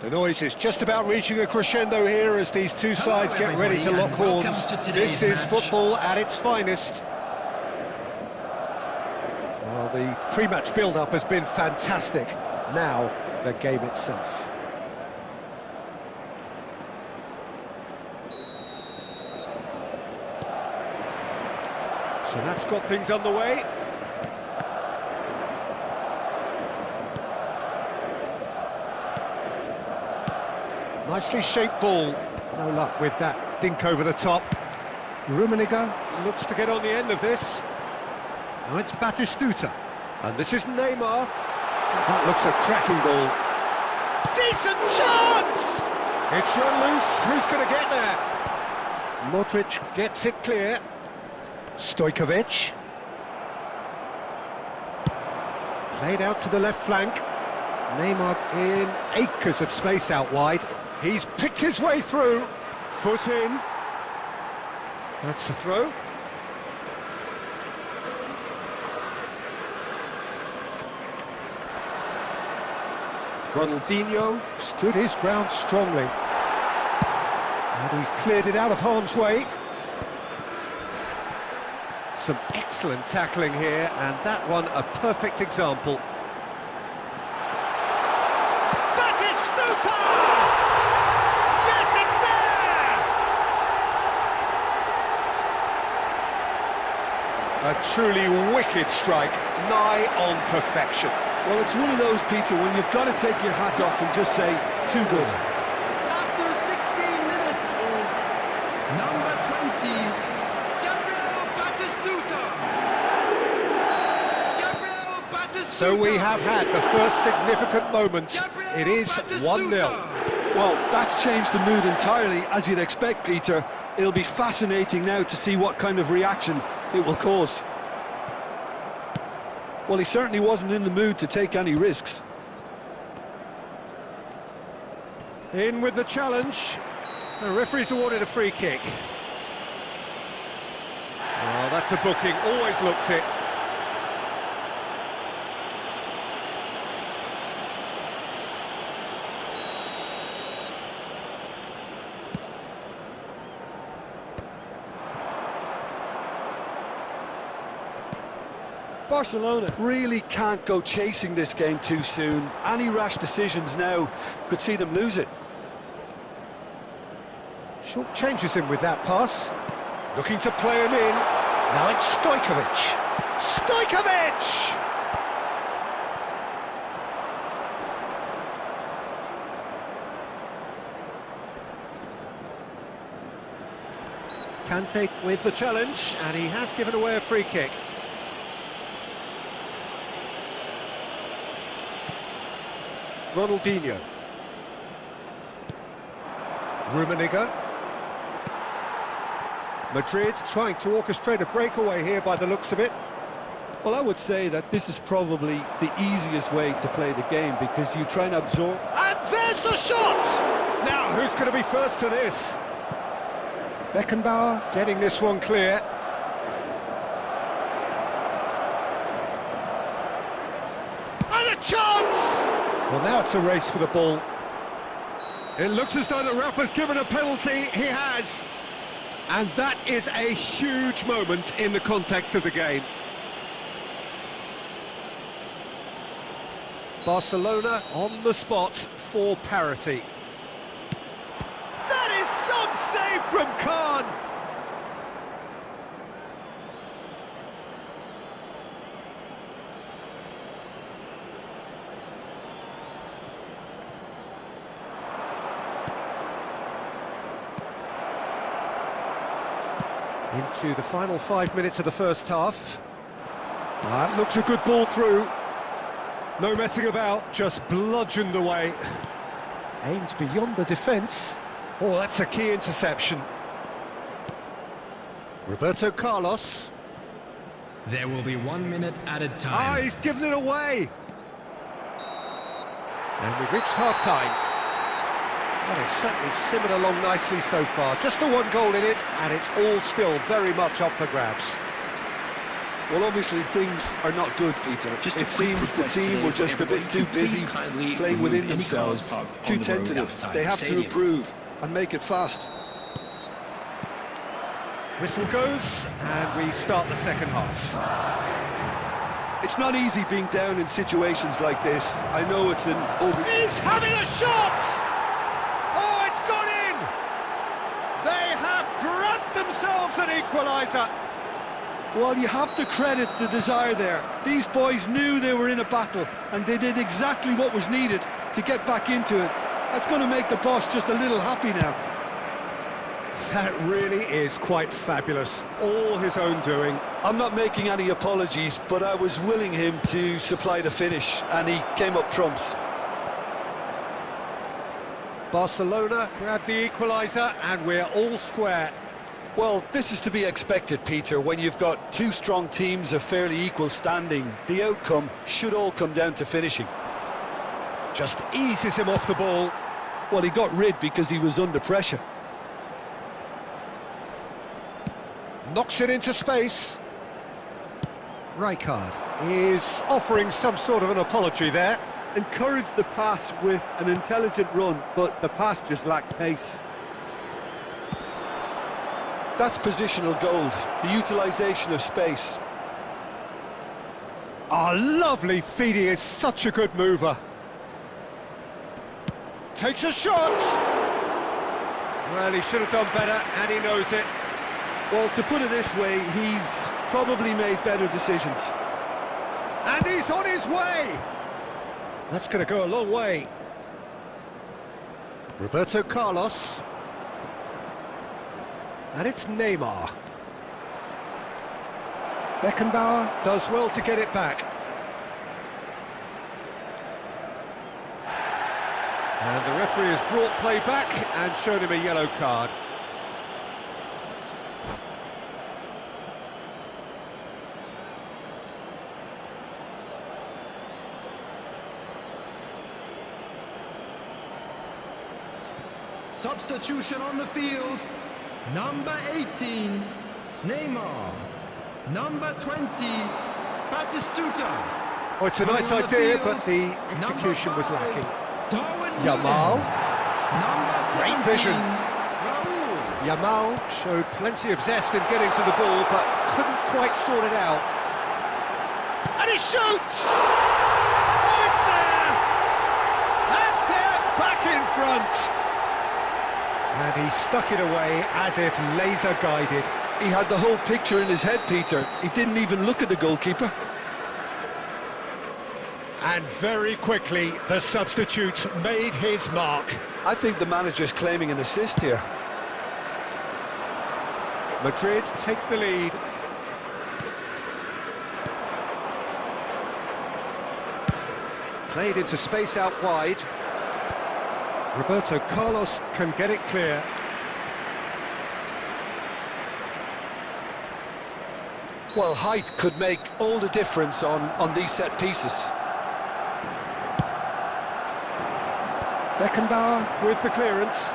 The noise is just about reaching a crescendo here as these two sides get ready to lock horns. This is football at its finest. Well, the pre-match build-up has been fantastic. Now, the game itself. So that's got things underway. Nicely shaped ball. No luck with that dink over the top. Rummenigge looks to get on the end of this. Now it's Batistuta. And this is Neymar. That looks a cracking ball. Decent chance! It's run loose. Who's going to get there? Modric gets it clear. Stojkovic. Played out to the left flank. Neymar in acres of space out wide. He's picked his way through. Foot in. That's the throw. Ronaldinho stood his ground strongly. And he's cleared it out of harm's way. Some excellent tackling here, and that one a perfect example. Batistuta! Yes, it's there! A truly wicked strike, nigh on perfection. Well, it's one of those, Peter, when you've got to take your hat off and just say, too good. After 16 minutes is number 20. So we have had the first significant moment. It is 1-0. Well, that's changed the mood entirely, as you'd expect, Peter. It'll be fascinating now to see what kind of reaction it will cause. Well, he certainly wasn't in the mood to take any risks. In with the challenge. The referee's awarded a free kick. Oh, that's a booking. Always looked it. Barcelona really can't go chasing this game too soon. Any rash decisions now could see them lose it. Short changes him with that pass. Looking to play him in. Now it's Stojkovic. Stojkovic! Kante with the challenge, and he has given away a free kick. Ronaldinho. Rummenigge. Madrid trying to orchestrate a breakaway here by the looks of it. Well, I would say that this is probably the easiest way to play the game, because you try and absorb... And there's the shot! Now, who's going to be first to this? Beckenbauer getting this one clear. And a chance! Well, now it's a race for the ball. It looks as though the ref has given a penalty. He has. And that is a huge moment in the context of the game. Barcelona on the spot for parity. That is some save from Kahn! Into the final 5 minutes of the first half. That looks a good ball through. No messing about, just bludgeoned away. Aimed beyond the defence. Oh, that's a key interception. Roberto Carlos. There will be 1 minute added time. Ah, he's given it away. And we've reached half-time. Well, it's certainly simmered along nicely so far. Just the one goal in it, and it's all still very much up for grabs. Well, obviously things are not good, Peter. It seems the team were just a bit too busy playing within themselves, too tentative. They have to improve and make it fast. Whistle goes, and we start the second half. It's not easy being down in situations like this. I know it's an over... He's having a shot! Oh, it's gone in! They have grabbed themselves an equaliser. Well, you have to credit the desire there. These boys knew they were in a battle, and they did exactly what was needed to get back into it. That's going to make the boss just a little happy now. That really is quite fabulous. All his own doing. I'm not making any apologies, but I was willing him to supply the finish, and he came up trumps. Barcelona grabbed the equaliser, and we're all square. Well, this is to be expected, Peter. When you've got two strong teams of fairly equal standing, the outcome should all come down to finishing. Just eases him off the ball. Well, he got rid because he was under pressure. Knocks it into space. Rijkaard is offering some sort of an apology there. Encouraged the pass with an intelligent run, but the pass just lacked pace. That's positional gold, the utilisation of space. Oh, lovely feed, he is such a good mover. Takes a shot! Well, he should have done better, and he knows it. Well, to put it this way, he's probably made better decisions. And he's on his way! That's going to go a long way. Roberto Carlos. And it's Neymar. Beckenbauer does well to get it back. And the referee has brought play back and shown him a yellow card. Substitution on the field. Number 18, Neymar. Number 20, Batistuta. Oh, it's a nice idea, but the execution was lacking. Yamal. Great vision. Yamal showed plenty of zest in getting to the ball, but couldn't quite sort it out. And he shoots! Oh, it's there! And they're back in front! And he stuck it away as if laser-guided. He had the whole picture in his head, Peter. He didn't even look at the goalkeeper. And very quickly, the substitute made his mark. I think the manager's claiming an assist here. Madrid take the lead. Played into space out wide. Roberto Carlos can get it clear. Well, height could make all the difference on these set pieces. Beckenbauer with the clearance.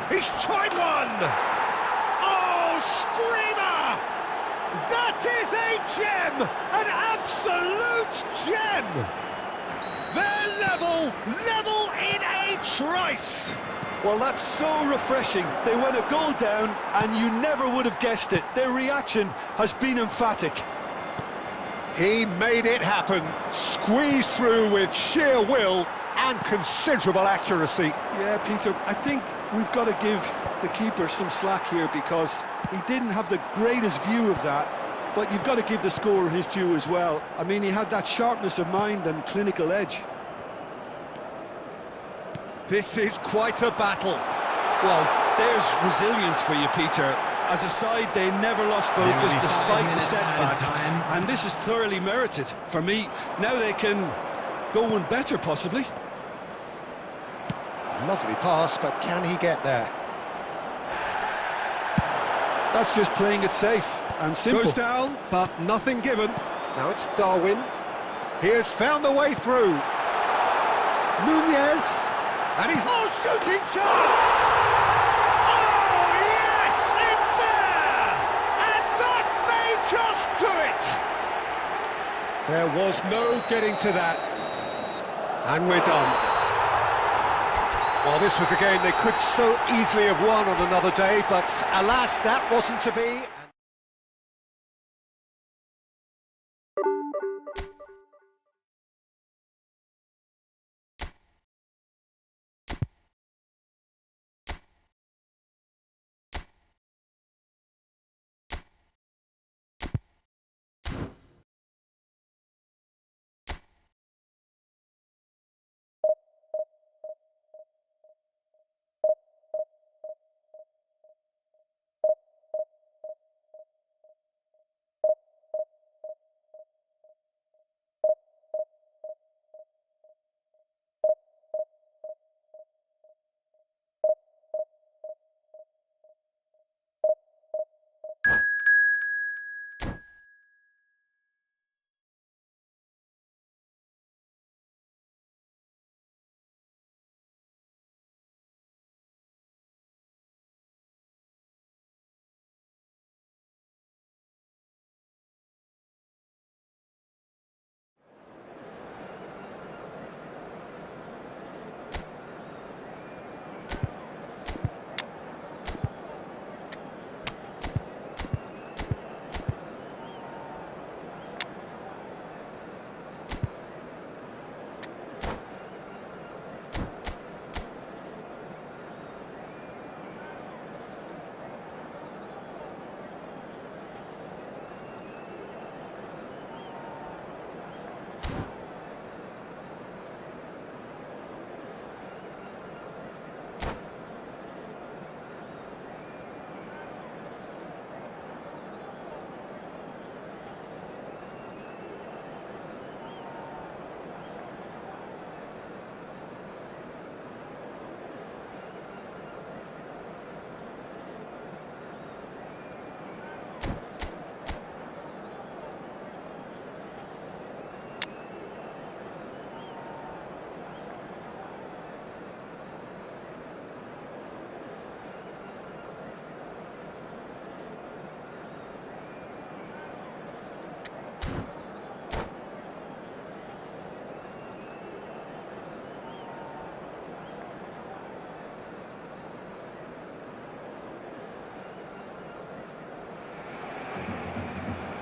He's tried one! Oh, screamer! That is a gem! An absolute gem! They're level in a trice! Well, that's so refreshing. They went a goal down, and you never would have guessed it. Their reaction has been emphatic. He made it happen, squeezed through with sheer will and considerable accuracy. Yeah, Peter, I think we've got to give the keeper some slack here because he didn't have the greatest view of that, but you've got to give the scorer his due as well. I mean, he had that sharpness of mind and clinical edge. This is quite a battle. Well, there's resilience for you, Peter. As a side, they never lost focus despite the setback, and this is thoroughly merited. For me, now they can go one better, possibly. Lovely pass, but can he get there? That's just playing it safe and simple. Goes down, but nothing given. Now it's Darwin. He has found a way through. Nunez, and he's... Oh, shooting chance! Oh, yes, it's there! And that may There was no getting to that. And we're done. Well, this was a game they could so easily have won on another day, but alas, that wasn't to be.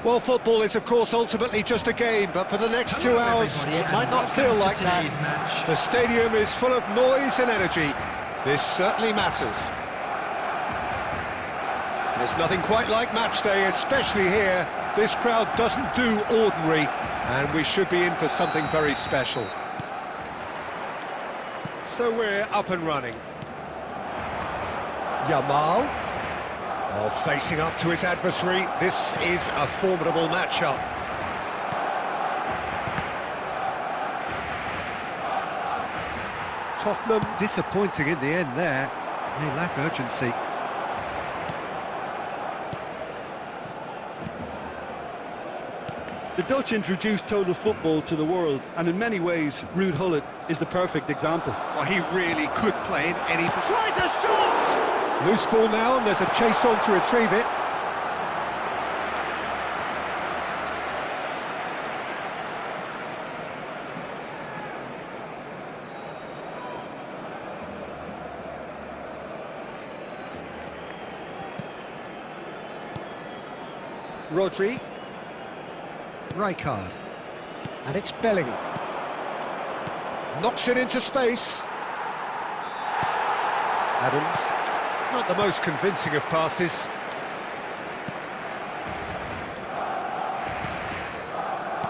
Well, football is, of course, ultimately just a game, but for the next 2 hours, it might not feel like that. The stadium is full of noise and energy. This certainly matters. There's nothing quite like match day, especially here. This crowd doesn't do ordinary, and we should be in for something very special. So we're up and running. Yamal. Oh, facing up to his adversary, this is a formidable matchup. Tottenham disappointing in the end there. They lack urgency. The Dutch introduced total football to the world, and in many ways, Ruud Gullit is the perfect example. Well, he really could play in any... Tries a shot! Loose ball now, and there's a chase on to retrieve it. Rodri. Rijkaard. And it's Bellingham. Knocks it into space. Adams. Not the most convincing of passes.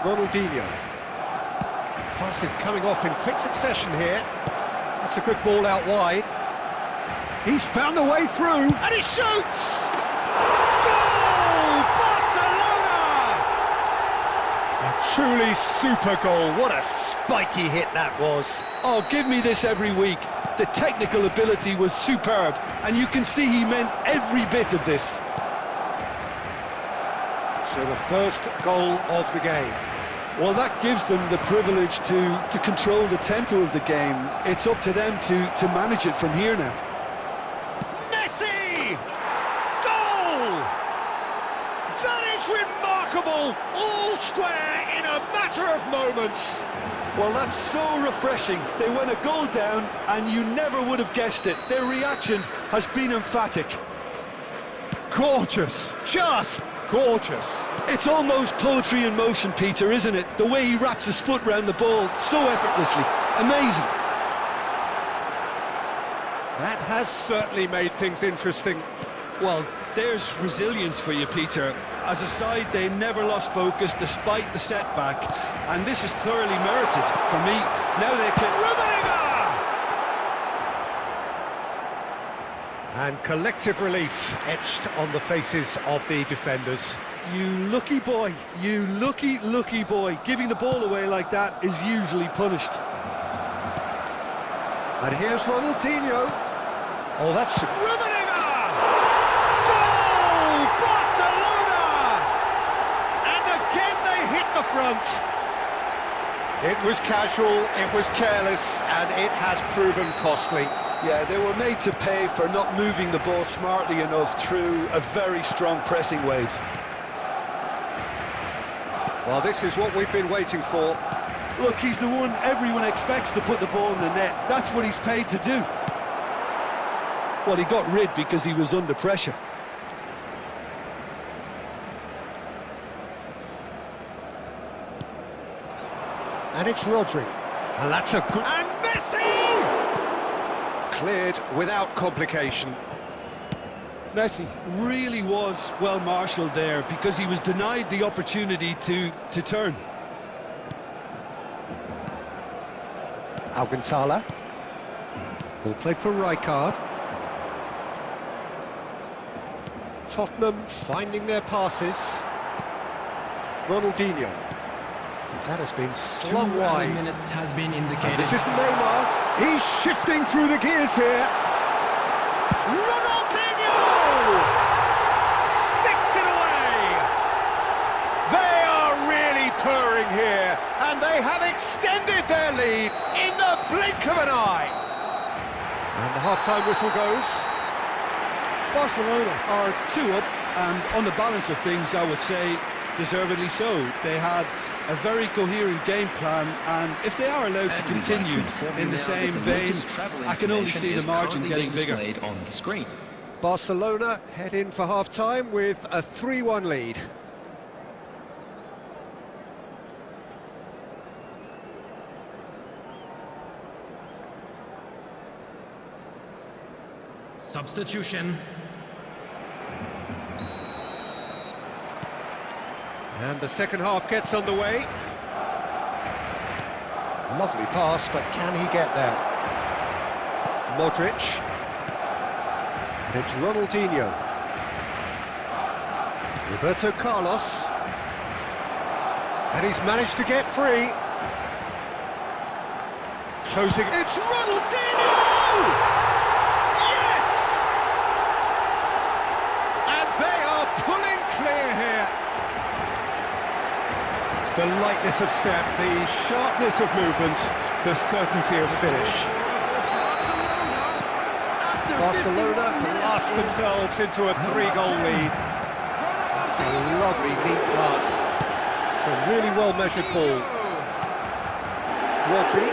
Ronaldinho. Passes coming off in quick succession here. That's a good ball out wide. He's found a way through, and he shoots! Goal! Barcelona! A truly super goal. What a spiky hit that was. Oh, give me this every week. The technical ability was superb, and you can see he meant every bit of this. So the first goal of the game. Well, that gives them the privilege to control the tempo of the game. It's up to them to manage it from here now. Goal! That is remarkable! All goal square in a matter of moments. Well, that's so refreshing. They went a goal down, and you never would have guessed it. Their reaction has been emphatic. Gorgeous, just gorgeous. It's almost poetry in motion, Peter, isn't it? The way he wraps his foot round the ball so effortlessly. Amazing. That has certainly made things interesting. Well, there's resilience for you, Peter. As a side, they never lost focus despite the setback, and this is thoroughly merited. For me, now they can... Rummenigge! And collective relief etched on the faces of the defenders. You lucky boy, you lucky, lucky boy. Giving the ball away like that is usually punished. And here's Ronaldinho. Oh, that's... Rummenigge! Goal! Barcelona! And again they hit the front. It was casual, it was careless, and it has proven costly. Yeah, they were made to pay for not moving the ball smartly enough through a very strong pressing wave. Well, this is what we've been waiting for. Look, he's the one everyone expects to put the ball in the net. That's what he's paid to do. Well, he got rid because he was under pressure. And it's Rodri. And that's a good... And Messi! Cleared without complication. Messi really was well marshalled there because he was denied the opportunity to turn. Alcantara. Ball played for Rijkaard. Tottenham finding their passes. Ronaldinho. That has been slung wide. 2 minutes has been indicated. And this is Neymar. He's shifting through the gears here. Ronaldinho! Sticks it away! They are really purring here, and they have extended their lead in the blink of an eye. And the half-time whistle goes. Barcelona are 2 up, and on the balance of things, I would say, deservedly so. They had a very coherent game plan, and if they are allowed to continue in the same vein, I can only see the margin getting bigger. On the screen. Barcelona head in for half-time with a 3-1 lead. Substitution. And the second half gets underway. Lovely pass, but can he get there? Modric. And it's Ronaldinho. Roberto Carlos. And he's managed to get free. Closing. It's Ronaldinho! Yes! And they are pulling clear here. The lightness of step, the sharpness of movement, the certainty of finish. Barcelona blast themselves into a 3-goal lead. That's a lovely, neat pass. It's a really well-measured ball. Rodri.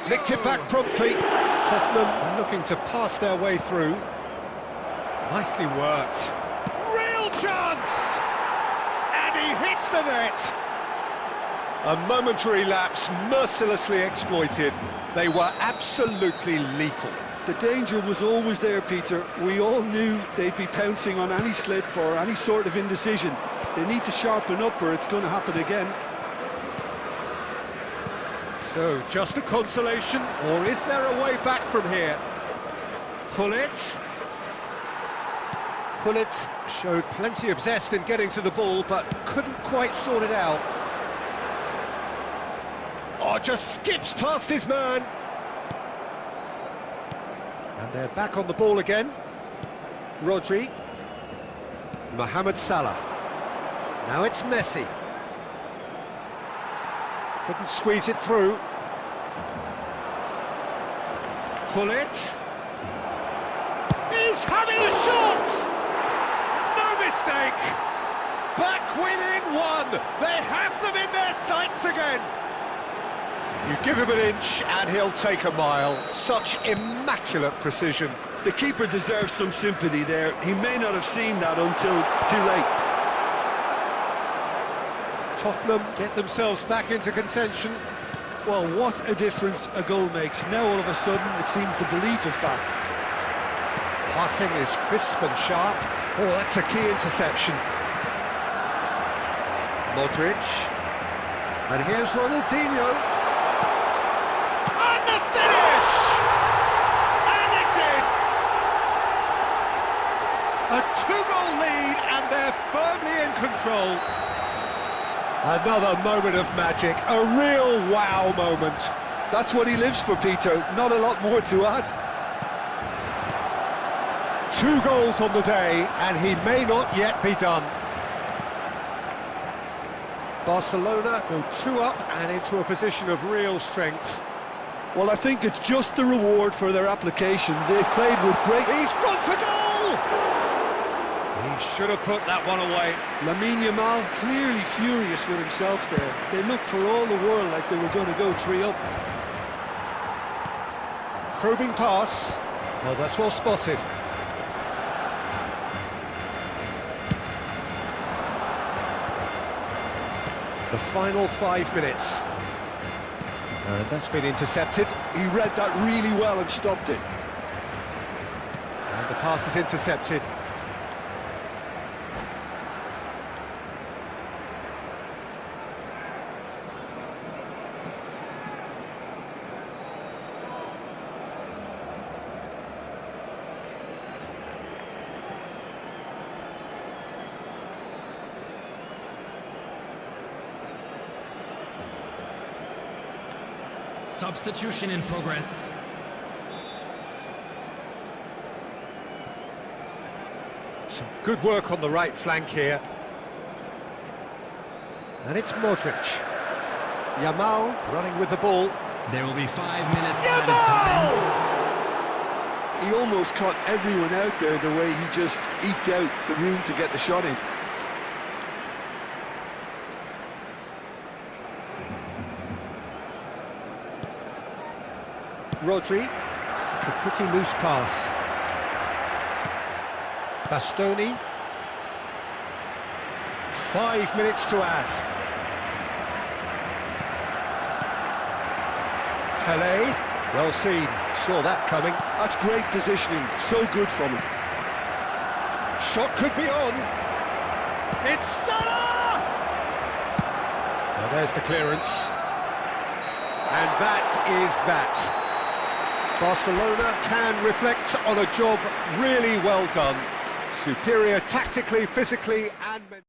Nicked it back promptly. Tottenham looking to pass their way through. Nicely worked. Real chance! He hits the net. A momentary lapse mercilessly exploited. They were absolutely lethal. The danger was always there, Peter. We all knew they'd be pouncing on any slip or any sort of indecision. They need to sharpen up or it's going to happen again. So, just a consolation, or is there a way back from here? Gullit. Gullit showed plenty of zest in getting to the ball, but couldn't quite sort it out. Oh, just skips past his man. And they're back on the ball again. Rodri. Mohamed Salah. Now it's Messi. Couldn't squeeze it through. Gullit. He's having a shot! No mistake! back within one. They have them in their sights again. You give him an inch and he'll take a mile. Such immaculate precision. The keeper deserves some sympathy there. He may not have seen that until too late. Tottenham get themselves back into contention. Well, what a difference a goal makes. Now all of a sudden it seems the belief is back. Passing is crisp and sharp. Oh, that's a key interception. Modric. And here's Ronaldinho. And the finish! And it's in! A two-goal lead and they're firmly in control. Another moment of magic, a real wow moment. That's what he lives for, Peter. Not a lot more to add. 2 goals on the day, and he may not yet be done. Barcelona go 2 up and into a position of real strength. Well, I think it's just the reward for their application. They've played with great... He's gone for goal! He should have put that one away. Lamine Yamal clearly furious with himself there. They looked for all the world like they were going to go 3 up. Probing pass. Oh, that's well spotted. The final 5 minutes. And that's been intercepted. He read that really well and stopped it. And the pass is intercepted. Substitution in progress. Some good work on the right flank here. And it's Modric. Yamal running with the ball. There will be 5 minutes added time. He almost caught everyone out there the way he just eked out the room to get the shot in. Rodri. It's a pretty loose pass. Bastoni. 5 minutes to add. Pelé. Well seen. Saw that coming. That's great positioning. So good from him. Shot could be on. It's Salah! Now there's the clearance. And that is that. Barcelona can reflect on a job really well done. Superior tactically, physically and mentally.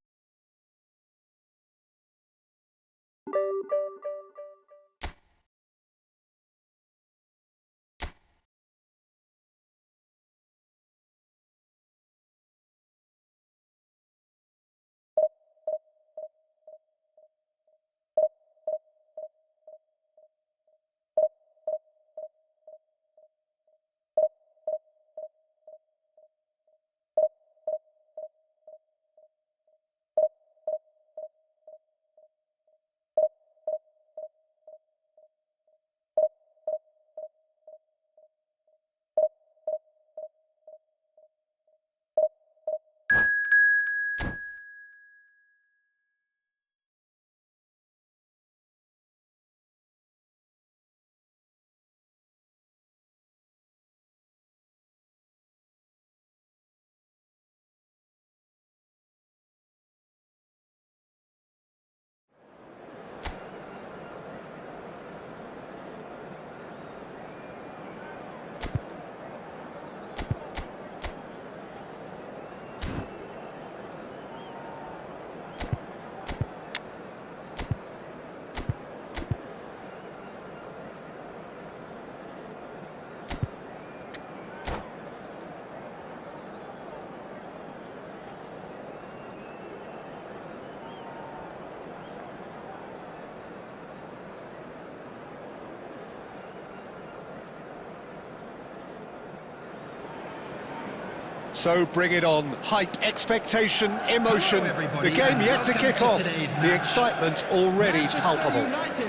So bring it on. Hype, expectation, emotion. Hello, everybody, The game and yet to welcome kick to off. today's The match. excitement already Manchester palpable. United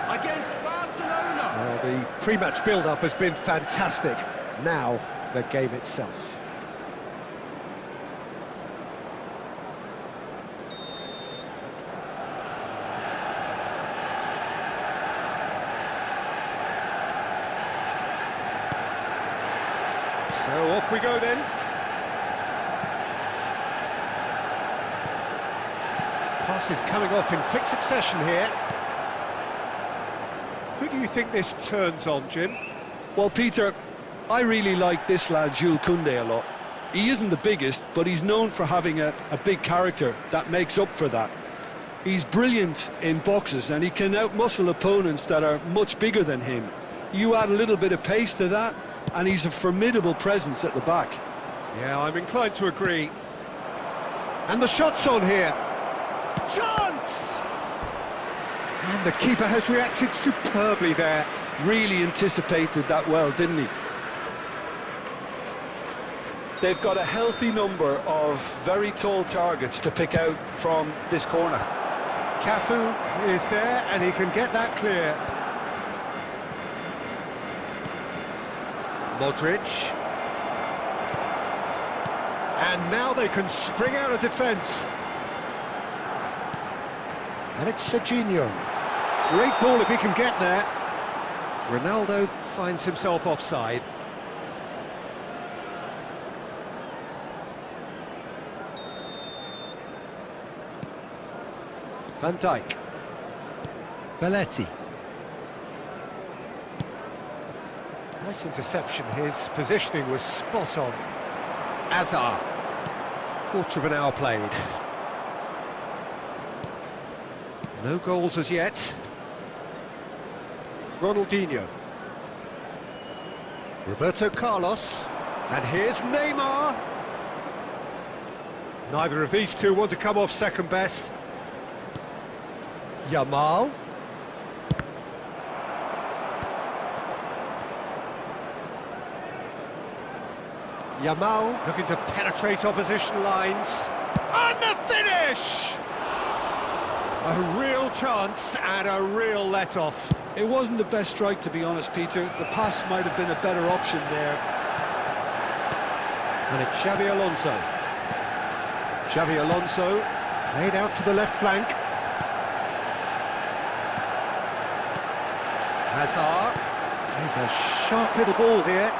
against Barcelona. Well, the pre-match build-up has been fantastic. Now, the game itself. So off we go then. Passes coming off in quick succession here. Who do you think this turns on, Jim? Well, Peter, I really like this lad, Jules Koundé, a lot. He isn't the biggest, but he's known for having a big character that makes up for that. He's brilliant in boxes, and he can outmuscle opponents that are much bigger than him. You add a little bit of pace to that, and he's a formidable presence at the back. Yeah, I'm inclined to agree. And the shot's on here. Chance! And the keeper has reacted superbly there. Really anticipated that well, didn't he? They've got a healthy number of very tall targets to pick out from this corner. Cafu is there, and he can get that clear. Modric. And now they can spring out of defence. And it's Serginho. Great ball if he can get there. Ronaldo finds himself offside. Van Dijk. Belletti. Nice interception. His positioning was spot on. Azar. Quarter of an hour played. No goals as yet. Ronaldinho. Roberto Carlos. And here's Neymar. Neither of these two want to come off second best. Yamal. Yamal looking to penetrate opposition lines. And the finish! A real chance and a real let-off. It wasn't the best strike, to be honest, Peter. The pass might have been a better option there. And it's Xavi Alonso. Xavi Alonso played out to the left flank. Hazard. There's a sharp little ball here.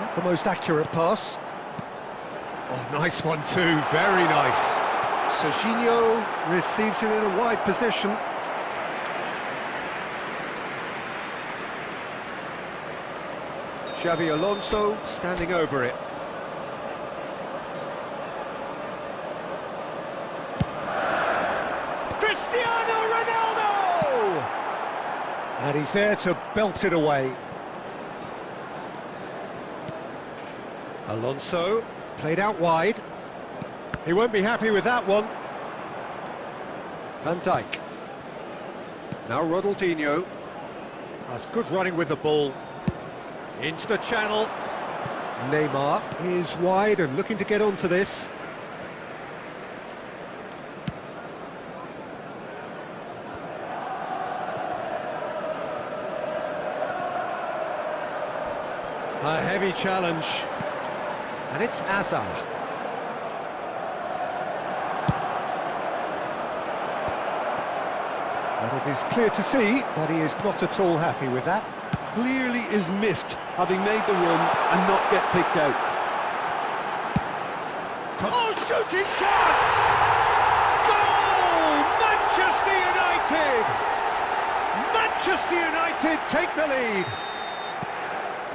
Not the most accurate pass. Oh, nice one too, very nice. Serginho receives it in a wide position. Xavi Alonso standing over it. Cristiano Ronaldo! And he's there to belt it away. Alonso played out wide. He won't be happy with that one. Van Dijk. Now Ronaldinho. That's good running with the ball. Into the channel. Neymar is wide and looking to get onto this. A heavy challenge. And it's Azar. And it is clear to see that he is not at all happy with that. Clearly is miffed, having made the run and not get picked out. Oh, shooting chance! Goal! Manchester United! Manchester United take the lead.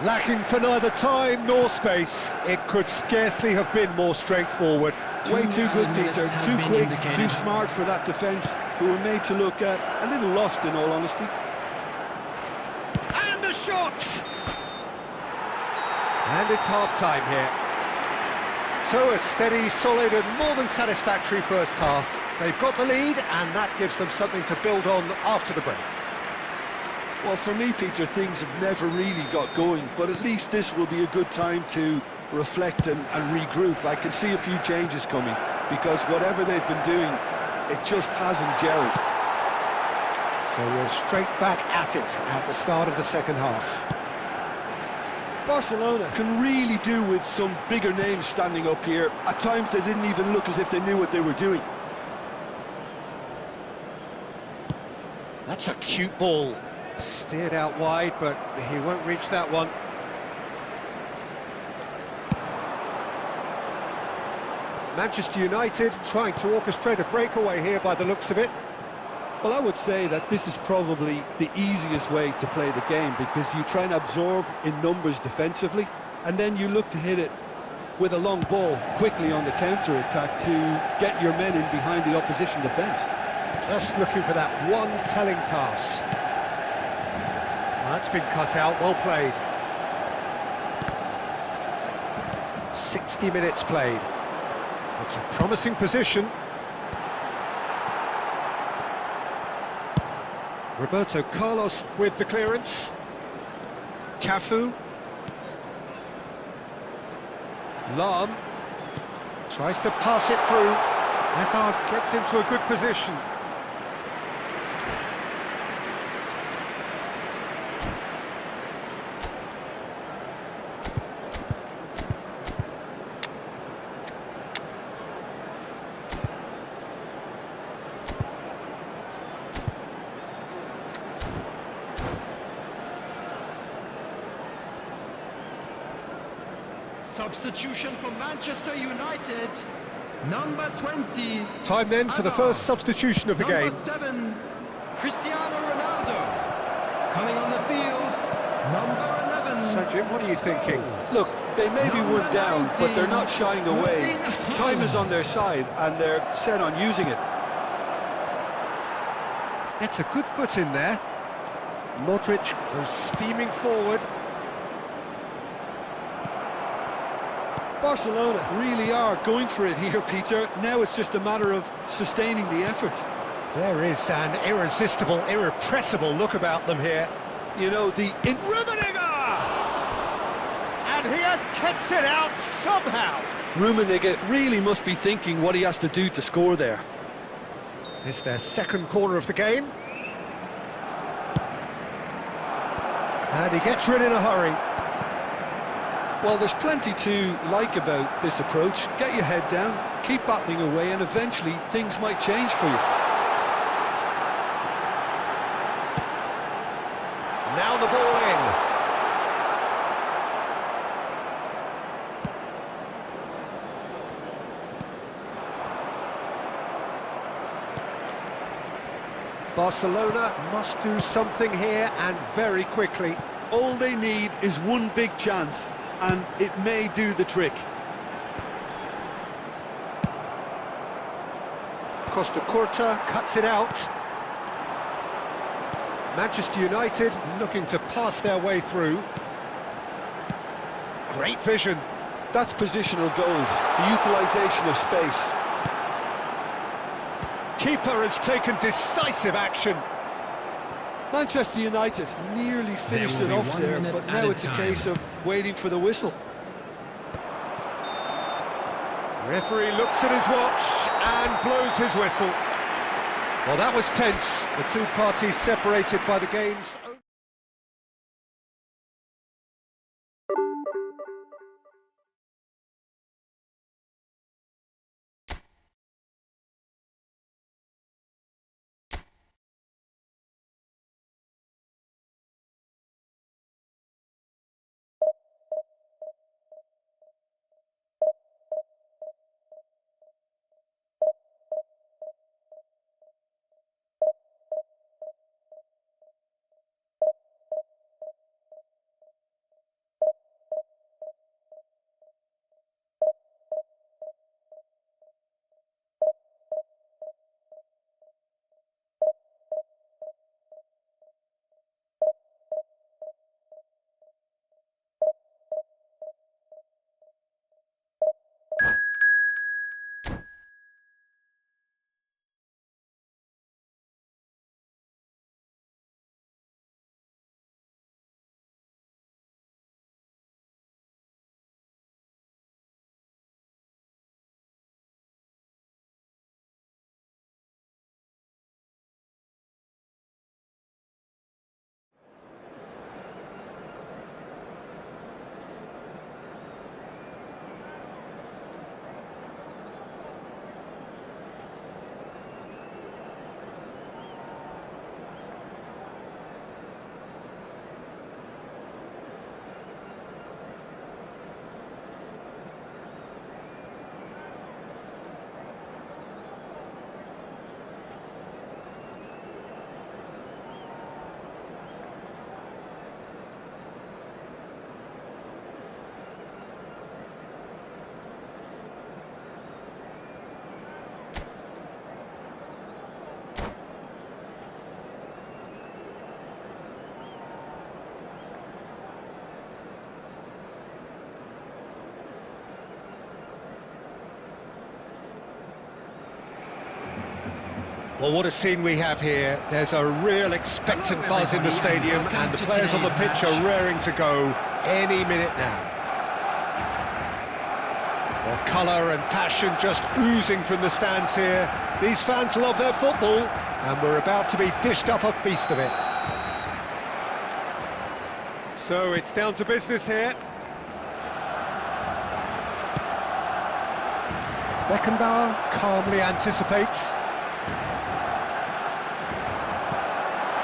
Lacking for neither time nor space, it could scarcely have been more straightforward. Way too good, Peter. Have Too been quick, indicated. too smart for that defence, who were made to look a little lost, in all honesty. And the shot! And it's half-time here. So a steady, solid and more than satisfactory first half. They've got the lead and that gives them something to build on after the break. Well, for me, Peter, things have never really got going, but at least this will be a good time to reflect and regroup. I can see a few changes coming, because whatever they've been doing, it just hasn't gelled. So we're straight back at it at the start of the second half. Barcelona can really do with some bigger names standing up here. At times they didn't even look as if they knew what they were doing. That's a cute ball. Steered out wide, but he won't reach that one. Manchester United trying to orchestrate a breakaway here by the looks of it. Well, I would say that this is probably the easiest way to play the game, because you try and absorb in numbers defensively, and then you look to hit it with a long ball quickly on the counter-attack to get your men in behind the opposition defence. Just looking for that one telling pass. That's been cut out, well played. 60 minutes played. It's a promising position. Roberto Carlos with the clearance. Cafu. Lahm tries to pass it through. Hazard gets into a good position. Substitution for Manchester United. Number 20. Time then for the first substitution of the game. Number 7, Cristiano Ronaldo. Coming on the field, number 11. So Jim, what are you thinking? Look, they may be one down, but they're not shying away. Time is on their side, and they're set on using it. Gets a good foot in there. Modric goes steaming forward. Barcelona really are going for it here, Peter. Now it's just a matter of sustaining the effort. There is an irresistible, irrepressible look about them here. You know, Rummenigge! And he has kept it out somehow. Rummenigge really must be thinking what he has to do to score there. It's their second corner of the game. And he gets rid in a hurry. Well, there's plenty to like about this approach. Get your head down, keep battling away, and eventually things might change for you. Now the ball in. Barcelona must do something here, and very quickly. All they need is one big chance, and it may do the trick. Costa Curta cuts it out. Manchester United looking to pass their way through. Great vision. That's positional goal, the utilisation of space. Keeper has taken decisive action. Manchester United nearly finished it off there, but now it's a case of waiting for the whistle. Referee looks at his watch and blows his whistle. Well, that was tense. The two parties separated by the game's Well, what a scene we have here. There's a real expectant buzz in the stadium, and the players on the pitch are raring to go any minute now. Well, colour and passion just oozing from the stands here. These fans love their football, and we're about to be dished up a feast of it. So it's down to business here. Beckenbauer calmly anticipates.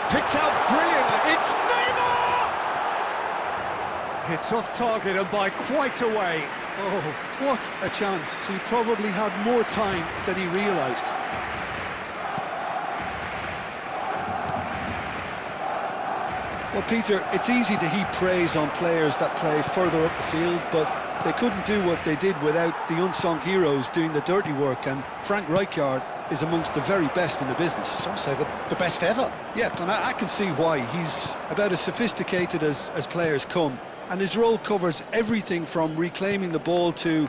Picked out brilliantly. It's Neymar! It's off target and by quite a way. Oh, what a chance. He probably had more time than he realised. Well, Peter, it's easy to heap praise on players that play further up the field, but they couldn't do what they did without the unsung heroes doing the dirty work, and Frank Rijkaard is amongst the very best in the business. Some say the best ever. Yeah, and I can see why. He's about as sophisticated as players come, and his role covers everything from reclaiming the ball to,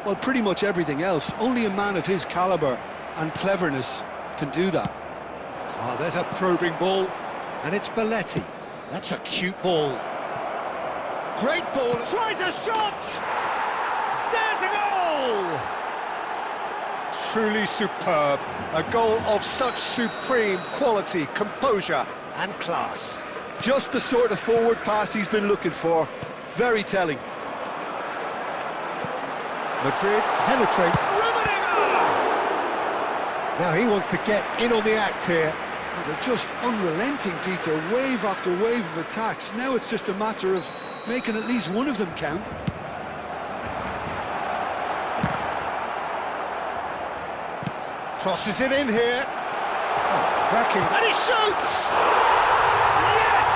well, pretty much everything else. Only a man of his calibre and cleverness can do that. Oh, there's a probing ball, and it's Belletti. That's a cute ball. Great ball, tries a shot! There's a goal! Truly superb. A goal of such supreme quality, composure and class. Just the sort of forward pass he's been looking for. Very telling. Madrid penetrates. Rummenigge! Now he wants to get in on the act here. Well, they're just unrelenting, Peter. Wave after wave of attacks. Now it's just a matter of making at least one of them count. Crosses it in here. Oh, cracking. And he shoots! Yes!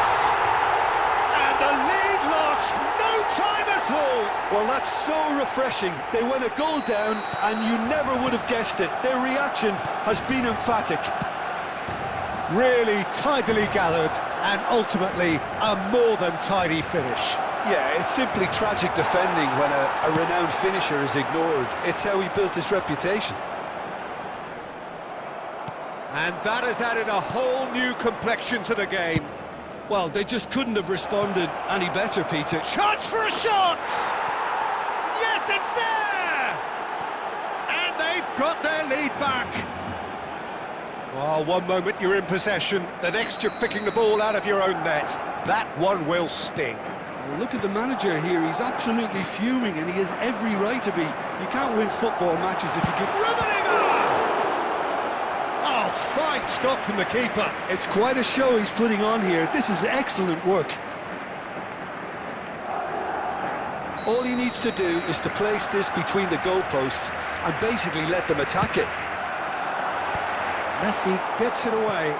And the lead lost no time at all. Well, that's so refreshing. They went a goal down, and you never would have guessed it. Their reaction has been emphatic. Really tidily gathered, and ultimately a more than tidy finish. Yeah, it's simply tragic defending when a renowned finisher is ignored. It's how he built his reputation. And that has added a whole new complexion to the game. Well, they just couldn't have responded any better, Peter. Chance for a shot! Yes, it's there! And they've got their lead back. Well, one moment you're in possession, the next you're picking the ball out of your own net. That one will sting. Well, look at the manager here. He's absolutely fuming, and he has every right to be. You can't win football matches if you give... Rummenigge! Oh, fine stop from the keeper. It's quite a show he's putting on here. This is excellent work. All he needs to do is to place this between the goalposts and basically let them attack it. Messi gets it away.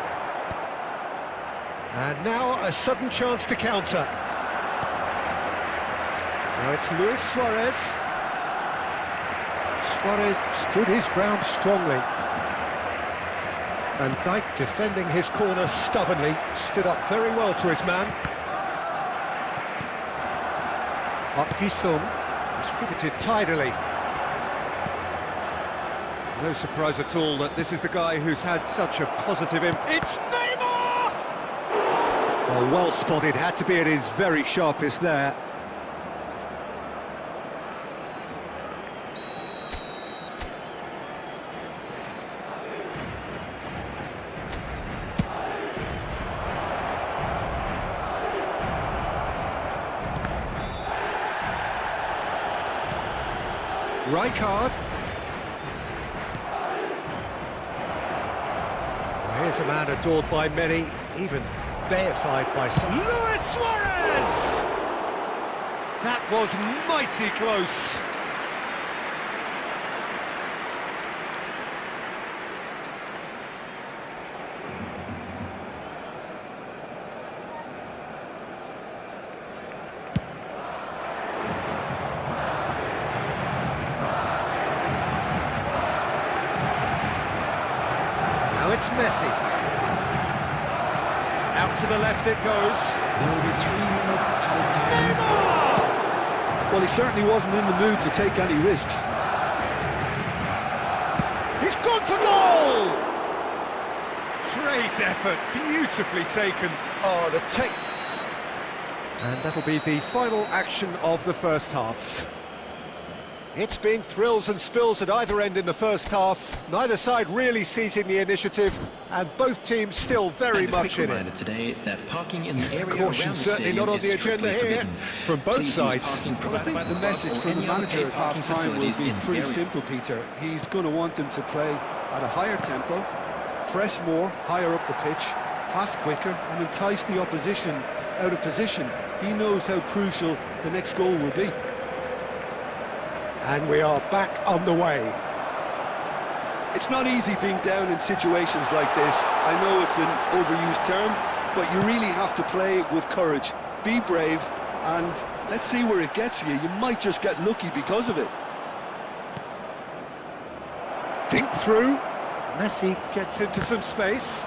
And now a sudden chance to counter. Now it's Luis Suarez. Suarez stood his ground strongly. Van Dijk defending his corner stubbornly, stood up very well to his man. Sung distributed tidily. No surprise at all that this is the guy who's had such a positive impact. It's Neymar! Oh, well spotted, had to be at his very sharpest there. Rijkaard. Here's a man adored by many, even deified by some. Luis Suarez! That was mighty close. Now it's Messi. Out to the left it goes. There will be 3 minutes added time. Neymar! Well, he certainly wasn't in the mood to take any risks. He's gone for goal! Great effort, beautifully taken. Oh, the take. And that'll be the final action of the first half. It's been thrills and spills at either end in the first half. Neither side really seizing the initiative, and both teams still very much in it. Today that parking in the area Caution certainly not on the agenda here from both sides. Well, I think the message from the manager at half-time will be pretty simple, Peter. He's going to want them to play at a higher tempo, press more, higher up the pitch, pass quicker, and entice the opposition out of position. He knows how crucial the next goal will be. And we are back on the way. It's not easy being down in situations like this. I know it's an overused term, but you really have to play with courage. Be brave, and let's see where it gets you. You might just get lucky because of it. Dink through. Messi gets into some space.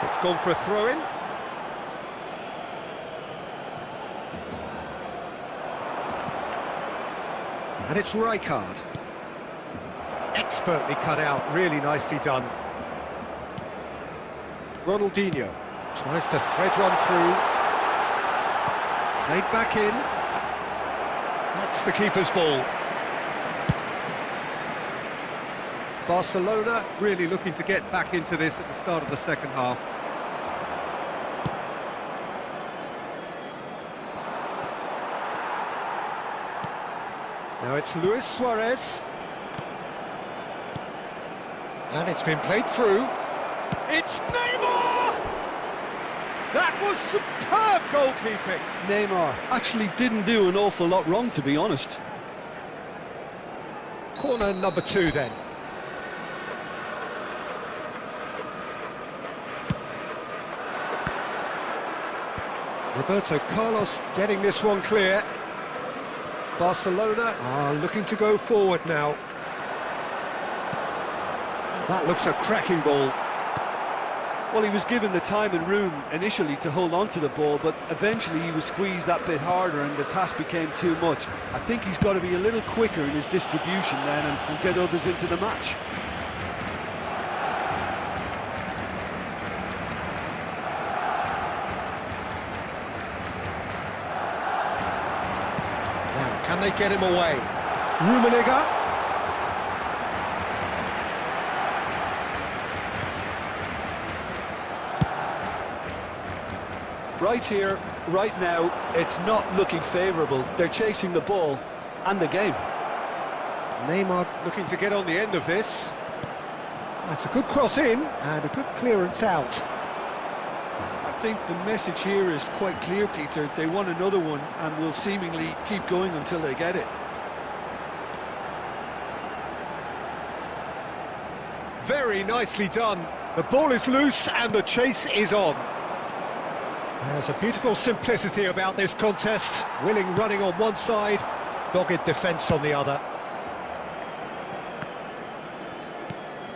It's gone for a throw-in. And it's Rijkaard. Expertly cut out, really nicely done. Ronaldinho tries to thread one through. Played back in. That's the keeper's ball. Barcelona really looking to get back into this at the start of the second half. Now it's Luis Suarez. And it's been played through. It's Neymar! That was superb goalkeeping. Neymar actually didn't do an awful lot wrong, to be honest. Corner number 2 then. Roberto Carlos getting this one clear. Barcelona are looking to go forward now. That looks a cracking ball. Well, he was given the time and room initially to hold on to the ball, but eventually he was squeezed that bit harder and the task became too much. I think he's got to be a little quicker in his distribution then and get others into the match. Can they get him away? Rummenigge. Right here, right now, it's not looking favourable. They're chasing the ball and the game. Neymar looking to get on the end of this. That's a good cross in and a good clearance out. I think the message here is quite clear, Peter. They want another one and will seemingly keep going until they get it. Very nicely done. The ball is loose and the chase is on. There's a beautiful simplicity about this contest. Willing running on one side, dogged defence on the other.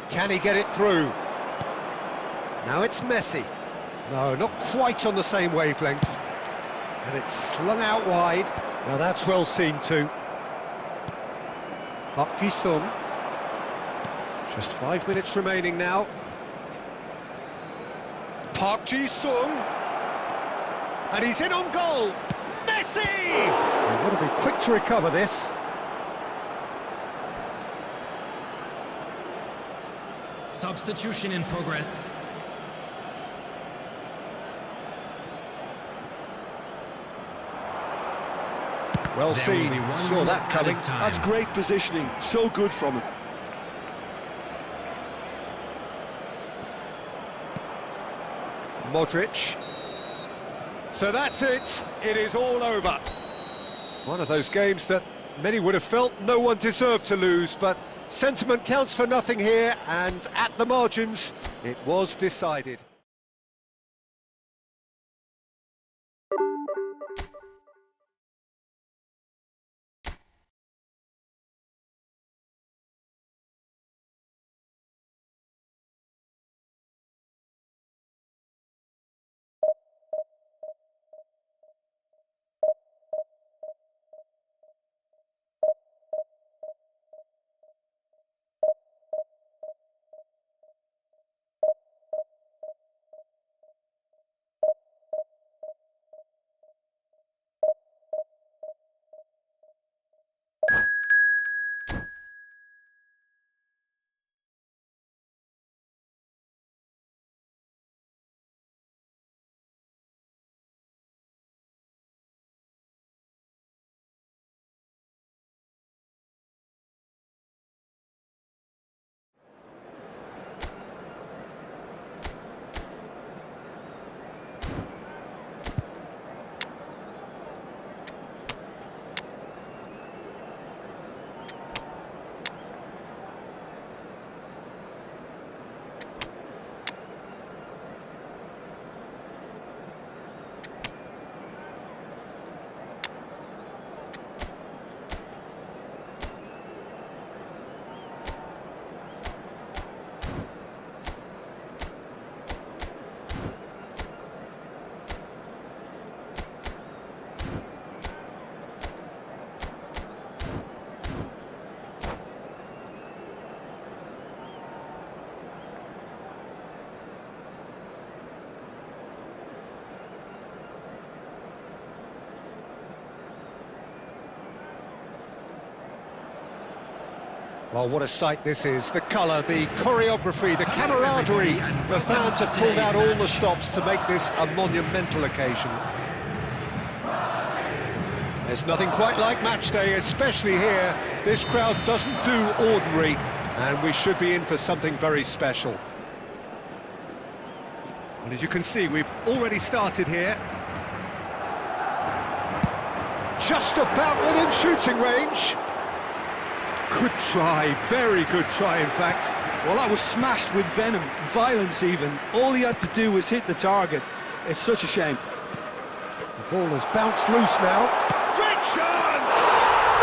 Can he get it through? Now it's Messi. No, not quite on the same wavelength. And it's slung out wide. Now that's well seen too. Park Ji-sung. Just 5 minutes remaining now. Park Ji-sung. And he's in on goal. Messi! They've got to be quick to recover this. Substitution in progress. Well There will seen, be one saw minute that coming. added time. That's great positioning, so good from him. Modric. So that's it, it is all over. One of those games that many would have felt no one deserved to lose, but sentiment counts for nothing here, and at the margins, it was decided. Well, what a sight this is. The colour, the choreography, the camaraderie. The fans have pulled out all the stops to make this a monumental occasion. There's nothing quite like match day, especially here. This crowd doesn't do ordinary, and we should be in for something very special. And as you can see, we've already started here. Just about within shooting range. Good try, very good try, in fact. Well, that was smashed with venom, violence even. All he had to do was hit the target. It's such a shame. The ball has bounced loose now. Great chance!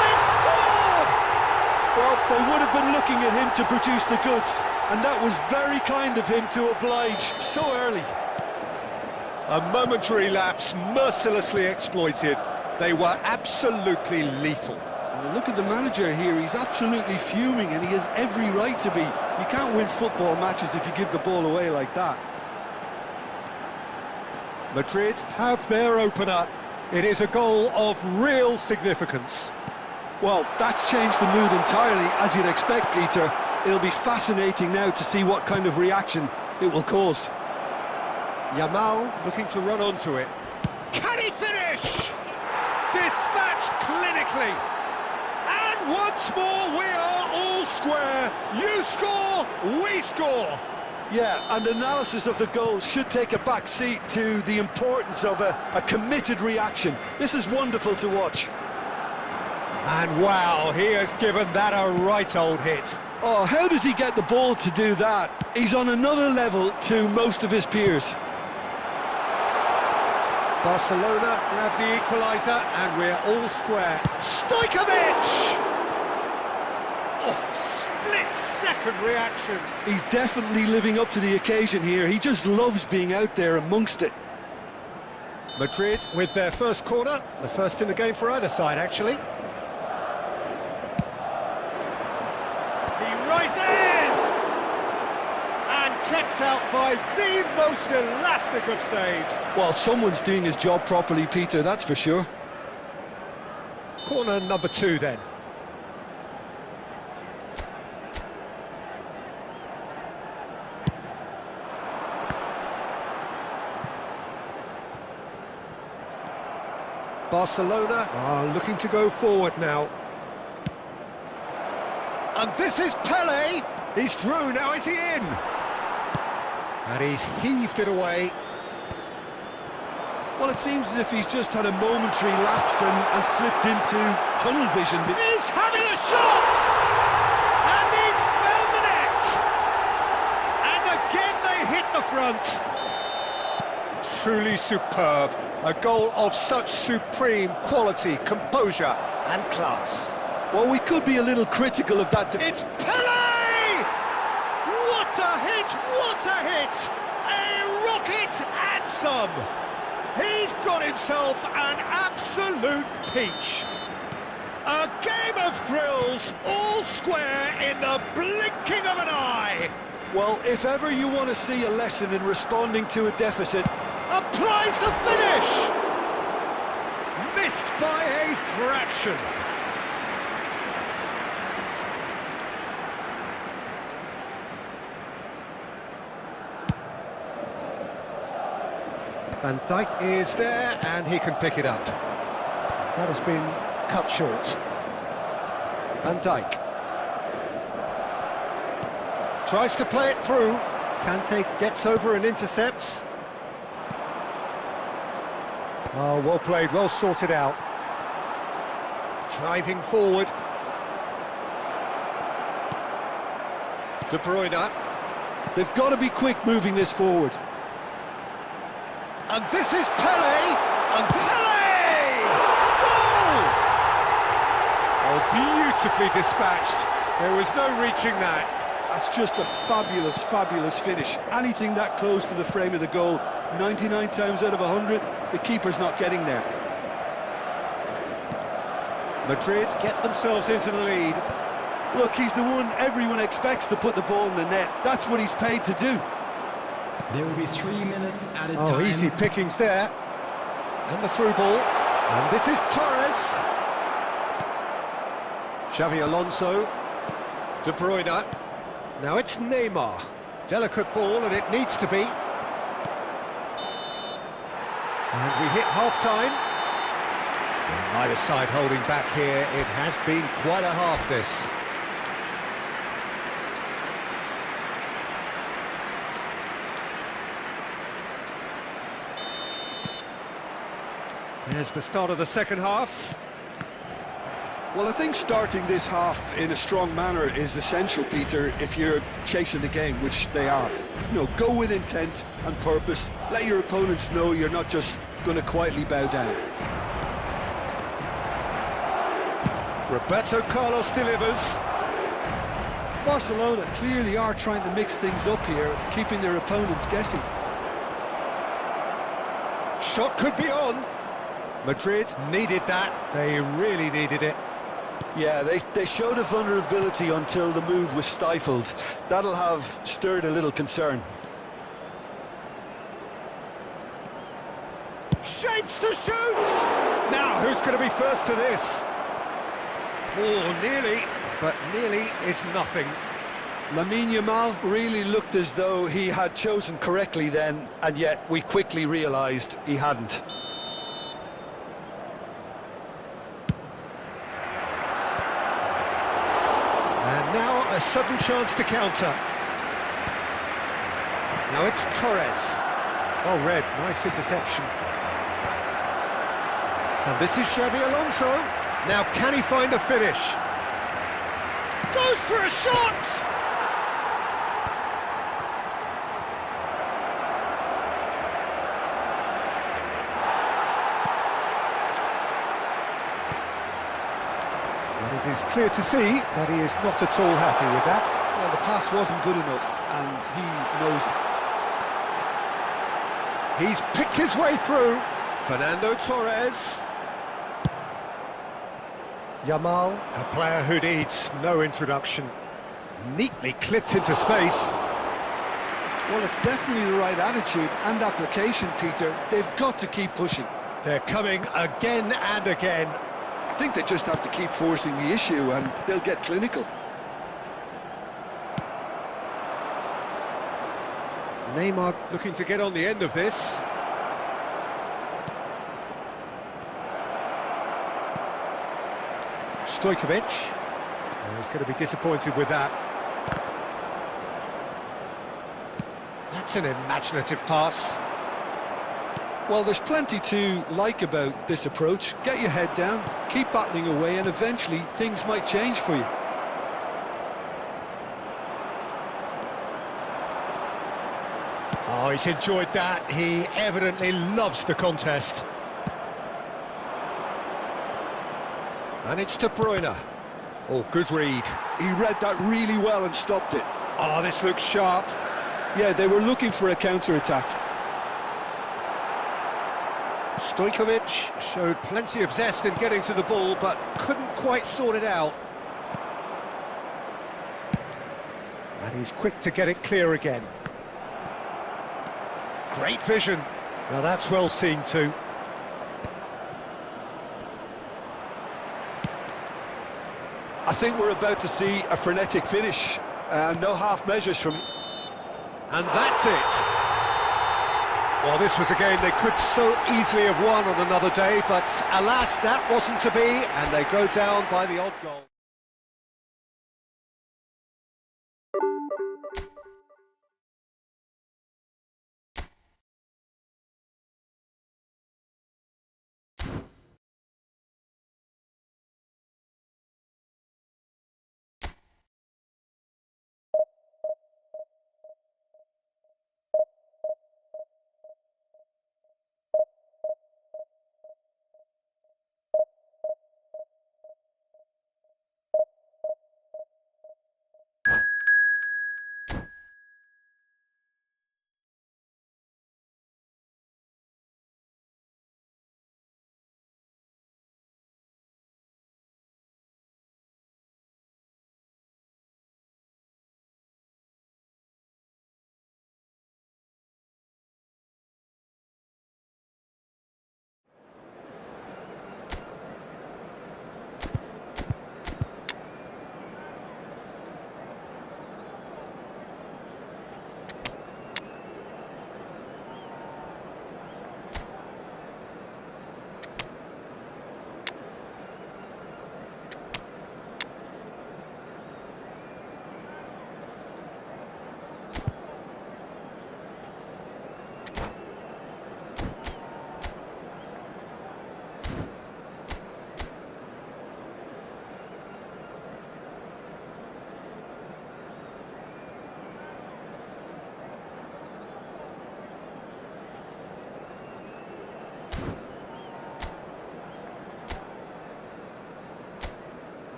They've scored! Well, they would have been looking at him to produce the goods, and that was very kind of him to oblige so early. A momentary lapse, mercilessly exploited. They were absolutely lethal. Well, look at the manager here, he's absolutely fuming, and he has every right to be. You can't win football matches if you give the ball away like that. Madrid have their opener. It is a goal of real significance. Well, that's changed the mood entirely, as you'd expect, Peter. It'll be fascinating now to see what kind of reaction it will cause. Yamal looking to run onto it. Can he finish? Dispatched clinically. And once more we are all square. You score, we score. Yeah, and analysis of the goal should take a back seat to the importance of a committed reaction. This is wonderful to watch. And wow, he has given that a right old hit. Oh, how does he get the ball to do that? He's on another level to most of his peers. Barcelona grab the equaliser, and we're all square. Stojkovic! Oh, split-second reaction. He's definitely living up to the occasion here. He just loves being out there amongst it. Madrid with their first corner, the first in the game for either side, actually. He rises! And kept out by the most elastic of saves. Well, someone's doing his job properly, Peter, that's for sure. Corner number 2 then. Barcelona are looking to go forward now. And this is Pele. He's through, now is he in? And he's heaved it away. Well, it seems as if he's just had a momentary lapse and slipped into tunnel vision. He's having a shot! And he's found the net! And again they hit the front. Truly superb. A goal of such supreme quality, composure and class. Well, we could be a little critical of that. It's Pele! What a hit! What a hit! A rocket and some! He's got himself an absolute peach. A game of thrills, all square in the blinking of an eye. Well, if ever you want to see a lesson in responding to a deficit... Applies the finish! Missed by a fraction. Van Dijk is there, and he can pick it up. That has been cut short. Van Dijk tries to play it through. Kante gets over and intercepts. Oh, well played, well sorted out. Driving forward. De Bruyne. They've got to be quick moving this forward. And this is Pele, and Pele! Goal! Oh, beautifully dispatched. There was no reaching that. That's just a fabulous, fabulous finish. Anything that close to the frame of the goal, 99 times out of 100, the keeper's not getting there. Madrid get themselves into the lead. Look, he's the one everyone expects to put the ball in the net. That's what he's paid to do. There will be 3 minutes at a time. Oh, easy pickings there. And the through ball. And this is Torres. Xavi Alonso. De Bruyne. Now it's Neymar. Delicate ball, and it needs to be. And we hit half-time. Neither side holding back here. It has been quite a half, this. There's the start of the second half. Well, I think starting this half in a strong manner is essential, Peter, if you're chasing the game, which they are. You know, go with intent and purpose. Let your opponents know you're not just going to quietly bow down. Roberto Carlos delivers. Barcelona clearly are trying to mix things up here, keeping their opponents guessing. Shot could be on. Madrid needed that. They really needed it. Yeah, they showed a vulnerability until the move was stifled. That'll have stirred a little concern. Shapes to shoot! Now, who's going to be first to this? Oh, nearly, but nearly is nothing. Lamine Yamal really looked as though he had chosen correctly then, and yet we quickly realised he hadn't. And now a sudden chance to counter. Now it's Torres. Well read, nice interception. And this is Xavi Alonso. Now can he find a finish? Goes for a shot! Well, it is clear to see that he is not at all happy with that. Well, the pass wasn't good enough, and he knows it. He's picked his way through. Fernando Torres. Yamal, a player who needs no introduction. Neatly clipped into space. Well, it's definitely the right attitude and application, Peter. They've got to keep pushing. They're coming again and again. I think they just have to keep forcing the issue, and they'll get clinical. Neymar looking to get on the end of this. Stojkovic. Oh, he's going to be disappointed with that. That's an imaginative pass. Well, there's plenty to like about this approach. Get your head down, keep battling away, and eventually things might change for you. Oh, he's enjoyed that. He evidently loves the contest. And it's De Bruyne. Oh, good read. He read that really well and stopped it. Oh, this looks sharp. Yeah, they were looking for a counter-attack. Stojkovic showed plenty of zest in getting to the ball, but couldn't quite sort it out. And he's quick to get it clear again. Great vision. Now that's well seen too. I think we're about to see a frenetic finish. No half measures from... And that's it. Well, this was a game they could so easily have won on another day, but alas, that wasn't to be, and they go down by the odd goal.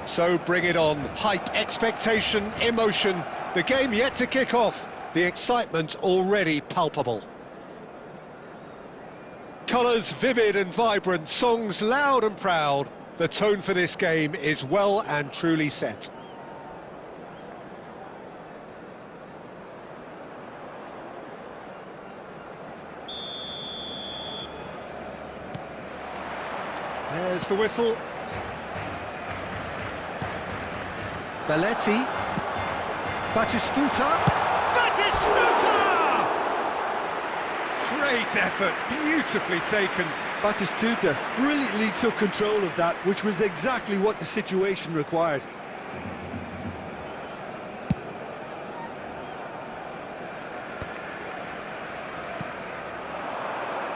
So bring it on. Hype, expectation, emotion. The game yet to kick off. The excitement already palpable. Colours vivid and vibrant, songs loud and proud. The tone for this game is well and truly set. There's the whistle. Belletti. Batistuta. Batistuta! Great effort, beautifully taken. Batistuta brilliantly took control of that, which was exactly what the situation required.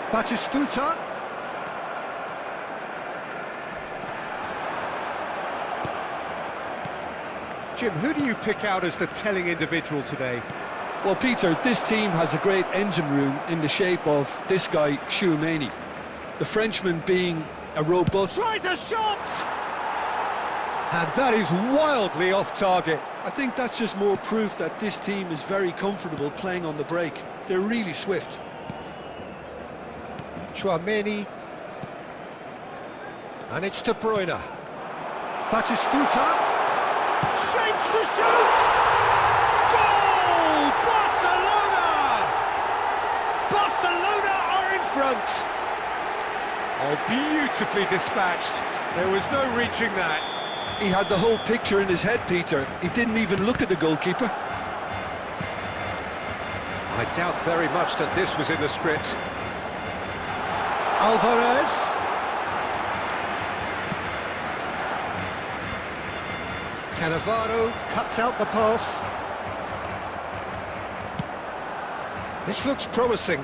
Batistuta. Jim, who do you pick out as the telling individual today? Well, Peter, this team has a great engine room in the shape of this guy, Tchouaméni. The Frenchman being a robust... Tries a shot! And that is wildly off target. I think that's just more proof that this team is very comfortable playing on the break. They're really swift. Tchouaméni. And it's De Bruyne. Batistuta. Shapes to shoot! Goal! Barcelona! Barcelona are in front. Oh, beautifully dispatched. There was no reaching that. He had the whole picture in his head, Peter. He didn't even look at the goalkeeper. I doubt very much that this was in the script. Alvarez. Cannavaro cuts out the pass. This looks promising.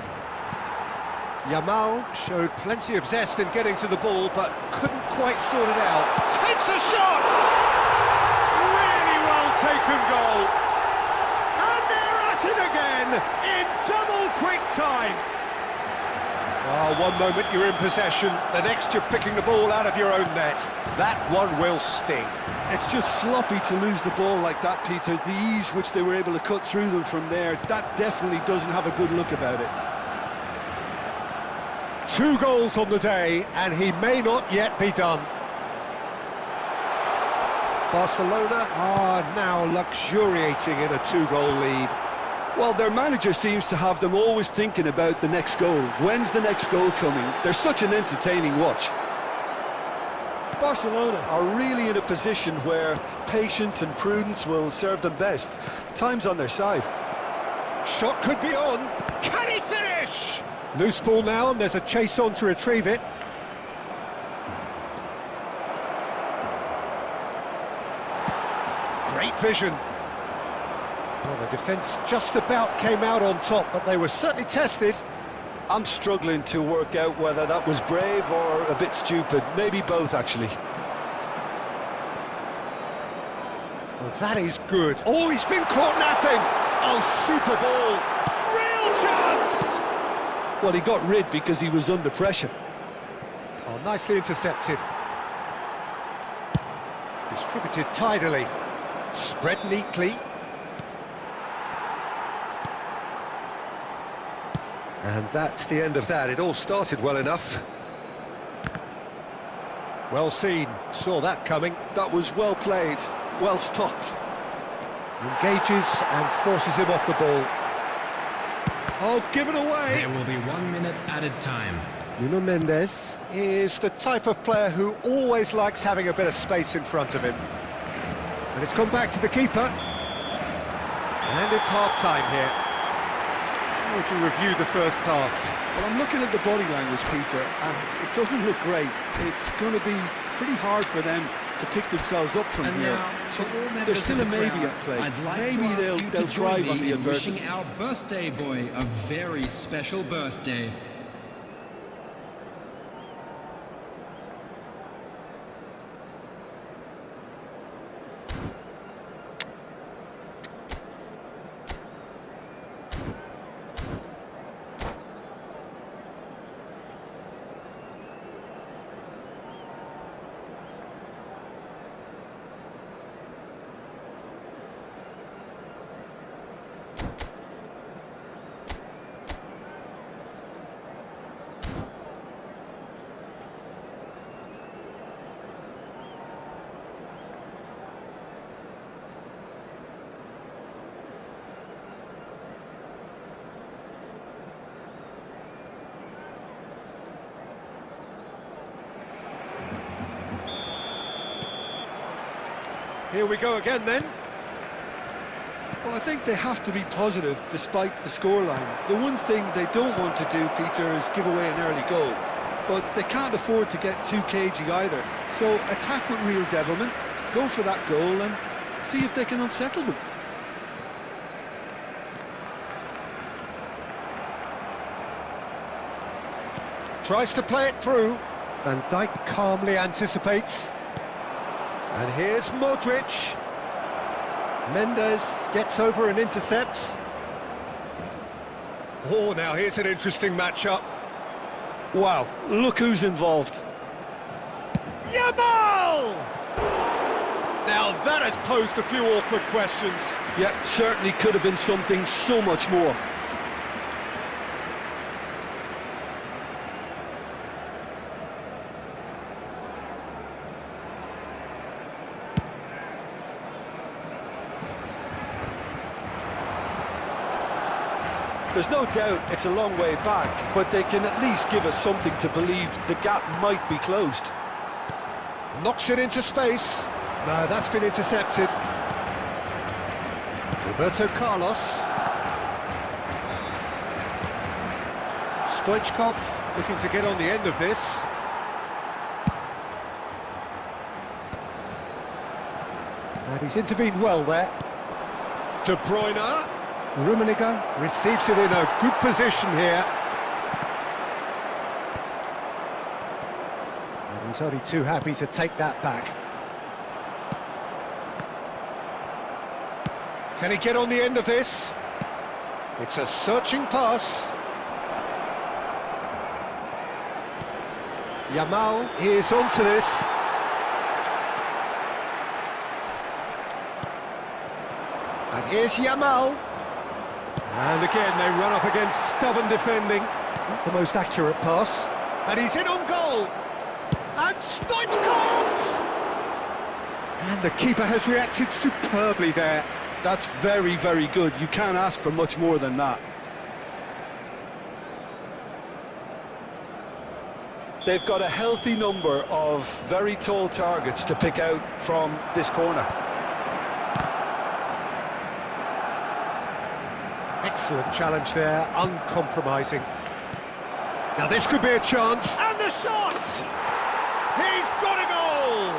Yamal showed plenty of zest in getting to the ball, but couldn't quite sort it out. Takes a shot! Really well taken goal. And they're at it again in double quick time. One moment you're in possession, the next you're picking the ball out of your own net. That one will sting. It's just sloppy to lose the ball like that, Peter. The ease which they were able to cut through them from there, that definitely doesn't have a good look about it. 2 goals on the day, and he may not yet be done. Barcelona are now luxuriating in a 2-goal lead. Well, their manager seems to have them always thinking about the next goal. When's the next goal coming? They're such an entertaining watch. Barcelona are really in a position where patience and prudence will serve them best. Time's on their side. Shot could be on. Can he finish? Loose ball now, and there's a chase on to retrieve it. Great vision. Well, the defence just about came out on top, but they were certainly tested. I'm struggling to work out whether that was brave or a bit stupid. Maybe both, actually. Well, that is good. Oh, he's been caught napping. Oh, super ball. Real chance. Well, he got rid because he was under pressure. Oh, nicely intercepted. Distributed tidily. Spread neatly. And that's the end of that. It all started well enough. Well seen. Saw that coming. That was well played, well stopped. Engages and forces him off the ball. Oh, given away! There will be 1 minute added time. Nuno Mendes is the type of player who always likes having a bit of space in front of him. And it's come back to the keeper. And it's half-time here. How would you review the first half? Well, I'm looking at the body language, Peter, and it doesn't look great. It's going to be pretty hard for them to pick themselves up from And here. now, to all members There's still a of the maybe crowd, at play. I'd like Maybe to ask they'll you to thrive join on me the in wishing adversity. our birthday boy a very special birthday. Here we go again then. Well, I think they have to be positive despite the scoreline. The one thing they don't want to do, Peter, is give away an early goal. But they can't afford to get too cagey either. So attack with real devilment, go for that goal and see if they can unsettle them. Tries to play it through. Van Dijk calmly anticipates. And here's Modric. Mendes gets over and intercepts. Oh, now here's an interesting matchup. Wow, look who's involved. Yamal! Now that has posed a few awkward questions. Yeah, certainly could have been something so much more. There's no doubt it's a long way back, but they can at least give us something to believe the gap might be closed. Knocks it into space. No, that's been intercepted. Roberto Carlos. Stoichkov looking to get on the end of this. And he's intervened well there. De Bruyne. Rummenigge receives it in a good position here. And he's only too happy to take that back. Can he get on the end of this? It's a searching pass. Yamal is onto this. And here's Yamal. And again, they run up against stubborn defending. Not the most accurate pass. And he's in on goal. And Stoichkov! And the keeper has reacted superbly there. That's very, very good. You can't ask for much more than that. They've got a healthy number of very tall targets to pick out from this corner. Excellent challenge there, uncompromising. Now this could be a chance. And the shot! He's got a goal!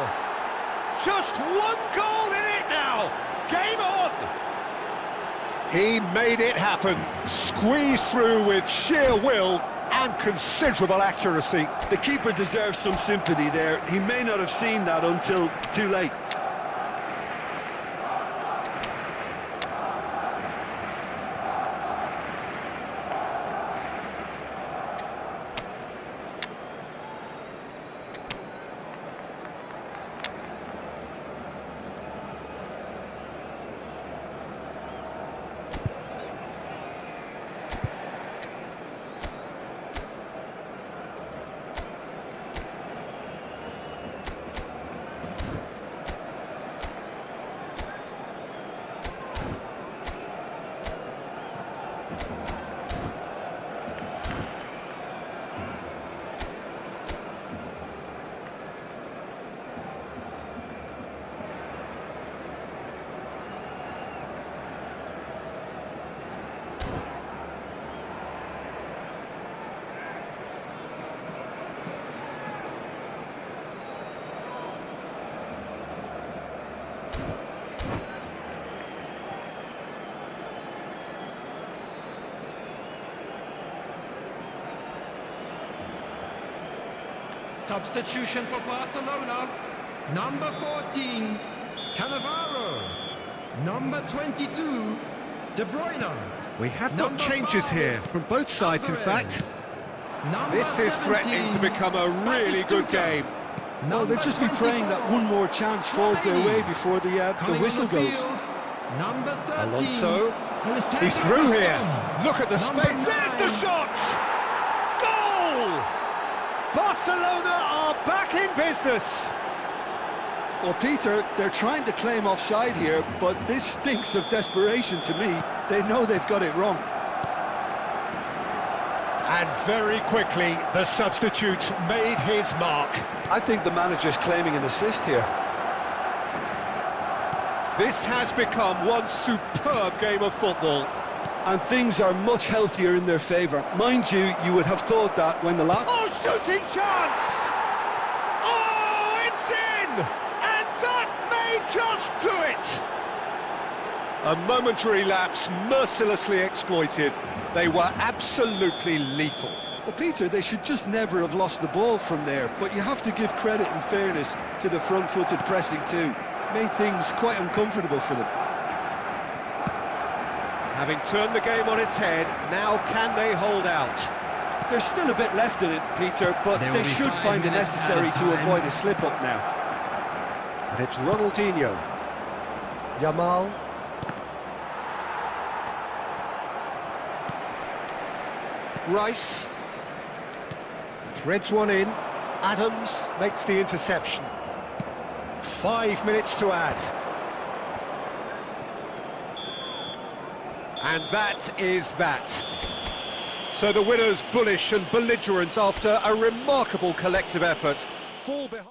Just one goal in it now! Game on! He made it happen. Squeezed through with sheer will and considerable accuracy. The keeper deserves some sympathy there. He may not have seen that until too late. Substitution for Barcelona. Number 14, Cannavaro. Number 22, De Bruyne. We have got changes here from both sides, in fact. This is threatening to become a really good game. Well, they'll just be praying that one more chance falls their way before the whistle goes. Number 13, Alonso, he's through here. Look at the space. There's the shot! Goal! Barcelona are back in business. Well, Peter, they're trying to claim offside here, but this stinks of desperation to me. They know they've got it wrong. And very quickly, the substitute made his mark. I think the manager's claiming an assist here. This has become one superb game of football. And things are much healthier in their favour. Mind you, you would have thought that when the last... Oh, shooting chance! Oh, it's in! And that may just do it! A momentary lapse mercilessly exploited. They were absolutely lethal. Well, Peter, they should just never have lost the ball from there, but you have to give credit and fairness to the front-footed pressing too. Made things quite uncomfortable for them. Having turned the game on its head, now can they hold out? There's still a bit left in it, Peter, but There will they be should 5 find it minutes necessary added to time. avoid a slip-up now. And it's Ronaldinho. Yamal. Rice. Threads one in. Adams makes the interception. 5 minutes to add. And that is that. So the winners bullish and belligerent after a remarkable collective effort. Fall behind.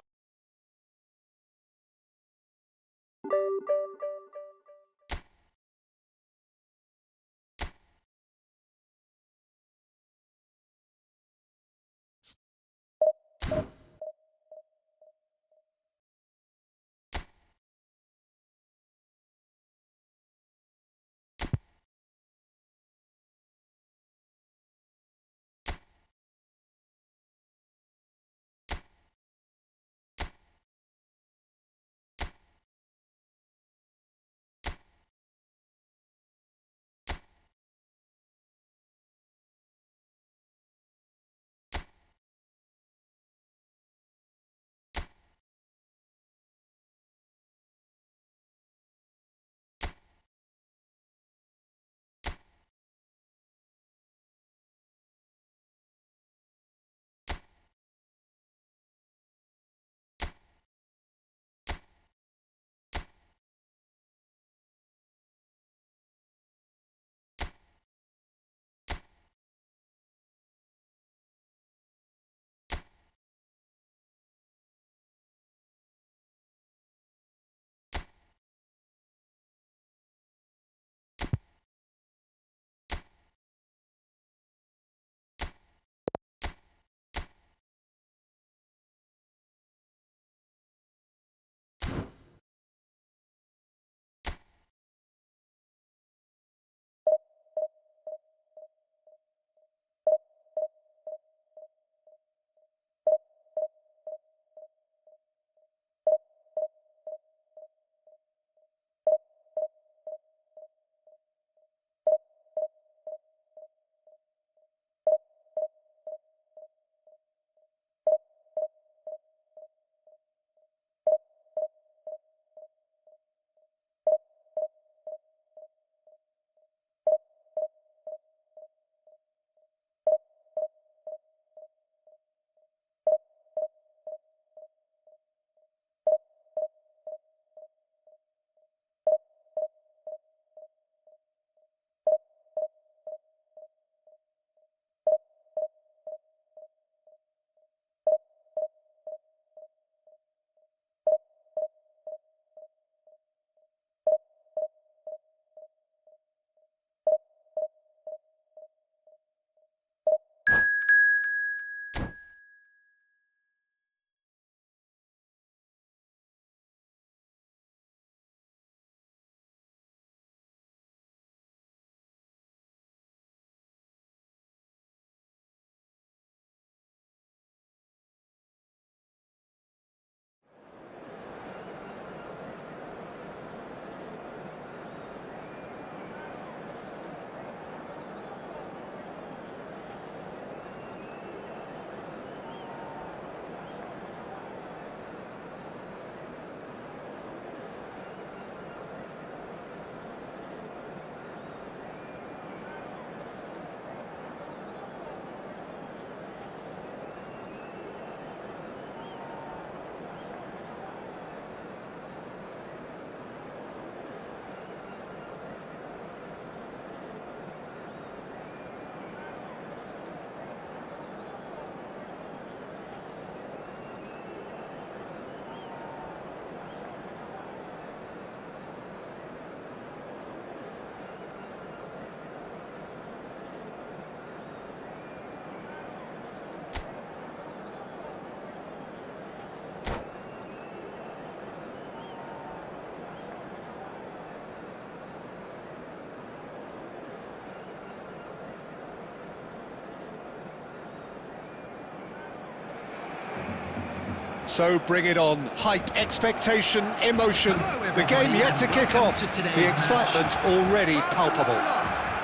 So bring it on. Hype, expectation, emotion. Hello, The game everybody, yet to and kick welcome off. to today's The excitement already palpable.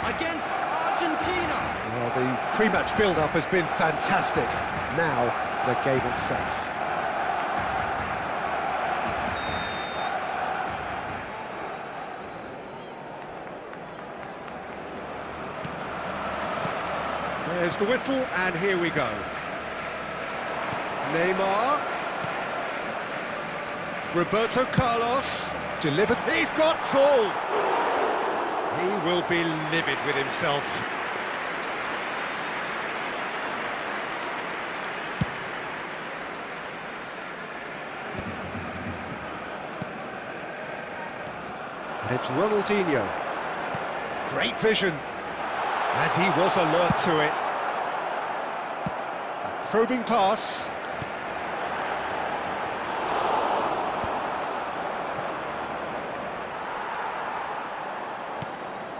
Against Argentina. Well, the pre-match build-up has been fantastic. Now, the game itself. There's the whistle, and here we go. Neymar. Roberto Carlos. Delivered. He's got full. He will be livid with himself. And it's Ronaldinho. Great vision. And he was alert to it. A probing pass.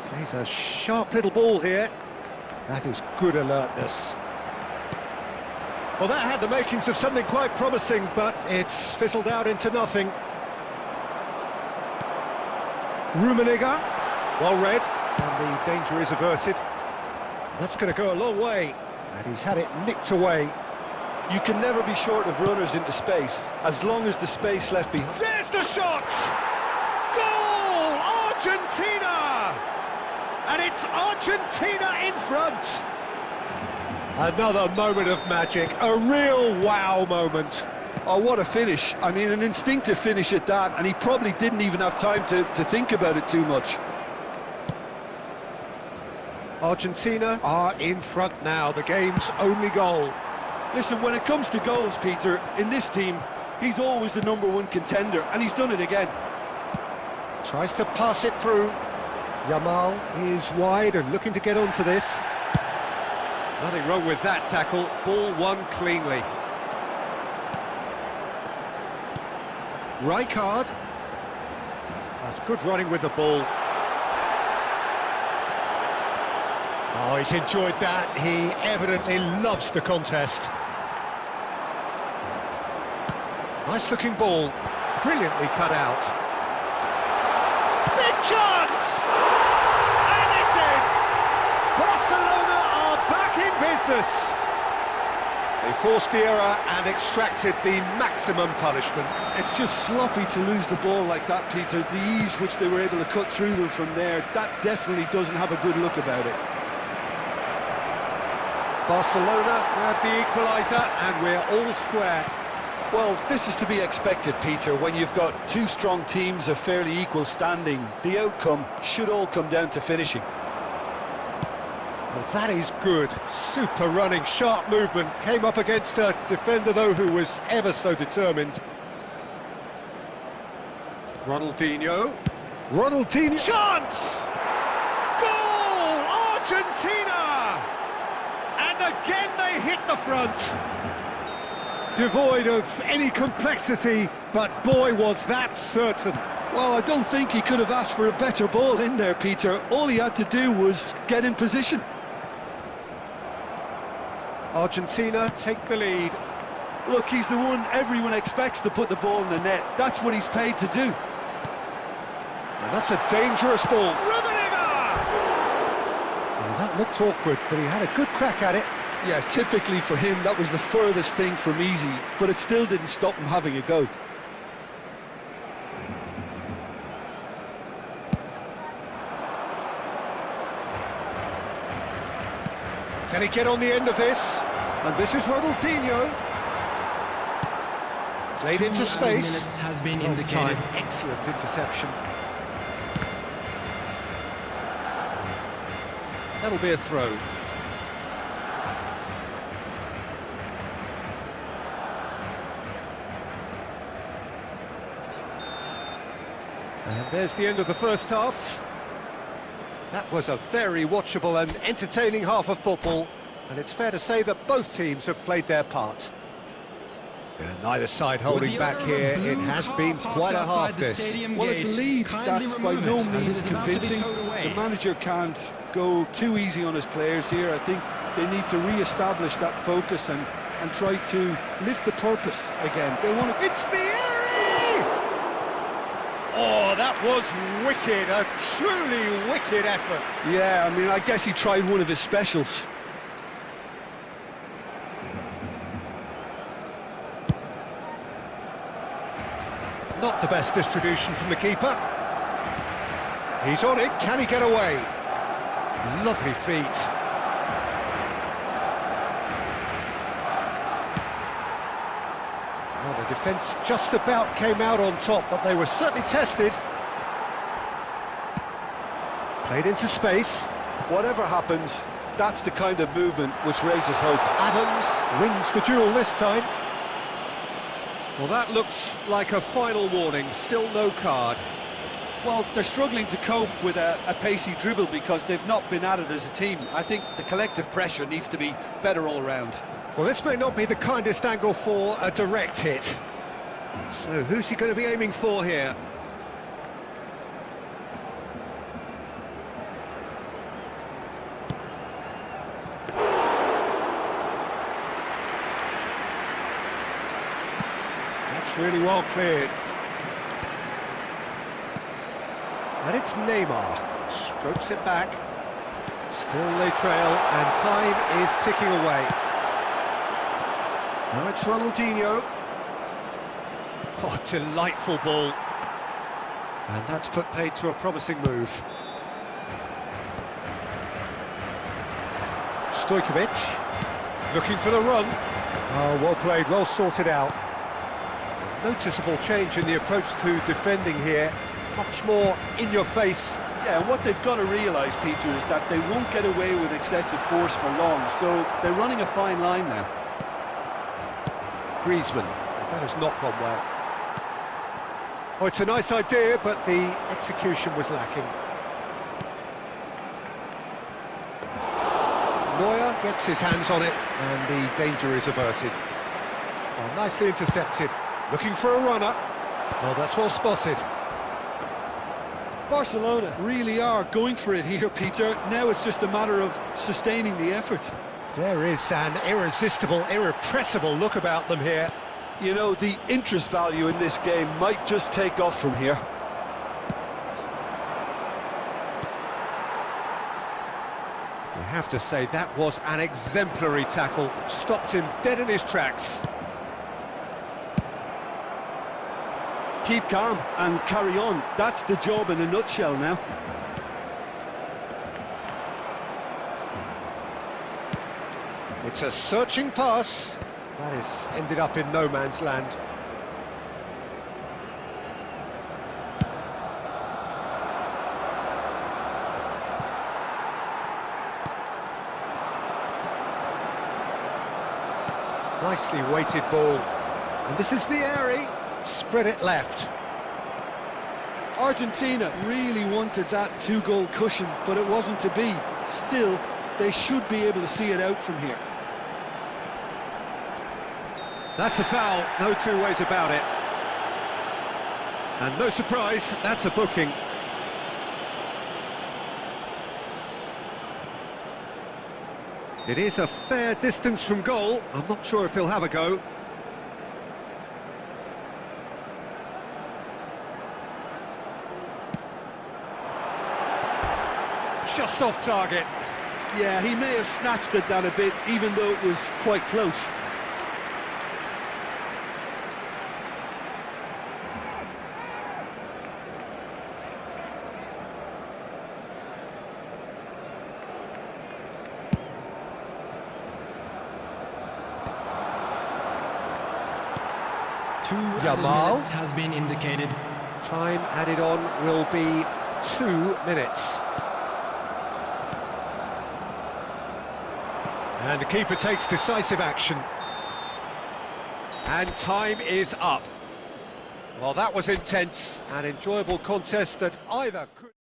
Plays a sharp little ball here. That is good alertness. Well, that had the makings of something quite promising, but it's fizzled out into nothing. Rummenigge, well read, and the danger is averted. That's going to go a long way, and he's had it nicked away. You can never be short of runners into space, as long as the space left behind. There's the shot! Goal! Argentina! And it's Argentina in front! Another moment of magic, a real wow moment. Oh, what a finish. I mean, an instinctive finish at that, and he probably didn't even have time to think about it too much. Argentina are in front now, the game's only goal. Listen, when it comes to goals, Peter, in this team, he's always the #1 contender, and he's done it again. Tries to pass it through. Yamal is wide and looking to get onto this. Nothing wrong with that tackle, ball won cleanly. Rijkaard. That's good running with the ball. Oh, he's enjoyed that. He evidently loves the contest. Nice looking ball. Brilliantly cut out. Big chance! And it's in! Barcelona are back in business. They forced the error and extracted the maximum punishment. It's just sloppy to lose the ball like that, Peter. The ease which they were able to cut through them from there, that definitely doesn't have a good look about it. Barcelona grab the equaliser and we're all square. Well, this is to be expected, Peter, when you've got two strong teams of fairly equal standing. The outcome should all come down to finishing. Well, that is good. Super running, sharp movement. Came up against a defender, though, who was ever so determined. Ronaldinho. Ronaldinho. Chance! Goal! Argentina! And again they hit the front. Devoid of any complexity, but boy, was that certain. Well, I don't think he could have asked for a better ball in there, Peter. All he had to do was get in position. Argentina take the lead. Look, he's the one everyone expects to put the ball in the net. That's what he's paid to do. And that's a dangerous ball. Rummenigge! Well, that looked awkward, but he had a good crack at it. Yeah, typically for him, that was the furthest thing from easy, but it still didn't stop him having a go. Can he get on the end of this? And this is Ronaldinho. Played into space. Minutes has been Well indicated. timed. Excellent interception. That'll be a throw. And there's the end of the first half. That was a very watchable and entertaining half of football, and it's fair to say that both teams have played their part. And neither side holding back here. It has been quite a half, this. Well, it's a lead that's by no means convincing. The manager can't go too easy on his players here. I think they need to re-establish that focus and and try to lift the purpose again. They want to... It's Vieri! Oh, that was wicked, a truly wicked effort. Yeah, I mean, I guess he tried one of his specials. Not the best distribution from the keeper. He's on it, can he get away? Lovely feet. Well, the defence just about came out on top, but they were certainly tested. Played into space. Whatever happens, that's the kind of movement which raises hope. Adams wins the duel this time. Well, that looks like a final warning, still no card. Well, they're struggling to cope with a pacey dribble because they've not been at it as a team. I think the collective pressure needs to be better all round. Well, this may not be the kindest angle for a direct hit. So, who's he going to be aiming for here? That's really well cleared. And it's Neymar. Strokes it back. Still they trail, and time is ticking away. Now it's Ronaldinho. Oh, delightful ball. And that's put paid to a promising move. Stojkovic, looking for the run. Oh, well played, well sorted out. A noticeable change in the approach to defending here. Much more in your face. Yeah, and what they've got to realise, Peter, is that they won't get away with excessive force for long, so they're running a fine line now. Griezmann, that has not gone well. Oh, it's a nice idea, but the execution was lacking. Neuer gets his hands on it, and the danger is averted. Oh, nicely intercepted. Looking for a runner. Oh, that's well spotted. Barcelona really are going for it here, Peter. Now it's just a matter of sustaining the effort. There is an irresistible, irrepressible look about them here. You know, the interest value in this game might just take off from here. You have to say that was an exemplary tackle. Stopped him dead in his tracks. Keep calm and carry on. That's the job in a nutshell now. It's a searching pass. That has ended up in no man's land. Nicely weighted ball. And this is Vieri. Spread it left. Argentina really wanted that two-goal cushion, but it wasn't to be. Still, they should be able to see it out from here. That's a foul, no two ways about it. And no surprise, that's a booking. It is a fair distance from goal. I'm not sure if he'll have a go. Just off target. Yeah, he may have snatched at that a bit, even though it was quite close. Yamal has been indicated. Time added on will be 2 minutes. And the keeper takes decisive action. And time is up. Well, that was intense, an enjoyable contest that either could...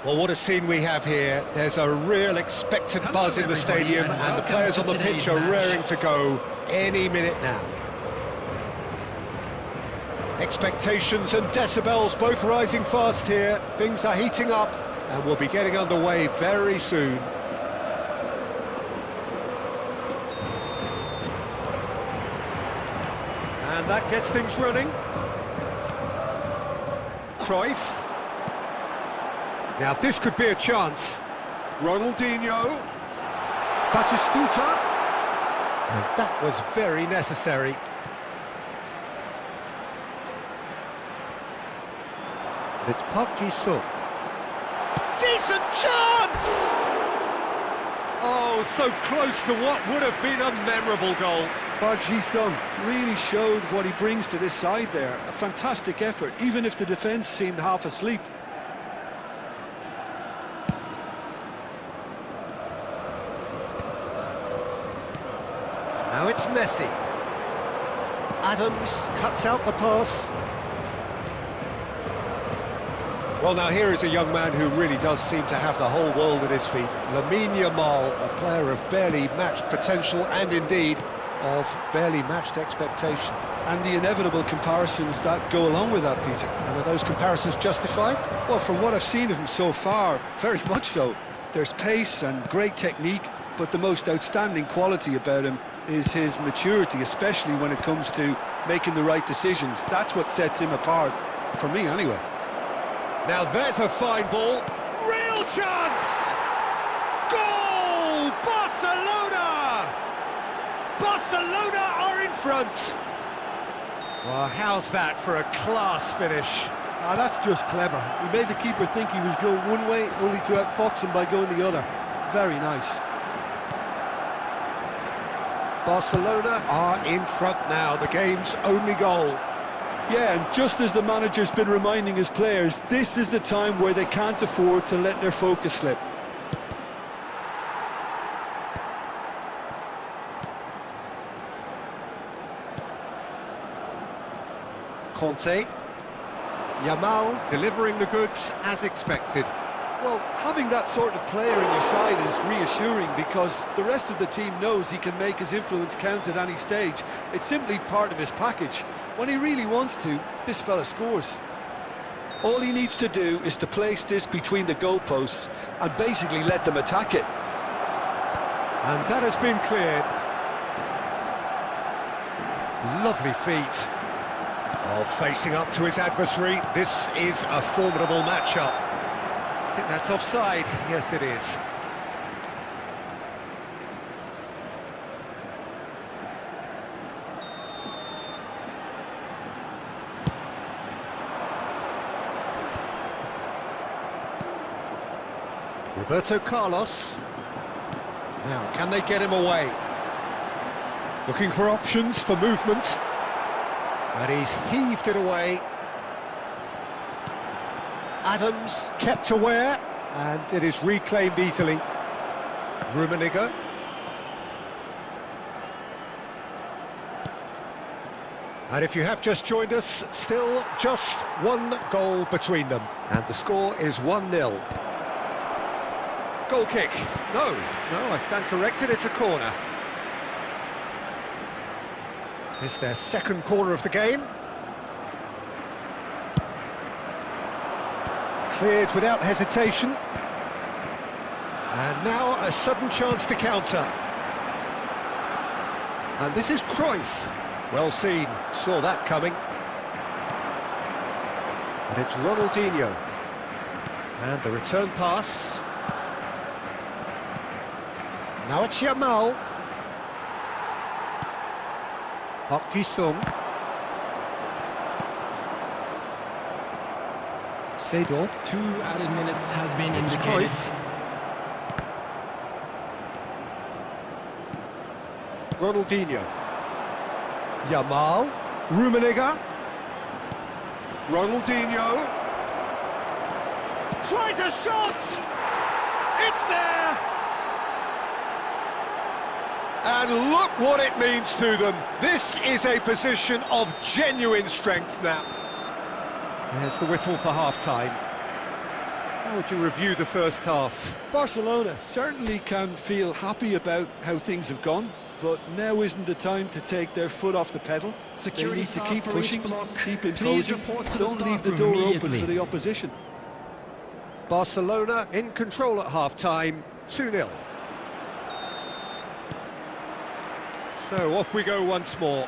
Well, what a scene we have here. There's a real expectant buzz in the stadium, and the players on the pitch are raring to go any minute now. Expectations and decibels both rising fast here. Things are heating up, and we'll be getting underway very soon. And that gets things running. Cruyff. Now this could be a chance. Ronaldinho. Batistuta. And that was very necessary. It's Park Ji-sung. Decent chance! Oh, so close to what would have been a memorable goal. Park Ji-sung really showed what he brings to this side there. A fantastic effort, even if the defence seemed half asleep. Now it's Messi. Adams cuts out the pass. Well, now here is a young man who really does seem to have the whole world at his feet. Lamine Yamal, a player of barely matched potential and indeed of barely matched expectation. And the inevitable comparisons that go along with that, Peter. And are those comparisons justified? Well, from what I've seen of him so far, very much so. There's pace and great technique, but the most outstanding quality about him is his maturity, especially when it comes to making the right decisions. That's what sets him apart, for me anyway. Now there's a fine ball. Real chance! Goal! Barcelona! Barcelona are in front. Well, how's that for a class finish? Ah, that's just clever. He made the keeper think he was going one way, only to outfox him by going the other. Very nice. Barcelona are in front now, the game's only goal. Yeah, and just as the manager's been reminding his players, this is the time where they can't afford to let their focus slip. Conte. Yamal delivering the goods as expected. Well, having that sort of player in your side is reassuring because the rest of the team knows he can make his influence count at any stage. It's simply part of his package. When he really wants to, this fella scores. All he needs to do is to place this between the goalposts and basically let them attack it. And that has been cleared. Lovely feet. Oh, facing up to his adversary. This is a formidable matchup. I think that's offside. Yes, it is. Roberto Carlos. Now, can they get him away? Looking for options for movement. And he's heaved it away. Adams kept aware, and it is reclaimed easily. Rummenigge. And if you have just joined us, still just one goal between them. And the score is 1-0. Goal kick. No, I stand corrected, it's a corner. It's their second corner of the game. Cleared without hesitation. And now a sudden chance to counter. And this is Cruyff. Well seen, saw that coming. And it's Ronaldinho. And the return pass. Now it's Yamal. Park Ji-sung. Seedorf. 2 added minutes has been It's indicated. Cruyff. Ronaldinho. Yamal. Rummenigge. Ronaldinho. Tries a shot! It's there! And look what it means to them. This is a position of genuine strength now. There's the whistle for half-time. How would you review the first half? Barcelona certainly can feel happy about how things have gone, but now isn't the time to take their foot off the pedal. They need to keep pushing, keep imposing, don't leave the door open for the opposition. Barcelona in control at half-time, 2-0. So off we go once more.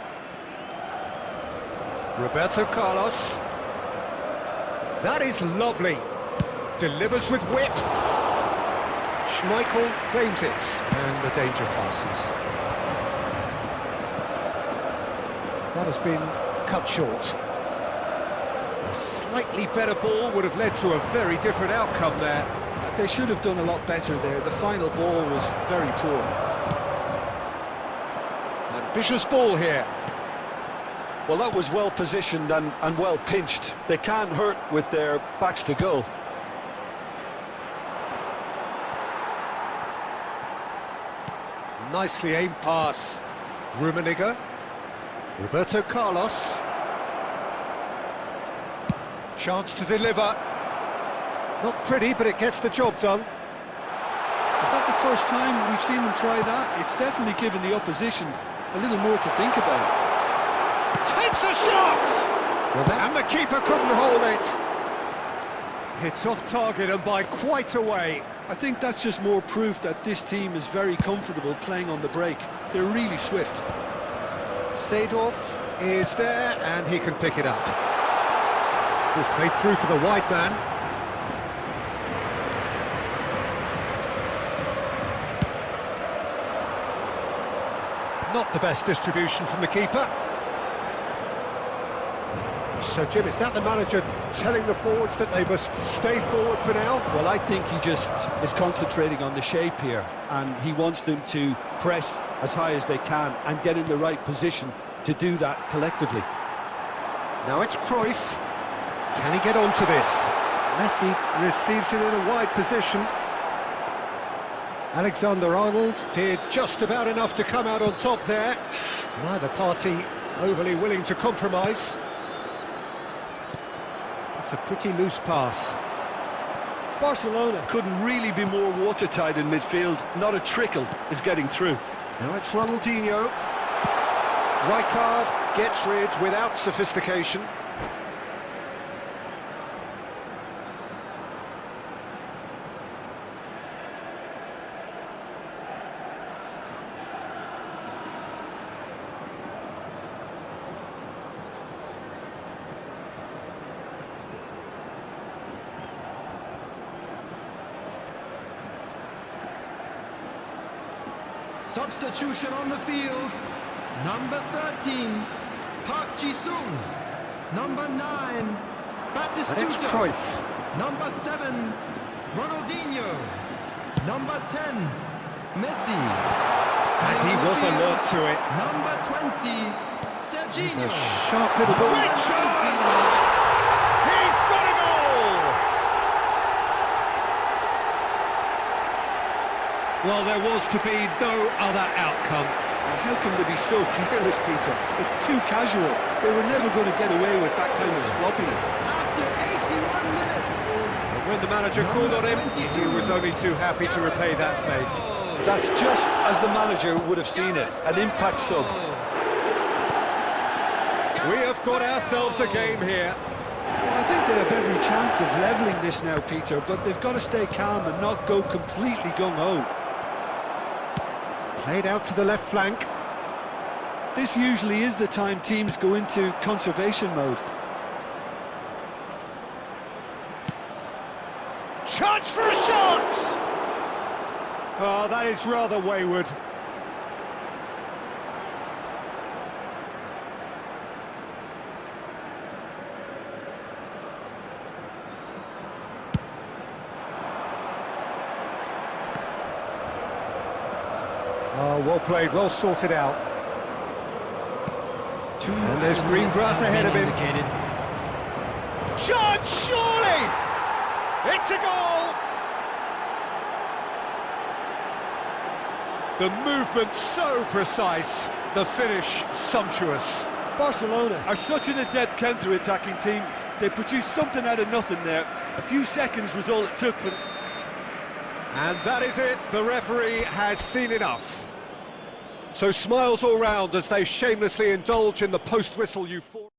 Roberto Carlos. That is lovely. Delivers with whip. Schmeichel claims it, and the danger passes. That has been cut short. A slightly better ball would have led to a very different outcome there. They should have done a lot better there. The final ball was very poor. Ambitious ball here. Well, that was well positioned and well pinched. They can't hurt with their backs to goal. Nicely aimed pass. Rummenigge. Roberto Carlos. Chance to deliver. Not pretty, but it gets the job done. Is that the first time we've seen them try that? It's definitely given the opposition a little more to think about. Takes a shot! And the keeper couldn't hold it. It's off target and by quite a way. I think that's just more proof that this team is very comfortable playing on the break. They're really swift. Seedorf is there and he can pick it up. Good play through for the wide man. Not the best distribution from the keeper. So, Jim, is that the manager telling the forwards that they must stay forward for now? Well, I think he just is concentrating on the shape here, and he wants them to press as high as they can and get in the right position to do that collectively. Now it's Cruyff. Can he get onto this? Messi receives it in a wide position. Alexander-Arnold did just about enough to come out on top there. Neither party overly willing to compromise. It's a pretty loose pass. Barcelona couldn't really be more watertight in midfield. Not a trickle is getting through. Now it's Ronaldinho. Rijkaard gets rid without sophistication. Substitution on the field. Number 13, Park Ji-sung. Number 9, Batistuta. And it's Cruyff. Number 7, Ronaldinho. Number 10, Messi. And he was alert to it. Number 20, It's Serginho. a sharp little ball. Great chance! He's got a goal! Well, there was to be no other outcome. How can they be so careless, Peter? It's too casual. They were never going to get away with that kind of sloppiness. After 81 minutes is When the manager called on him, he was only too happy to repay that fate. That's just as the manager would have seen it, an impact sub. We have got ourselves a game here. Well, I think they have every chance of levelling this now, Peter, but they've got to stay calm and not go completely gung-ho. Played out to the left flank. This usually is the time teams go into conservation mode. Chance for a shot! Oh, that is rather wayward. Oh, well played, well sorted out. And there's green grass ahead of him. Chance, surely! It's a goal! The movement so precise, the finish sumptuous. Barcelona are such an adept counter-attacking team. They produce something out of nothing there. A few seconds was all it took for... And that is it, the referee has seen enough. So smiles all round as they shamelessly indulge in the post-whistle euphoria.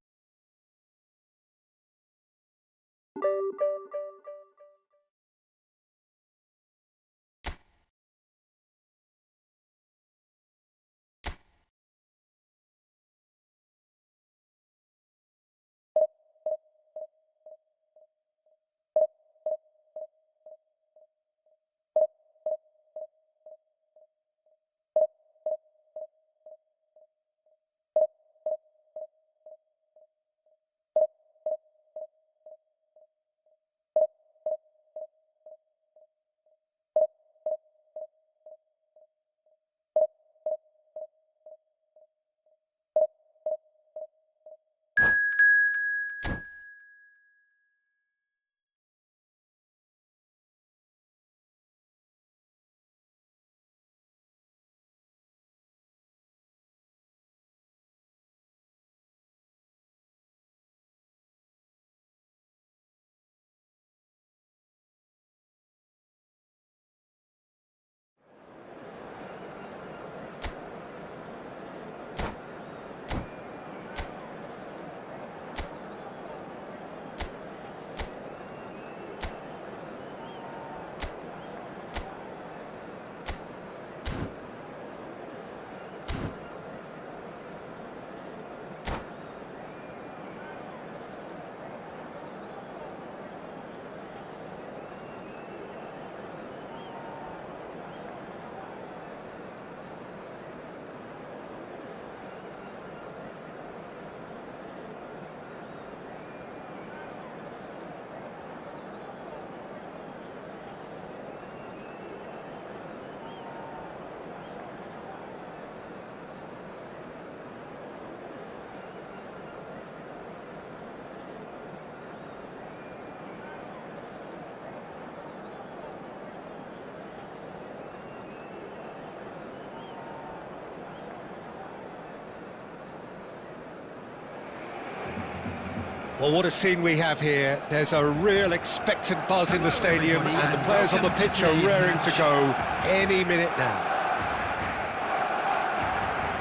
Well, what a scene we have here. There's a real expectant buzz in the stadium, and the players on the pitch are raring to go any minute now.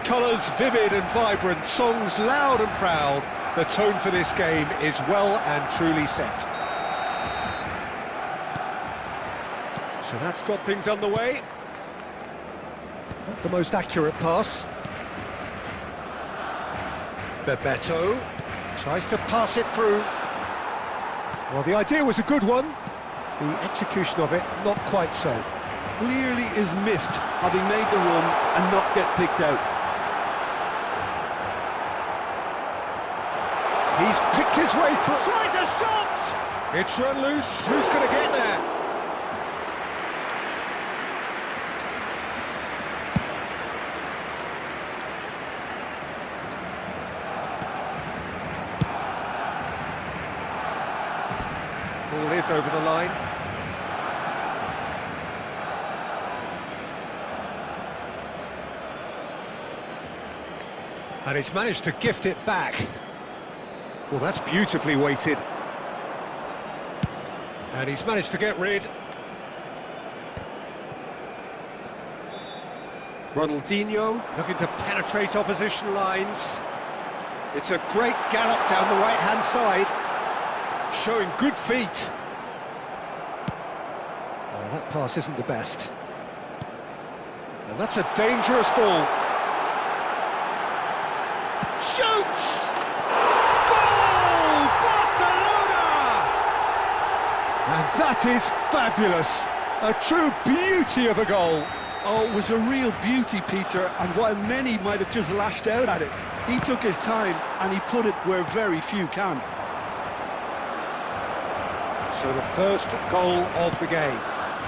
Colours vivid and vibrant, songs loud and proud. The tone for this game is well and truly set. So that's got things underway. Not the most accurate pass. Bebeto tries to pass it through. Well, the idea was a good one. The execution of it, not quite so. Clearly is miffed having made the run and not get picked out. He's picked his way through. Tries a shot! It's run loose. Who's going to get there? Ball is over the line. And he's managed to gift it back. Well, that's beautifully weighted. And he's managed to get rid. Ronaldinho looking to penetrate opposition lines. It's a great gallop down the right-hand side, showing good feet. Oh, that pass isn't the best. And that's a dangerous ball. Shoots! Goal! Barcelona! And that is fabulous. A true beauty of a goal. Oh, it was a real beauty, Peter, and while many might have just lashed out at it, he took his time and he put it where very few can. So the first goal of the game.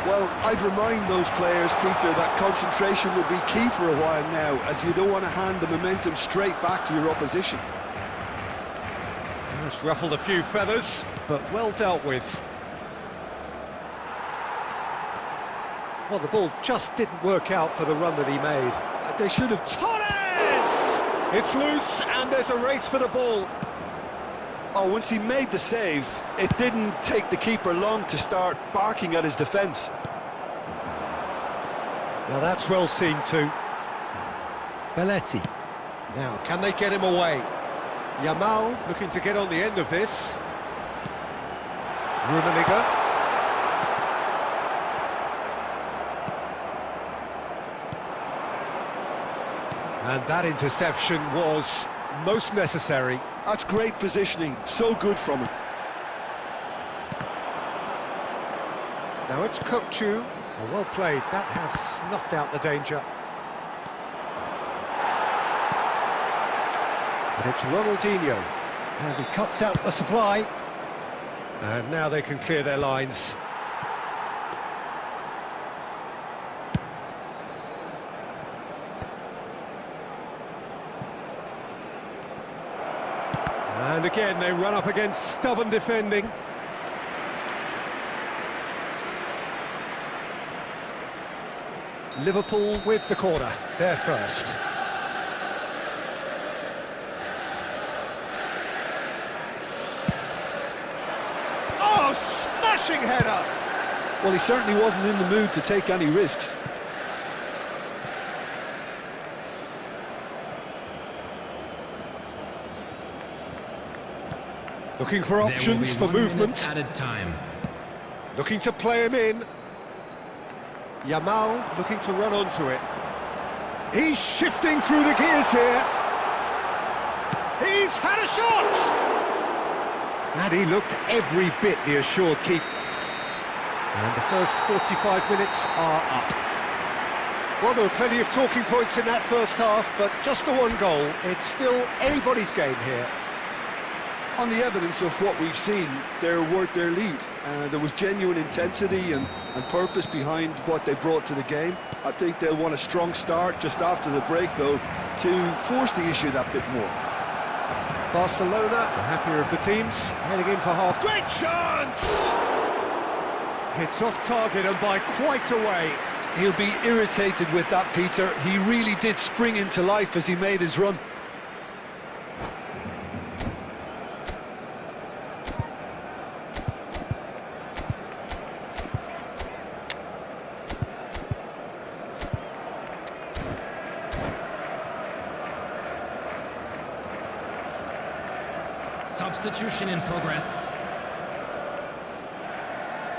Well, I'd remind those players, Peter, that concentration will be key for a while now, as you don't want to hand the momentum straight back to your opposition. That's ruffled a few feathers, but well dealt with. Well, the ball just didn't work out for the run that he made. They should have... Torres! It's loose, and there's a race for the ball. Oh, once he made the save, it didn't take the keeper long to start barking at his defence. Now that's well seen too. Belletti. Now, can they get him away? Yamal looking to get on the end of this. Rummenigge. And that interception was most necessary. That's great positioning, so good from him. Now it's Kokchu. Oh, well played, that has snuffed out the danger. But it's Ronaldinho, and he cuts out the supply. And now they can clear their lines. And again, they run up against stubborn defending. Liverpool with the corner, they're first. Oh, smashing header! Well, he certainly wasn't in the mood to take any risks. Looking for options for movement. Added time. Looking to play him in. Yamal looking to run onto it. He's shifting through the gears here. He's had a shot! And he looked every bit the assured keeper. And the first 45 minutes are up. Well, there were plenty of talking points in that first half, but just the one goal. It's still anybody's game here. On the evidence of what we've seen, they're worth their lead. There was genuine intensity and purpose behind what they brought to the game. I think they'll want a strong start just after the break, though, to force the issue that bit more. Barcelona, the happier of the teams, heading in for half. Great chance! Hits off target and by quite a way. He'll be irritated with that, Peter. He really did spring into life as he made his run. Substitution in progress.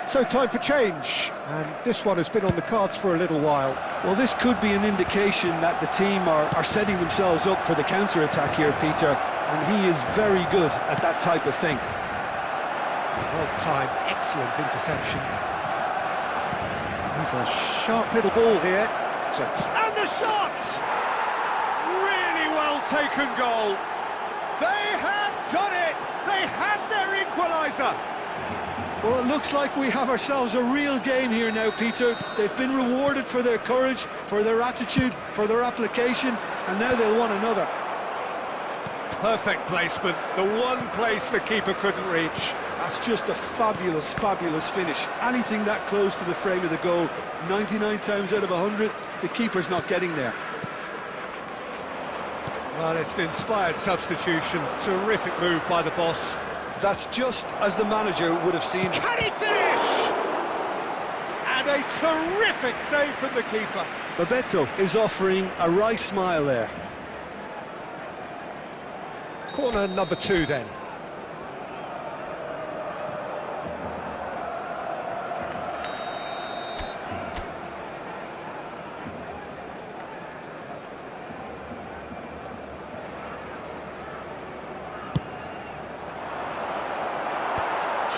So time for change, and this one has been on the cards for a little while. Well, this could be an indication that the team are setting themselves up for the counter-attack here, Peter, and he is very good at that type of thing. Well timed, excellent interception. He's a sharp little ball here. And the shot! Really well taken goal. They have done it! They have their equaliser! Well, it looks like we have ourselves a real game here now, Peter. They've been rewarded for their courage, for their attitude, for their application, and now they'll want another. Perfect placement, the one place the keeper couldn't reach. That's just a fabulous, fabulous finish. Anything that close to the frame of the goal, 99 times out of 100, the keeper's not getting there. Well, it's an inspired substitution. Terrific move by the boss. That's just as the manager would have seen. Can he finish? And a terrific save from the keeper. Bebeto is offering a wry smile there. Corner number 2 then.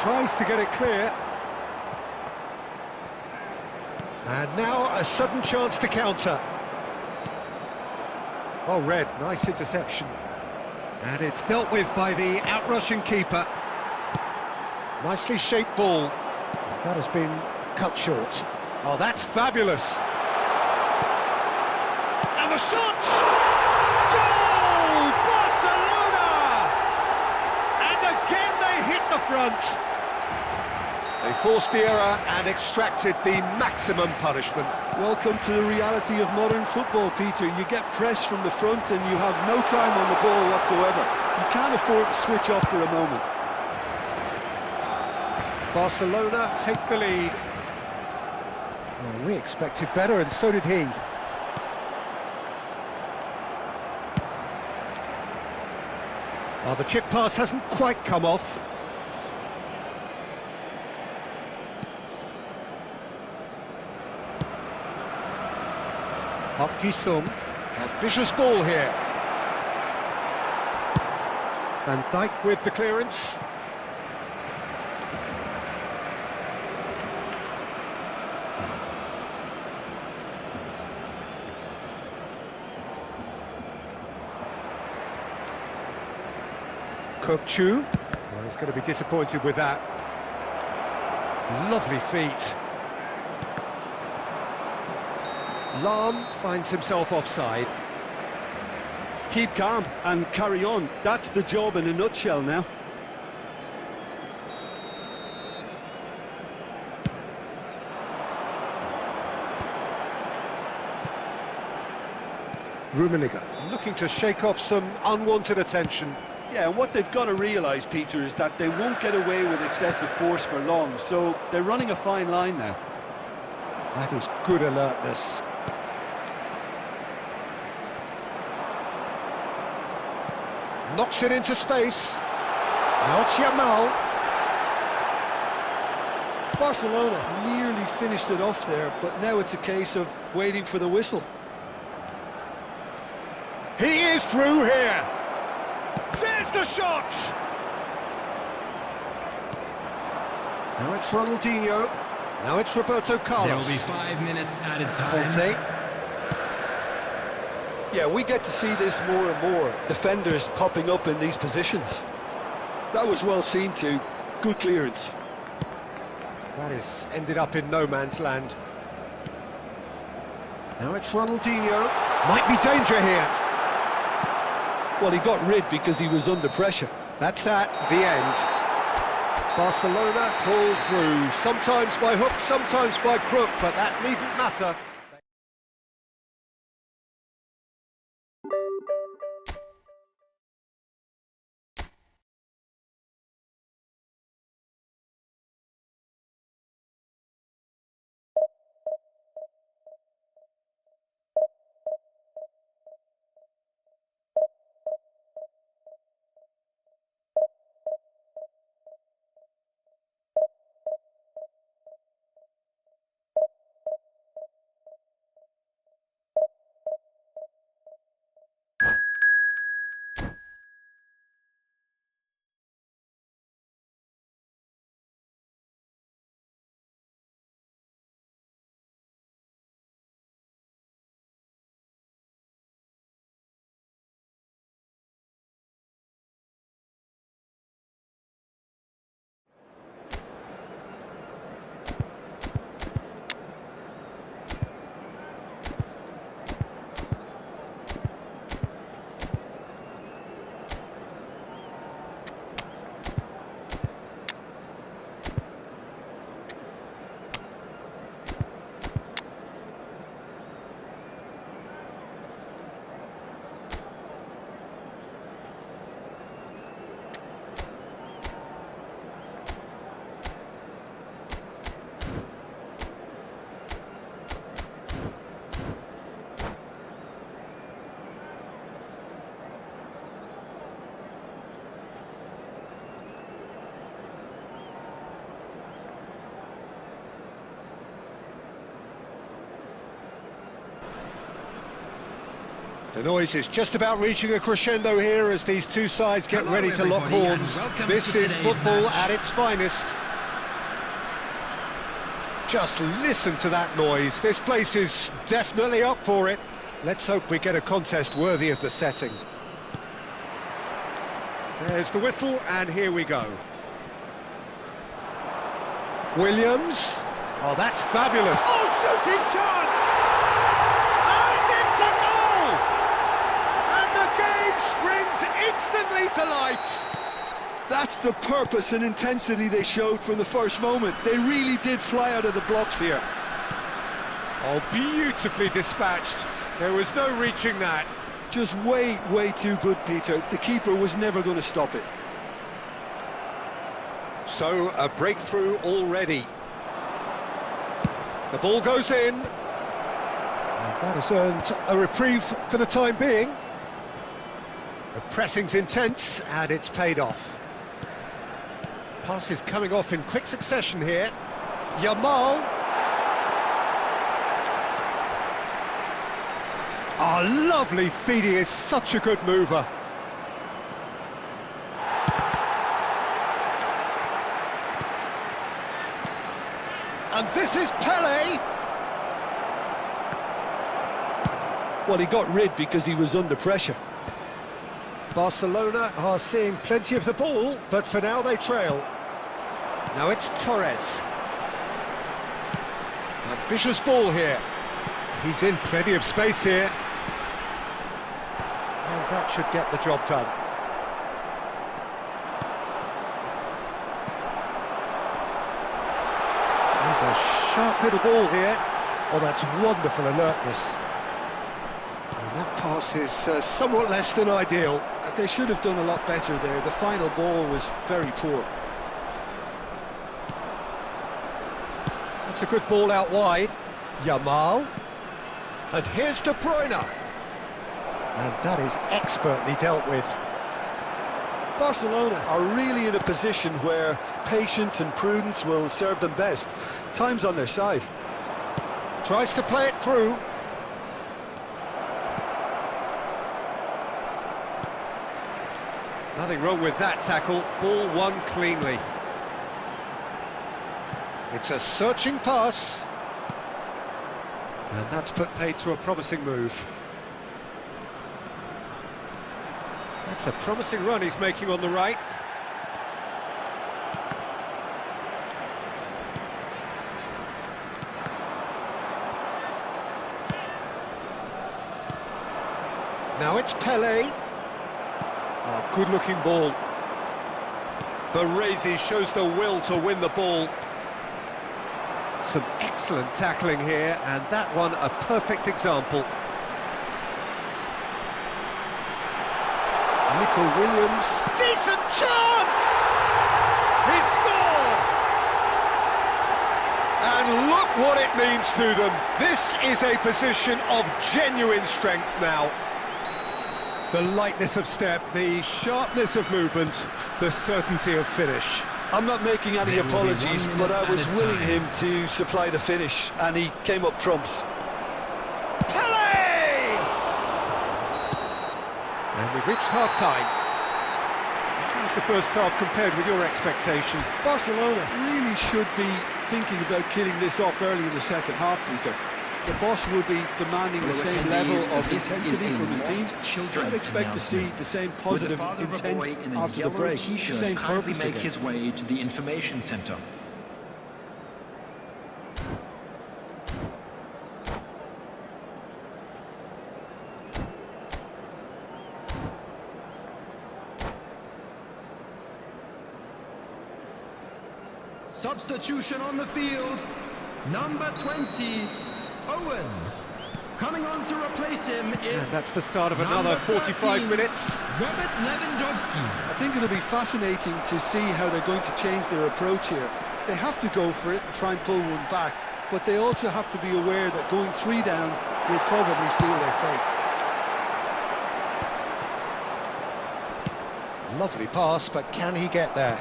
Tries to get it clear. And now a sudden chance to counter. Oh, Red, nice interception. And it's dealt with by the outrushing keeper. Nicely shaped ball. That has been cut short. Oh, that's fabulous. And the shot! Goal! Barcelona! And again they hit the front. They forced the error and extracted the maximum punishment. Welcome to the reality of modern football, Peter. You get pressed from the front and you have no time on the ball whatsoever. You can't afford to switch off for a moment. Barcelona take the lead. Oh, we expected better, and so did he. Oh, the chip pass hasn't quite come off. Sum. Ambitious ball here. Van Dijk with the clearance. Chu. Well, he's going to be disappointed with that. Lovely feet. Lahm finds himself offside. Keep calm and carry on. That's the job in a nutshell now. Rummenigge looking to shake off some unwanted attention. Yeah, and what they've got to realise, Peter, is that they won't get away with excessive force for long, so they're running a fine line now. That is good alertness. Knocks it into space. Now it's Yamal. Barcelona nearly finished it off there, but now it's a case of waiting for the whistle. He is through here. There's the shot! Now it's Ronaldinho. Now it's Roberto Carlos. There will be 5 minutes added time. Conte. Yeah, we get to see this more and more. Defenders popping up in these positions. That was well seen too. Good clearance. That is ended up in no man's land. Now it's Ronaldinho. Might be danger here. Well, he got rid because he was under pressure. That's that, the end. Barcelona pull through, sometimes by hook, sometimes by crook, but that needn't matter. The noise is just about reaching a crescendo here as these two sides get ready to lock horns. This is football at its finest. Just listen to that noise. This place is definitely up for it. Let's hope we get a contest worthy of the setting. There's the whistle, and here we go. Williams. Oh, that's fabulous. Oh, shooting chance! And it's a goal! And the game springs instantly to life. That's the purpose and intensity they showed from the first moment. They really did fly out of the blocks here. Oh, beautifully dispatched. There was no reaching that. Just way too good, Peter. The keeper was never going to stop it. So, a breakthrough already. The ball goes in. And that has earned a reprieve for the time being. The pressing's intense, and it's paid off. Passes coming off in quick succession here. Yamal. Oh, lovely feed. He is such a good mover. And this is Pele. Well, he got rid because he was under pressure. Barcelona are seeing plenty of the ball, but for now they trail. Now it's Torres. Ambitious ball here. He's in plenty of space here. And that should get the job done. There's a sharp little ball here. Oh, that's wonderful alertness. And that pass is somewhat less than ideal. They should have done a lot better there. The final ball was very poor. That's a good ball out wide. Yamal. And here's De Bruyne. And that is expertly dealt with. Barcelona are really in a position where patience and prudence will serve them best. Time's on their side. Tries to play it through. Nothing wrong with that tackle. Ball won cleanly. It's a searching pass. And that's put paid to a promising move. That's a promising run he's making on the right. Now it's Pele. Oh, good-looking ball. Baresi shows the will to win the ball. Some excellent tackling here, and that one a perfect example. Nico Williams. Decent chance! He scored! And look what it means to them. This is a position of genuine strength now. The lightness of step, the sharpness of movement, the certainty of finish. I'm not making any apologies, but I was willing him to supply the finish, and he came up trumps. Pele! And we've reached half-time. How's the first half compared with your expectation? Barcelona really should be thinking about killing this off early in the second half, Peter. The boss will be demanding the same level of intensity from his team, so I'd expect to see the same positive intent after the break, the same purpose make again. his way to the information center. Substitution on the field, number 20. Owen. Coming on to replace him is... And that's the start of another 45 minutes. Robert Lewandowski. I think it'll be fascinating to see how they're going to change their approach here. They have to go for it and try and pull one back, but they also have to be aware that going 3 down will probably seal their fate. Lovely pass, but can he get there?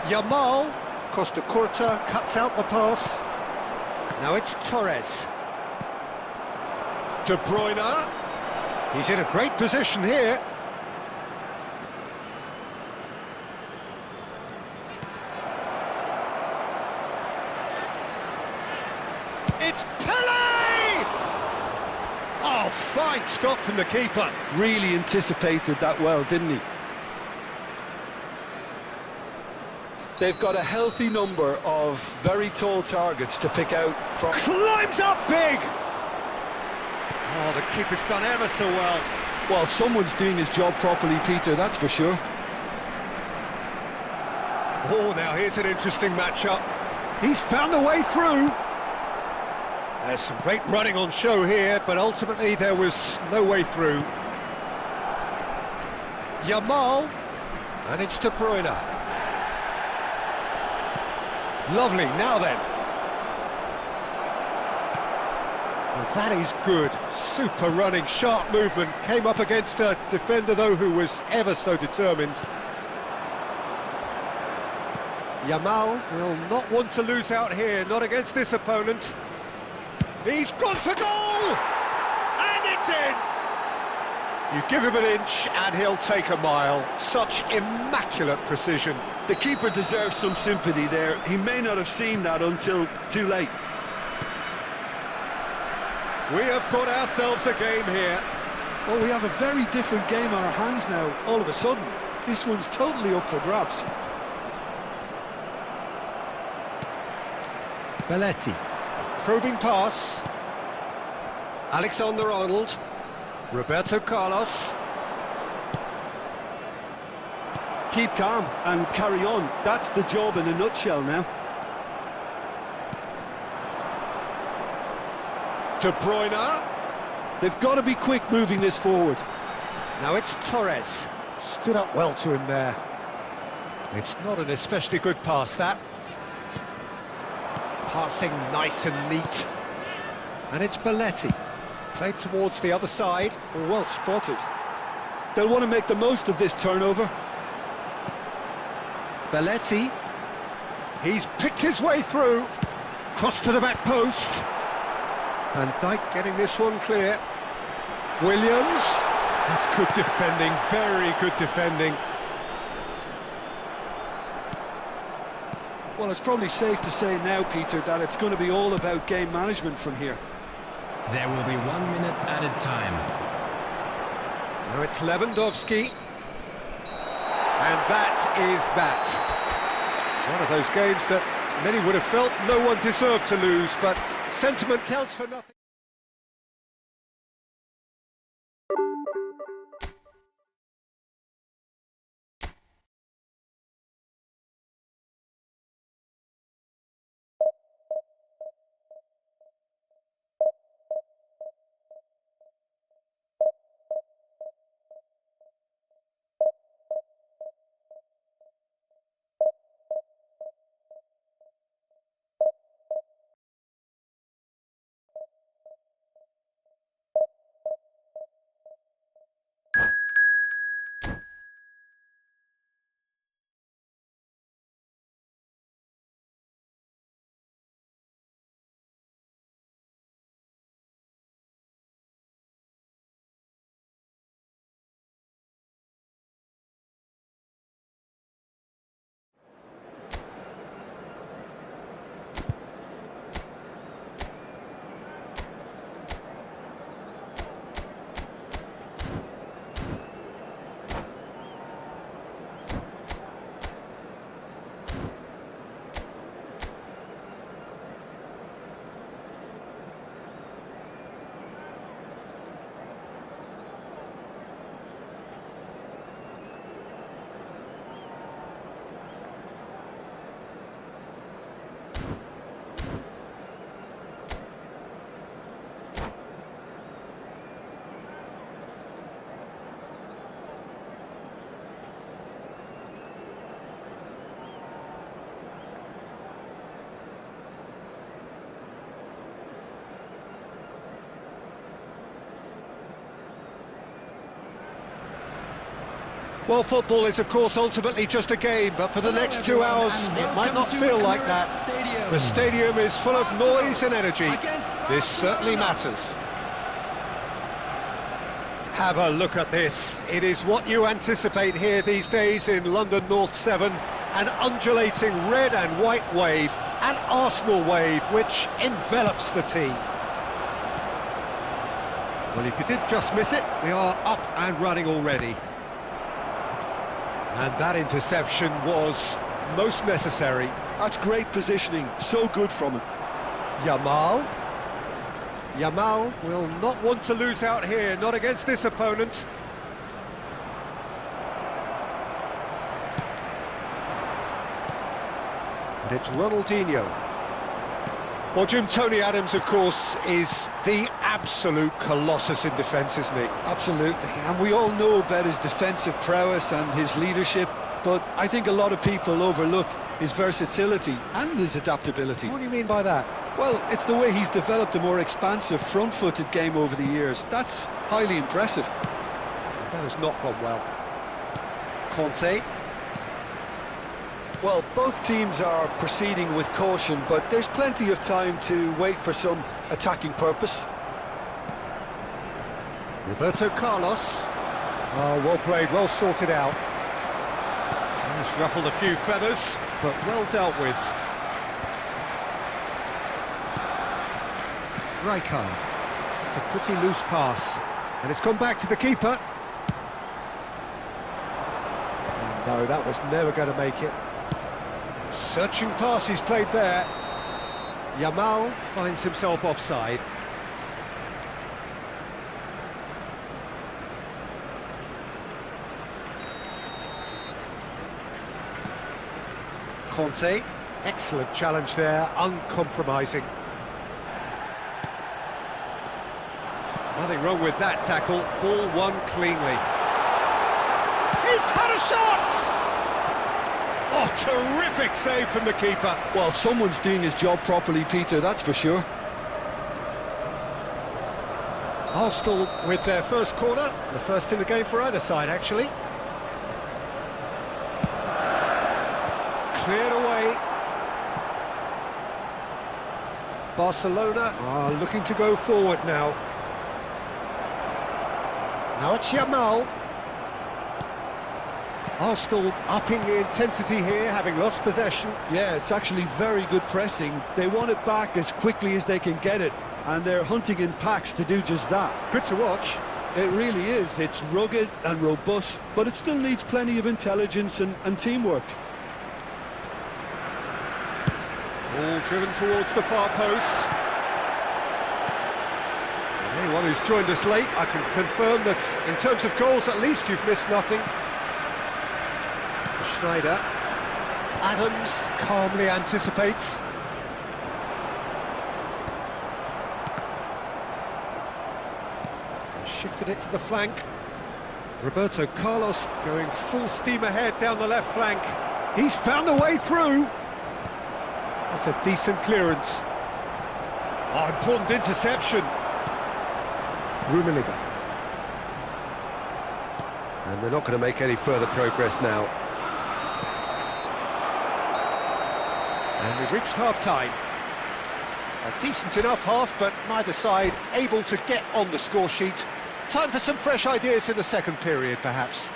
Yamal, Costa Curta cuts out the pass. Now it's Torres. De Bruyne. He's in a great position here. It's Pele! Oh, fine stop from the keeper. Really anticipated that well, didn't he? They've got a healthy number of very tall targets to pick out from. Climbs up big! Oh, the keeper's done ever so well. Well, someone's doing his job properly, Peter, that's for sure. Oh, now here's an interesting matchup. He's found a way through. There's some great running on show here, but ultimately there was no way through. Yamal, and it's De Bruyne. Lovely, now then. Well, that is good. Super running, sharp movement. Came up against a defender, though, who was ever so determined. Yamal will not want to lose out here, not against this opponent. He's gone for goal! And it's in! You give him an inch and he'll take a mile. Such immaculate precision. The keeper deserves some sympathy there. He may not have seen that until too late. We have got ourselves a game here. Well, we have a very different game on our hands now, all of a sudden. This one's totally up for grabs. Belletti. Probing pass. Alexander-Arnold. Roberto Carlos. Keep calm and carry on. That's the job in a nutshell now. De Bruyne. They've got to be quick moving this forward. Now it's Torres. Stood up well to him there. It's not an especially good pass, that. Passing nice and neat. And it's Belletti. Played towards the other side. Well spotted. They'll want to make the most of this turnover. Belletti. He's picked his way through. Cross to the back post. Van Dijk getting this one clear. Williams. That's good defending, very good defending. Well, it's probably safe to say now, Peter, that it's going to be all about game management from here. There will be 1 minute added time. Now it's Lewandowski. And that is that. One of those games that many would have felt no one deserved to lose, but sentiment counts for nothing. Well, football is, of course, ultimately just a game, but for the next 2 hours, it might not feel like that. The stadium is full of noise and energy. This certainly matters. Have a look at this. It is what you anticipate here these days in London North 7. An undulating red and white wave, an Arsenal wave, which envelops the team. Well, if you did just miss it, we are up and running already. And that interception was most necessary. That's great positioning, so good from him. Yamal. Yamal will not want to lose out here, not against this opponent. And it's Ronaldinho. Well, Jim, Tony Adams, of course, is the absolute colossus in defence, isn't he? Absolutely, and we all know about his defensive prowess and his leadership, but I think a lot of people overlook his versatility and his adaptability. What do you mean by that? Well, it's the way he's developed a more expansive, front-footed game over the years. That's highly impressive. That has not gone well. Conte. Well, both teams are proceeding with caution, but there's plenty of time to wait for some attacking purpose. Roberto Carlos. Oh, well played, well sorted out. He's ruffled a few feathers, but well dealt with. Rijkaard. It's a pretty loose pass. And it's gone back to the keeper. And no, that was never going to make it. Searching pass he's played there. Yamal finds himself offside. Conte, excellent challenge there, uncompromising. Nothing wrong with that tackle, ball won cleanly. He's had a shot! Oh, terrific save from the keeper. Well, someone's doing his job properly, Peter, that's for sure. Arsenal with their first corner, the first in the game for either side, actually. Cleared away. Barcelona are looking to go forward now. Now it's Yamal. Arsenal upping the intensity here, having lost possession. Yeah, it's actually very good pressing. They want it back as quickly as they can get it, and they're hunting in packs to do just that. Good to watch. It really is. It's rugged and robust, but it still needs plenty of intelligence and teamwork. All driven towards the far post. And anyone who's joined us late, I can confirm that in terms of goals, at least you've missed nothing. Schneider. Adams calmly anticipates. Shifted it to the flank. Roberto Carlos going full steam ahead down the left flank. He's found a way through. That's a decent clearance. Oh, important interception. Rummenigge. And they're not going to make any further progress now. And we've reached half-time. A decent enough half, but neither side able to get on the score sheet. Time for some fresh ideas in the second period, perhaps.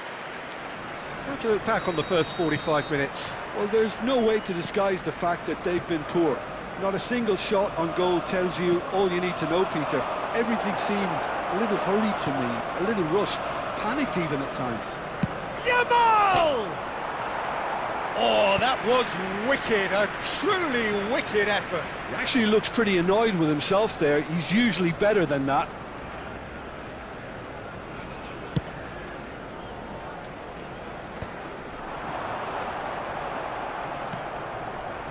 How do you look back on the first 45 minutes? Well, there's no way to disguise the fact that they've been poor. Not a single shot on goal tells you all you need to know, Peter. Everything seems a little hurried to me, a little rushed, panicked even at times. Yamal! Oh, that was wicked, a truly wicked effort. He actually looks pretty annoyed with himself there. He's usually better than that.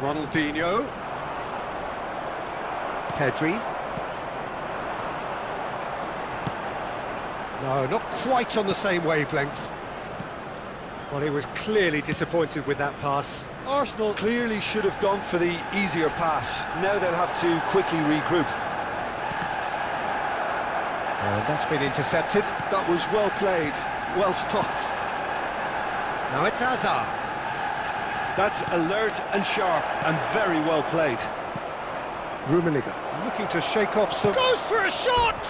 Ronaldinho. Pedri. No, not quite on the same wavelength. Well, he was clearly disappointed with that pass. Arsenal clearly should have gone for the easier pass. Now they'll have to quickly regroup. And that's been intercepted. That was well played, well stopped. Now it's Hazard. That's alert and sharp and very well played. Rummenigge looking to shake off some... Goes for a shot!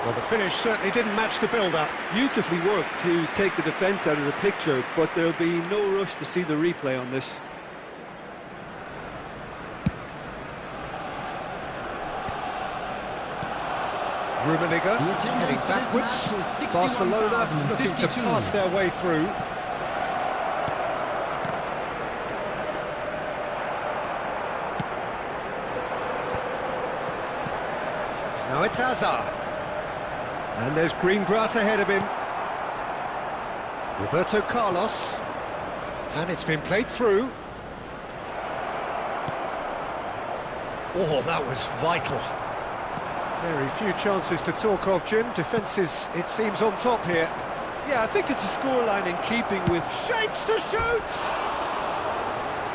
Well, the finish certainly didn't match the build-up. Beautifully worked to take the defence out of the picture, but there'll be no rush to see the replay on this. Rummenigge heading backwards. Barcelona looking to pass their way through. Now it's Hazard. And there's green grass ahead of him. Roberto Carlos. And it's been played through. Oh, that was vital. Very few chances to talk of, Jim. Defence is, it seems, on top here. Yeah, I think it's a scoreline in keeping with... Shapes to shoot!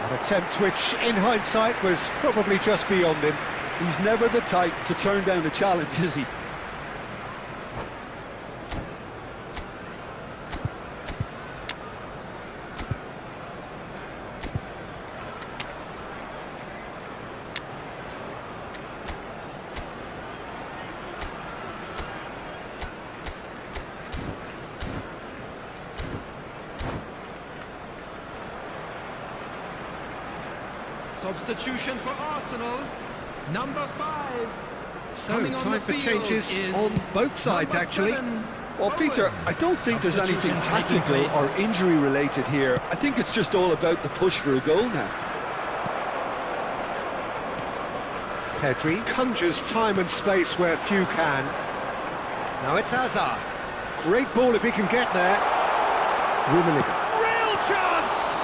An attempt which, in hindsight, was probably just beyond him. He's never the type to turn down a challenge, is he? Substitution for Arsenal, number 5. So, Coming on time the for field changes is on both sides, number actually. 7, Well, Peter, Owen. I don't think there's anything Substitution taking tactical place. or injury-related here. I think it's just all about the push for a goal now. Pedri conjures time and space where few can. Now it's Hazard. Great ball if he can get there. Rummenigge. Real chance!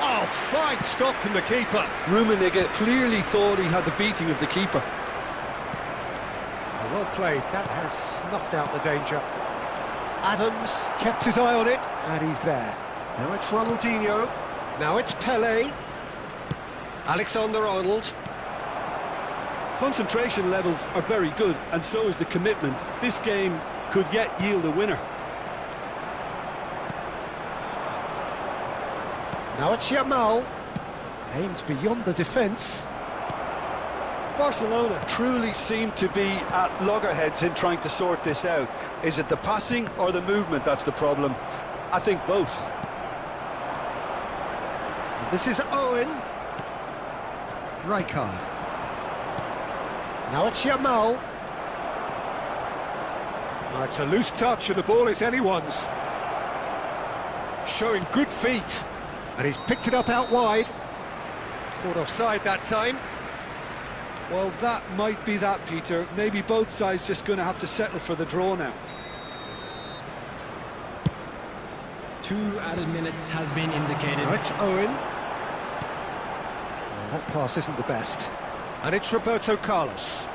Oh, fine stop from the keeper. Rummenigge clearly thought he had the beating of the keeper. Well played, that has snuffed out the danger. Adams kept his eye on it, and he's there. Now it's Ronaldinho, now it's Pelé. Alexander-Arnold. Concentration levels are very good, and so is the commitment. This game could yet yield a winner. Now it's Yamal. Aimed beyond the defence. Barcelona truly seem to be at loggerheads in trying to sort this out. Is it the passing or the movement that's the problem? I think both. This is Owen. Rijkaard. Now it's Yamal. Now it's a loose touch and the ball is anyone's. Showing good feet. And he's picked it up out wide. Caught offside that time. Well, that might be that, Peter. Maybe both sides just going to have to settle for the draw now. 2 added minutes has been indicated. Now it's Owen. Well, that pass isn't the best. And it's Roberto Carlos.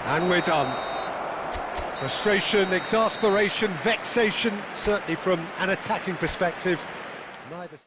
And we're done. Frustration, exasperation, vexation, certainly from an attacking perspective. Neither...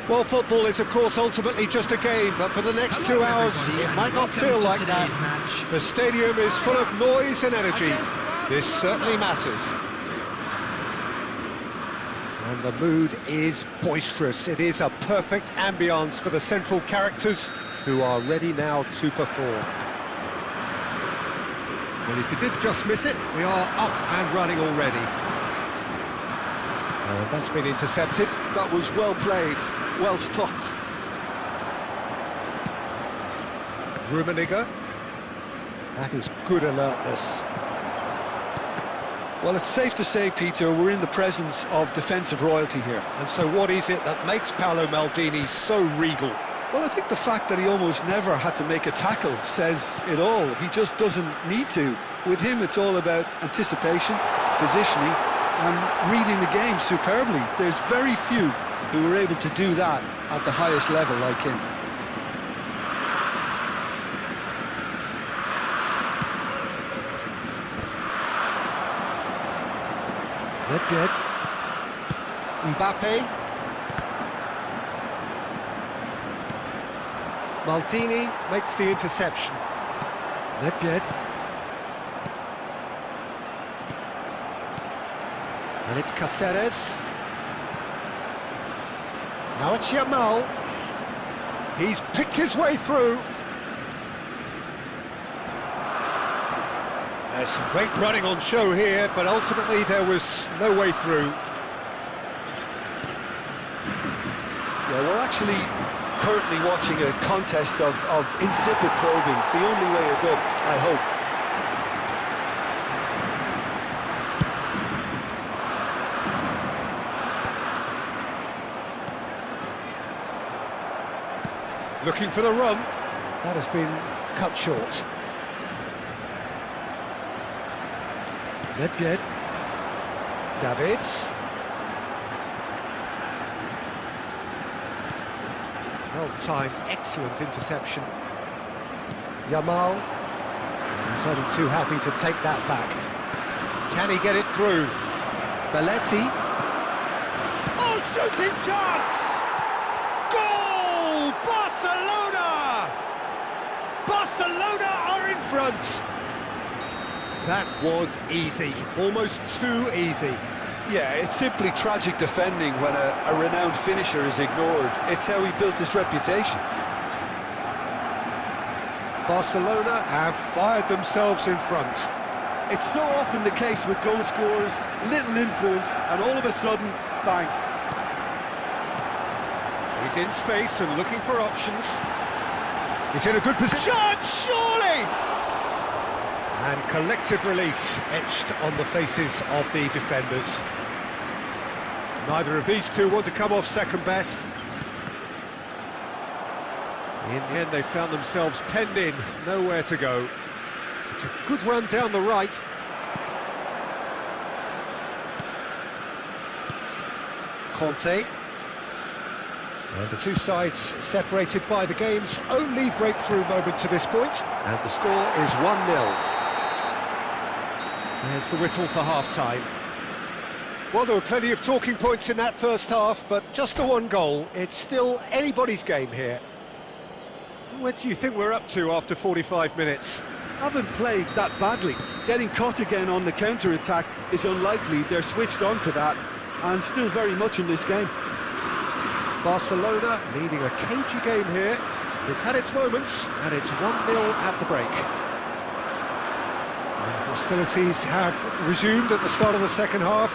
Well, football is, of course, ultimately just a game, but for the next 2 hours, it might not feel like that. The stadium is full of noise and energy. This certainly matters. And the mood is boisterous. It is a perfect ambience for the central characters who are ready now to perform. Well, if you did just miss it, we are up and running already. And that's been intercepted. That was well played, well stopped. Rummenigge. That is good alertness. Well, it's safe to say, Peter, we're in the presence of defensive royalty here. And so what is it that makes Paolo Maldini so regal? Well, I think the fact that he almost never had to make a tackle says it all. He just doesn't need to. With him, it's all about anticipation, positioning, and reading the game superbly. There's very few who are able to do that at the highest level like him. Nedved. Mbappe. Maldini makes the interception. Nedved. And it's Caceres. Now it's Yamal. He's picked his way through. There's some great running on show here, but ultimately there was no way through. Yeah, we're actually currently watching a contest of insipid probing. The only way is up, I hope. Looking for the run. That has been cut short. Nedved. Davids. Well-timed, excellent interception. Yamal. He's only too happy to take that back. Can he get it through? Belletti. Oh, shooting chance! Goal! Barcelona! Barcelona are in front! That was easy, almost too easy. Yeah, it's simply tragic defending when a renowned finisher is ignored. It's how he built his reputation. Barcelona have fired themselves in front. It's so often the case with goal scorers, little influence, and all of a sudden, bang. He's in space and looking for options. He's in a good position. Surely! And collective relief etched on the faces of the defenders. Neither of these two want to come off second best. In the end, they found themselves penned in, nowhere to go. It's a good run down the right. Conte. And the two sides separated by the game's only breakthrough moment to this point. And the score is 1-0. There's the whistle for half-time. Well, there were plenty of talking points in that first half, but just the one goal. It's still anybody's game here. What do you think we're up to after 45 minutes? Haven't played that badly. Getting caught again on the counter-attack is unlikely. They're switched on to that, and still very much in this game. Barcelona leading a cagey game here. It's had its moments, and it's 1-0 at the break. And hostilities have resumed at the start of the second half.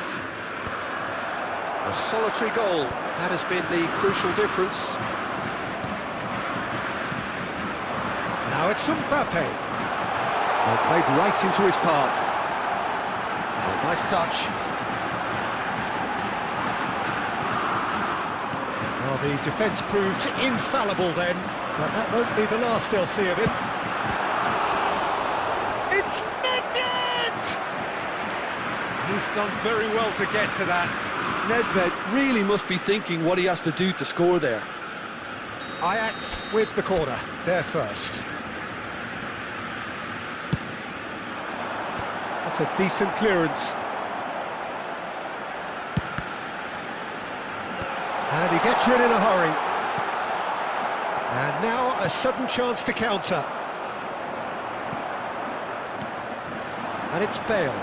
A solitary goal, that has been the crucial difference. Now it's Mbappe. Well, played right into his path. Oh, nice touch. Well, the defence proved infallible then, but that won't be the last they'll see of him. It's Nedved! He's done very well to get to that. Nedved really must be thinking what he has to do to score there. Ajax with the corner, they're first. That's a decent clearance. And he gets rid in a hurry. And now a sudden chance to counter. And it's Bale.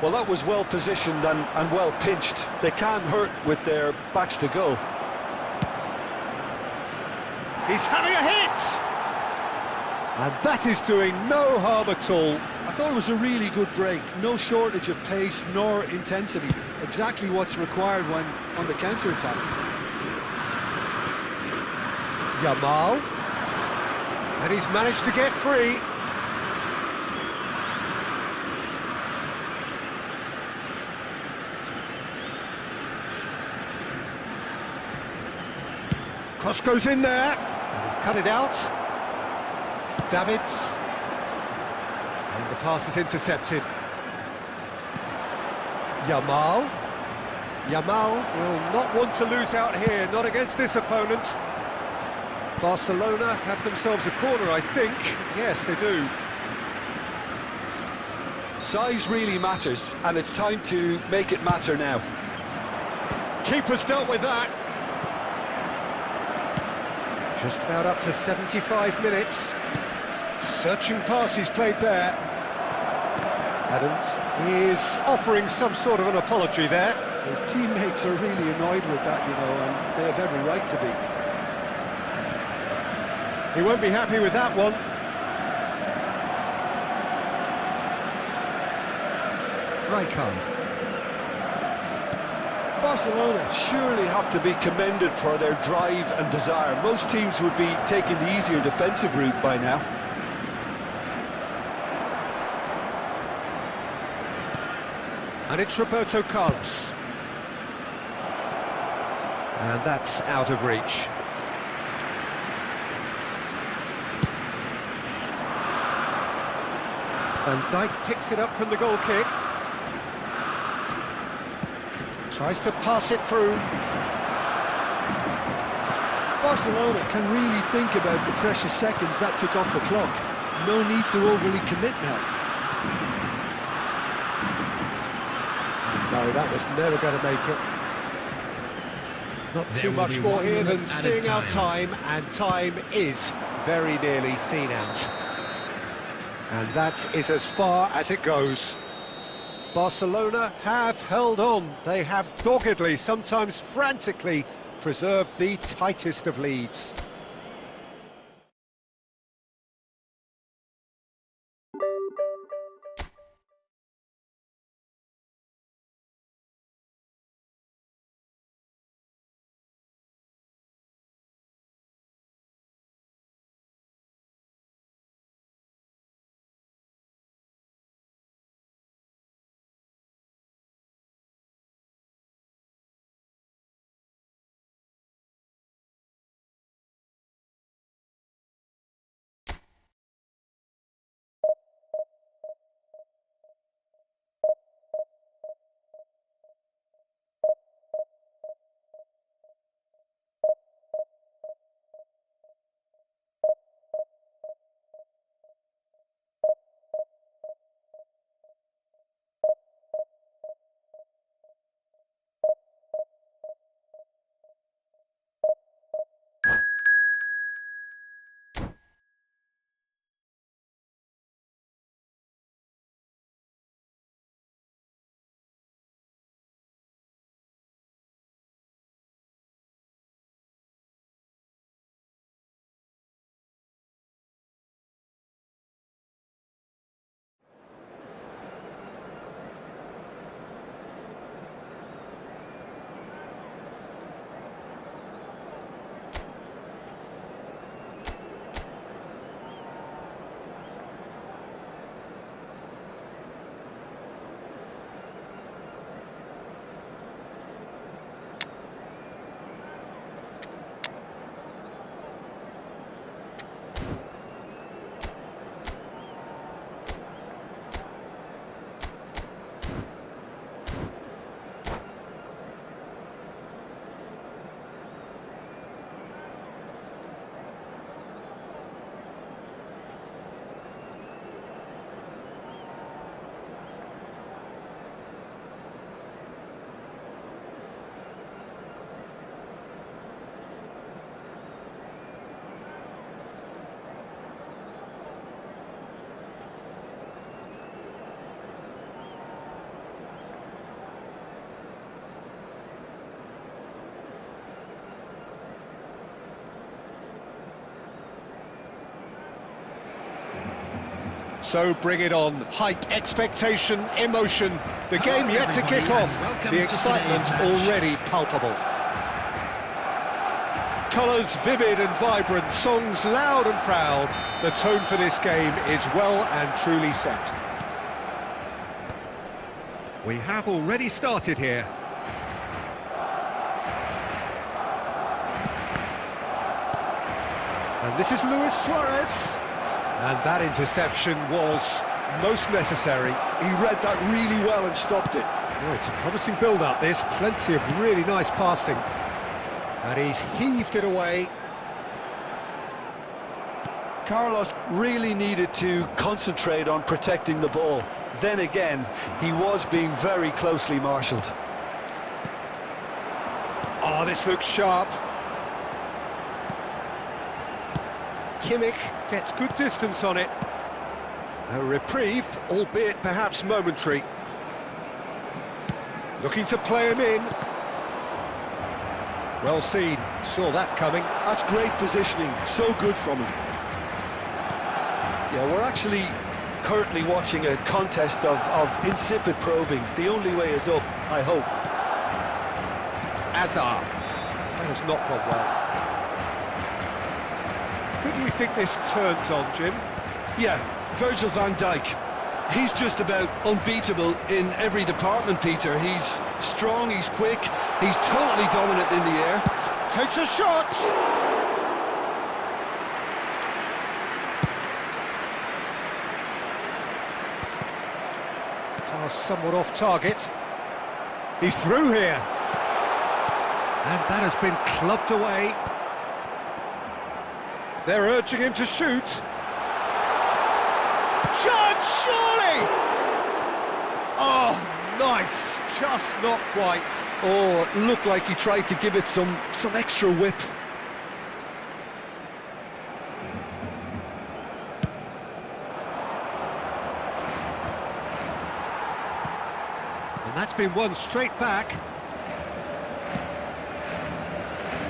Well, that was well positioned and well pinched. They can't hurt with their backs to goal. He's having a hit! And that is doing no harm at all. I thought it was a really good break. No shortage of pace nor intensity. Exactly what's required when on the counter-attack. Yamal. And he's managed to get free. Cross goes in there, and he's cut it out. Davids. And the pass is intercepted. Yamal. Yamal will not want to lose out here, not against this opponent. Barcelona have themselves a corner, I think. Yes, they do. Size really matters, and it's time to make it matter now. Keeper's dealt with that. Just about up to 75 minutes. Searching pass he's played there. Adams is offering some sort of an apology there. His teammates are really annoyed with that, you know, and they have every right to be. He won't be happy with that one. Rijkaard. Barcelona surely have to be commended for their drive and desire. Most teams would be taking the easier defensive route by now. And it's Roberto Carlos. And that's out of reach. Van Dijk picks it up from the goal kick. Tries to pass it through. Barcelona can really think about the precious seconds that took off the clock. No need to overly commit now. No, that was never going to make it. Not too much more here than seeing out time, and time is very nearly seen out. And that is as far as it goes. Barcelona have held on. They have doggedly, sometimes frantically, preserved the tightest of leads. So bring it on. Height, expectation, emotion. The game yet to kick off. The excitement already palpable. Colours vivid and vibrant, songs loud and proud. The tone for this game is well and truly set. We have already started here. And this is Luis Suarez. And that interception was most necessary. He read that really well and stopped it. Oh, it's a promising build-up, this. Plenty of really nice passing. And he's heaved it away. Carlos really needed to concentrate on protecting the ball. Then again, he was being very closely marshalled. Oh, this looks sharp. Kimmich gets good distance on it. A reprieve, albeit perhaps momentary. Looking to play him in. Well seen, saw that coming. That's great positioning, so good from him. Yeah, we're actually currently watching a contest of insipid probing. The only way is up, I hope. Azar. That has not gone well. Who do you think this turns on, Jim? Yeah, Virgil van Dijk. He's just about unbeatable in every department, Peter. He's strong, he's quick, he's totally dominant in the air. Takes a shot! Pass somewhat off target. He's through here. And that has been clubbed away. They're urging him to shoot. Shot, surely! Oh, nice. Just not quite. Oh, it looked like he tried to give it some extra whip. And that's been won straight back.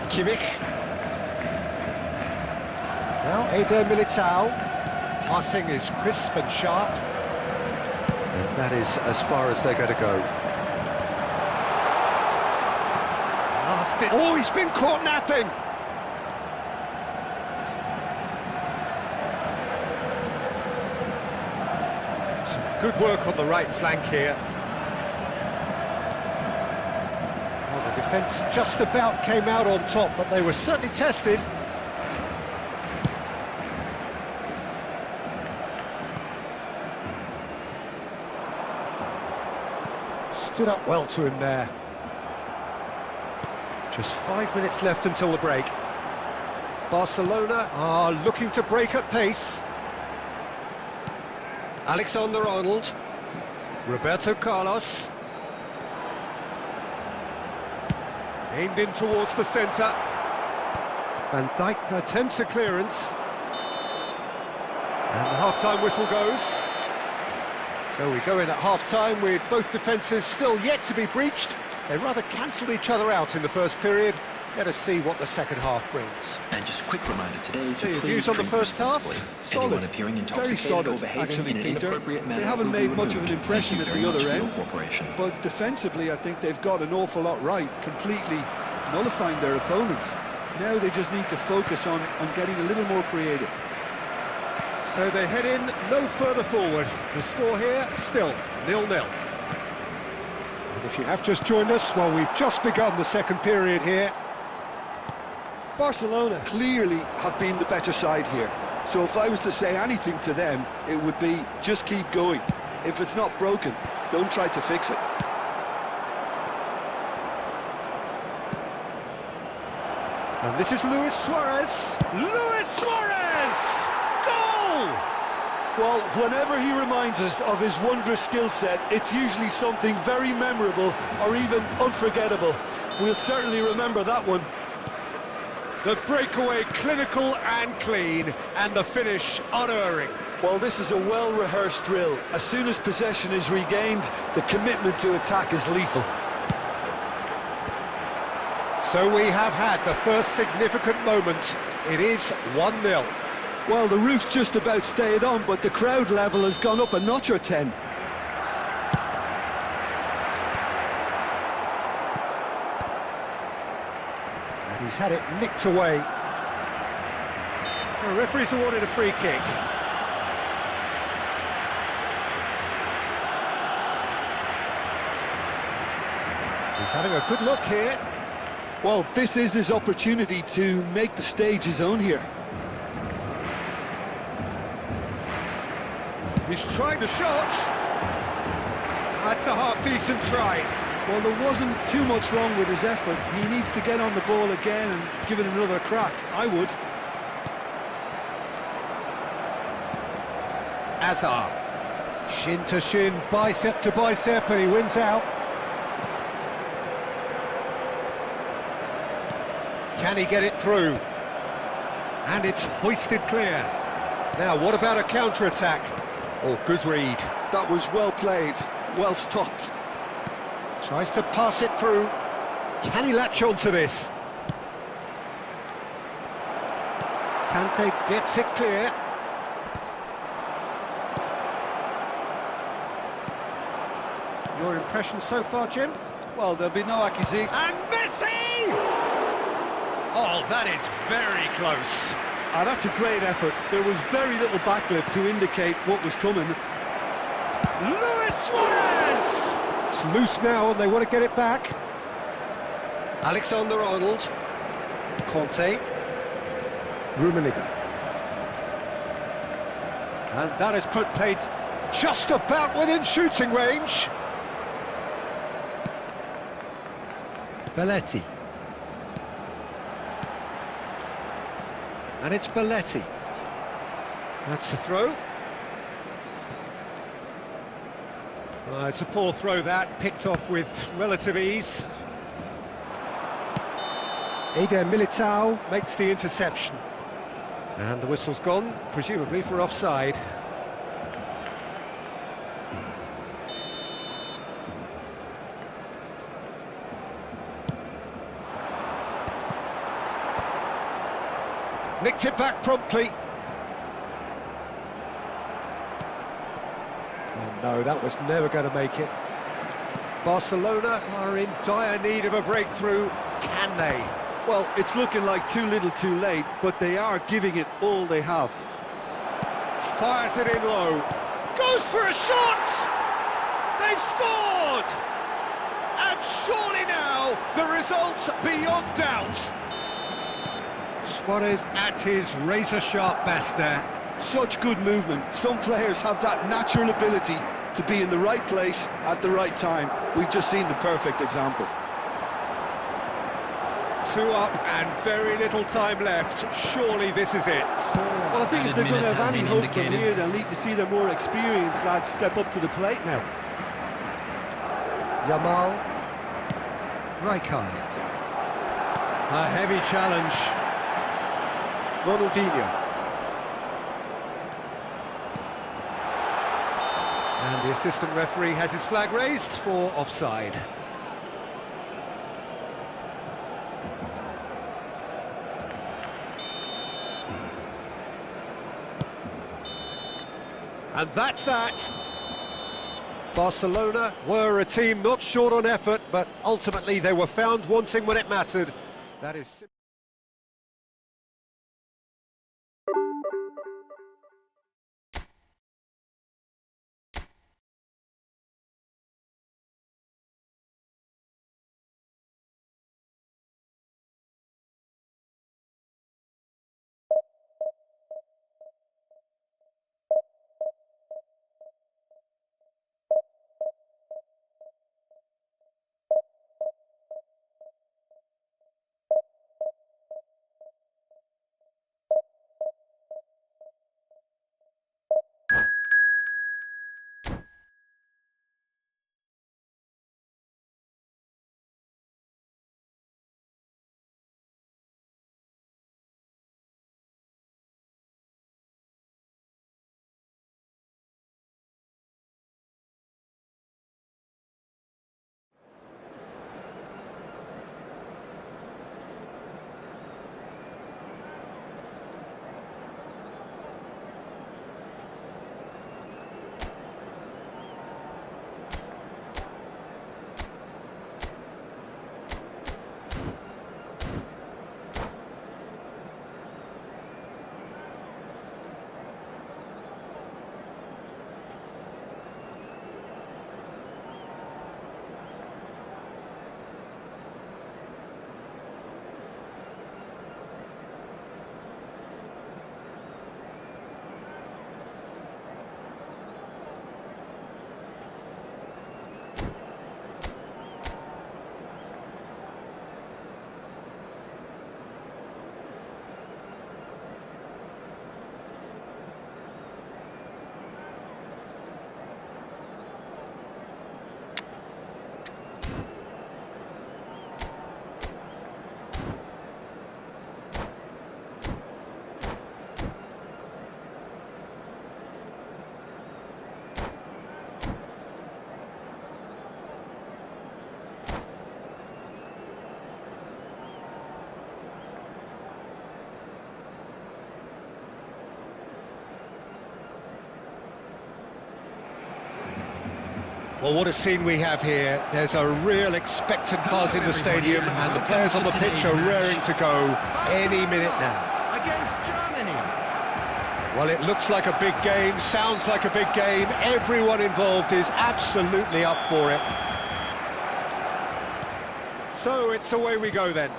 Kimmich. Now Eder Militao. Passing is crisp and sharp. And that is as far as they're going to go. Oh, he's been caught napping! Some good work on the right flank here. Well, the defence just about came out on top, but they were certainly tested. Stood up well to him there. Just 5 minutes left until the break. Barcelona are looking to break at pace. Alexander-Arnold. Roberto Carlos. Aimed in towards the centre. Van Dijk attempts a clearance. And the half-time whistle goes. So we go in at half-time with both defences still yet to be breached. They rather cancelled each other out in the first period. Let us see what the second half brings. And just a quick reminder today So your views on the first half? Solid, very solid, actually, Peter. They haven't made much of an impression at the other end, but defensively I think they've got an awful lot right, completely nullifying their opponents. Now they just need to focus on getting a little more creative. So they head in no further forward. The score here, still 0-0. And if you have just joined us, well, we've just begun the second period here. Barcelona clearly have been the better side here. So if I was to say anything to them, it would be just keep going. If it's not broken, don't try to fix it. And this is Luis Suarez. Luis Suarez! Goal! Well, whenever he reminds us of his wondrous skill set, it's usually something very memorable or even unforgettable. We'll certainly remember that one. The breakaway clinical and clean, and the finish unerring. Well, this is a well-rehearsed drill. As soon as possession is regained, the commitment to attack is lethal. So we have had the first significant moment. It is 1-0. Well, the roof's just about stayed on, but the crowd level has gone up a notch or 10. And he's had it nicked away. The referee's awarded a free kick. He's having a good look here. Well, this is his opportunity to make the stage his own here. He's trying the shot. That's a half-decent try. Well, there wasn't too much wrong with his effort. He needs to get on the ball again and give it another crack. I would. Azar. Shin to shin, bicep to bicep, and he wins out. Can he get it through? And it's hoisted clear. Now, what about a counter-attack? Oh, good read. That was well played, well stopped. Tries to pass it through. Can he latch on to this? Kante gets it clear. Your impression so far, Jim? Well, there'll be no accusation. And Messi! Oh, that is very close. That's a great effort. There was very little backlift to indicate what was coming. Luis Suarez! It's loose now and they want to get it back. Alexander-Arnold. Conte. Rummenigge. And that has put Pate just about within shooting range. Belletti. And it's Belletti. That's a throw. It's a poor throw that, picked off with relative ease. Eder Militao makes the interception. And the whistle's gone, presumably for offside. Nicked it back promptly. Oh no, that was never going to make it. Barcelona are in dire need of a breakthrough. Can they? Well, it's looking like too little too late, but they are giving it all they have. Fires it in low. Goes for a shot! They've scored! And surely now, the result's beyond doubt. Suarez at his razor-sharp best there. Such good movement. Some players have that natural ability to be in the right place at the right time. We've just seen the perfect example. 2 up and very little time left. Surely this is it. Well, I think if they're going to have any hope from here, they'll need to see the more experienced lads step up to the plate now. Yamal. Rijkaard. A heavy challenge. Ronaldinho. And the assistant referee has his flag raised for offside. And that's that. Barcelona were a team not short on effort, but ultimately they were found wanting when it mattered. That is... Well, what a scene we have here. There's a real expectant buzz in the stadium, and the players on the pitch are raring to go any minute now. Against Germany. Well, it looks like a big game, sounds like a big game. Everyone involved is absolutely up for it. So it's away we go then.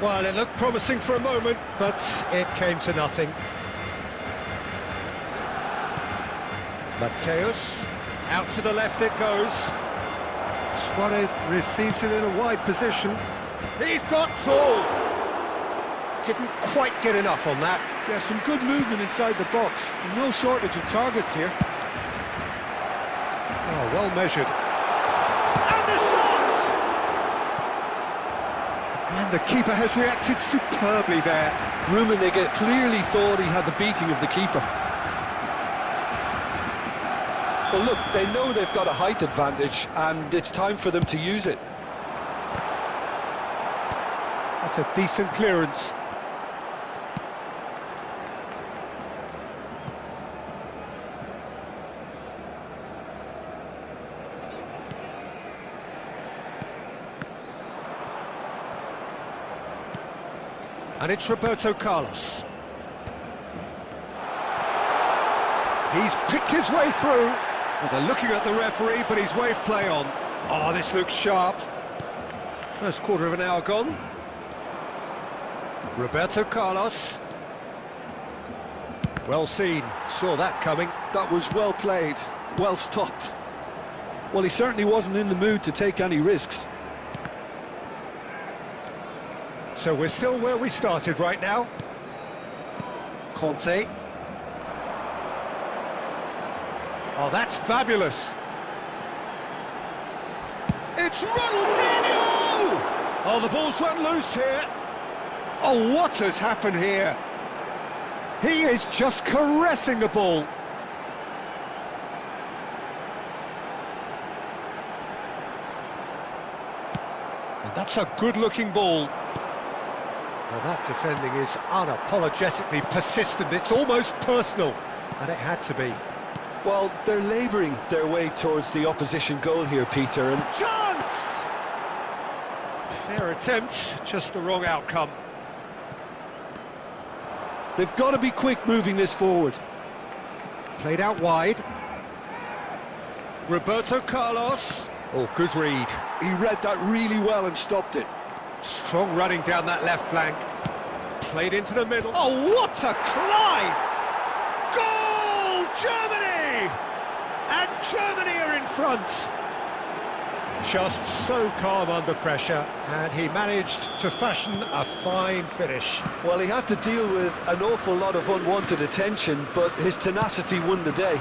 Well, it looked promising for a moment, but it came to nothing. Mateus, out to the left it goes. Suarez receives it in a wide position. He's got Saul. Didn't quite get enough on that. Yeah, some good movement inside the box. No shortage of targets here. Oh, well measured. And the shot! And the keeper has reacted superbly there. Rummenigge clearly thought he had the beating of the keeper. Well, look, they know they've got a height advantage, and it's time for them to use it. That's a decent clearance. And it's Roberto Carlos. He's picked his way through. Well, they're looking at the referee, but he's waved play on. Oh, this looks sharp. First quarter of an hour gone. Roberto Carlos. Well seen, saw that coming. That was well played, well stopped. Well, he certainly wasn't in the mood to take any risks. So we're still where we started right now. Conte. Oh, that's fabulous. It's Ronaldinho! Oh, the ball's run loose here. Oh, what has happened here? He is just caressing the ball. And that's a good-looking ball. Well, that defending is unapologetically persistent. It's almost personal, and it had to be. Well, they're labouring their way towards the opposition goal here, Peter, and... Chance! Fair attempt, just the wrong outcome. They've got to be quick moving this forward. Played out wide. Roberto Carlos. Oh, good read. He read that really well and stopped it. Strong running down that left flank. Played into the middle. Oh, what a climb! Goal! Germany! And Germany are in front. Just so calm under pressure, and he managed to fashion a fine finish. Well, he had to deal with an awful lot of unwanted attention, but his tenacity won the day.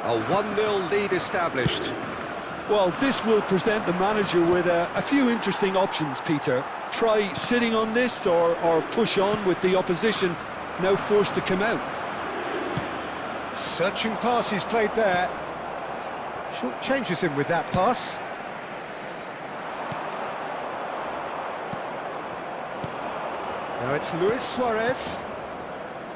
A 1-0 lead established. Well, this will present the manager with a few interesting options, Peter. Try sitting on this or push on with the opposition now forced to come out. Searching pass he's played there. Short changes him with that pass. Now it's Luis Suarez.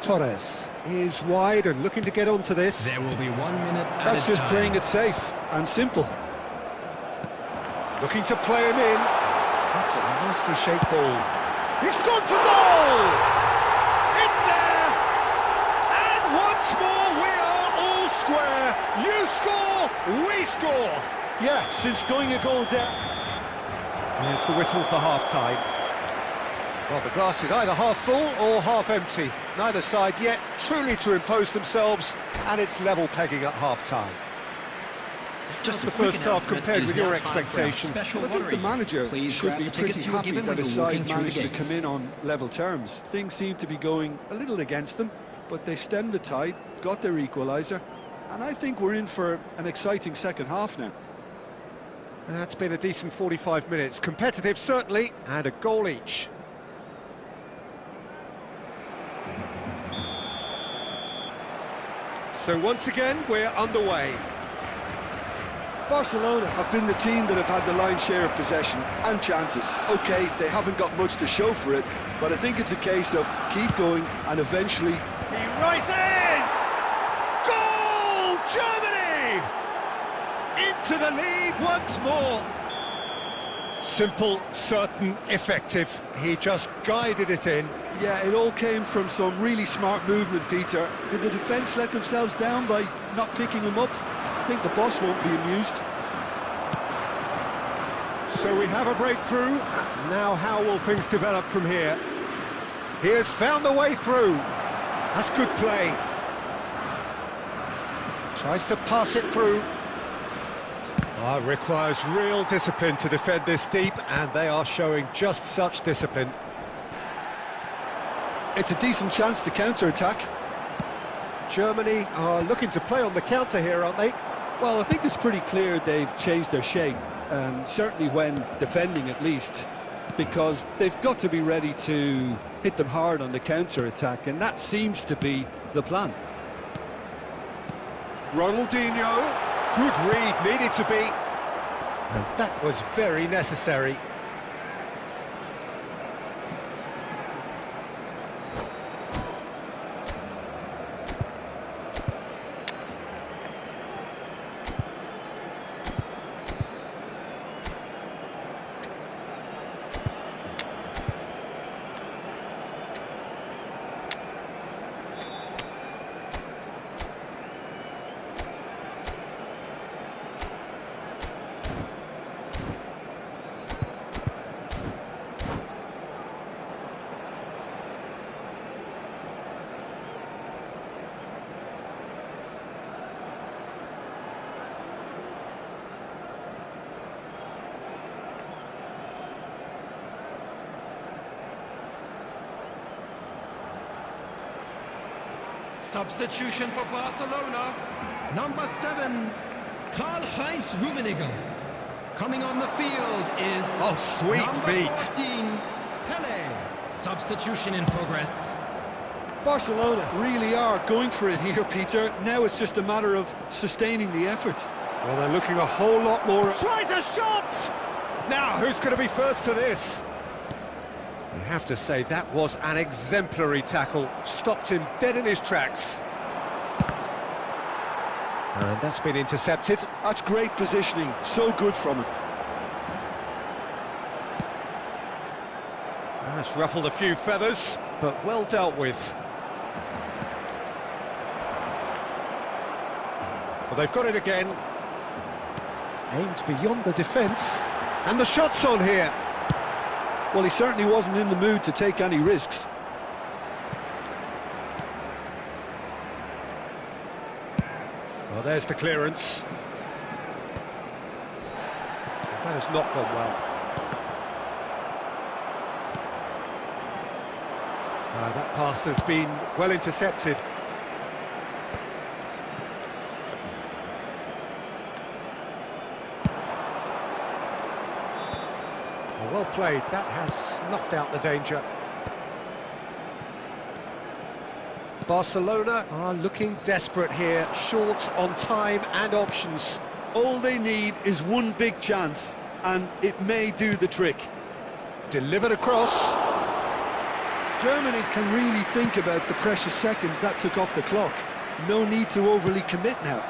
Torres is wide and looking to get onto this. There will be 1 minute. That's just playing it safe and simple. Looking to play him in. That's a nicely shaped ball. He's gone for goal! It's there! And once more we are all square. You score, we score. Yeah, since going a goal down. There's the whistle for half-time. Well, the glass is either half full or half empty. Neither side yet truly to impose themselves, and it's level pegging at half-time. Just the first half compared with your expectation. I think the manager should be pretty happy that his side managed to come in on level terms. Things seem to be going a little against them, but they stemmed the tide, got their equaliser, and I think we're in for an exciting second half now. That's been a decent 45 minutes. Competitive, certainly, and a goal each. So once again, we're underway. Barcelona have been the team that have had the lion's share of possession and chances. OK, they haven't got much to show for it, but I think it's a case of keep going and eventually... He rises! to the lead once more. Simple, certain, effective. He just guided it in. Yeah, it all came from some really smart movement, Peter. Did the defence let themselves down by not picking him up? I think the boss won't be amused. So we have a breakthrough. Now how will things develop from here? He has found the way through. That's good play. Tries to pass it through. Oh, it requires real discipline to defend this deep, and they are showing just such discipline. It's a decent chance to counter-attack. Germany are looking to play on the counter here, aren't they? Well, I think it's pretty clear they've changed their shape, certainly when defending at least, because they've got to be ready to hit them hard on the counter-attack, and that seems to be the plan. Ronaldinho, good read, needed to be. And that was very necessary. Substitution for Barcelona. Number 7, Karl-Heinz Rummenigge. Coming on the field is Oh, sweet number feet. 14, Pele. Substitution in progress. Barcelona really are going for it here, Peter. Now it's just a matter of sustaining the effort. Well, they're looking a whole lot more. Tries a shot! Now, who's going to be first to this? You have to say, that was an exemplary tackle. Stopped him dead in his tracks. And that's been intercepted. That's great positioning. So good from him. That's ruffled a few feathers, but well dealt with. Well, they've got it again. Aimed beyond the defence. And the shot's on here. Well, he certainly wasn't in the mood to take any risks. Well, there's the clearance. That has not gone well. That pass has been well intercepted. Well played, that has snuffed out the danger. Barcelona are looking desperate here, short on time and options. All they need is one big chance, and it may do the trick. Delivered across. Germany can really think about the precious seconds that took off the clock. No need to overly commit now.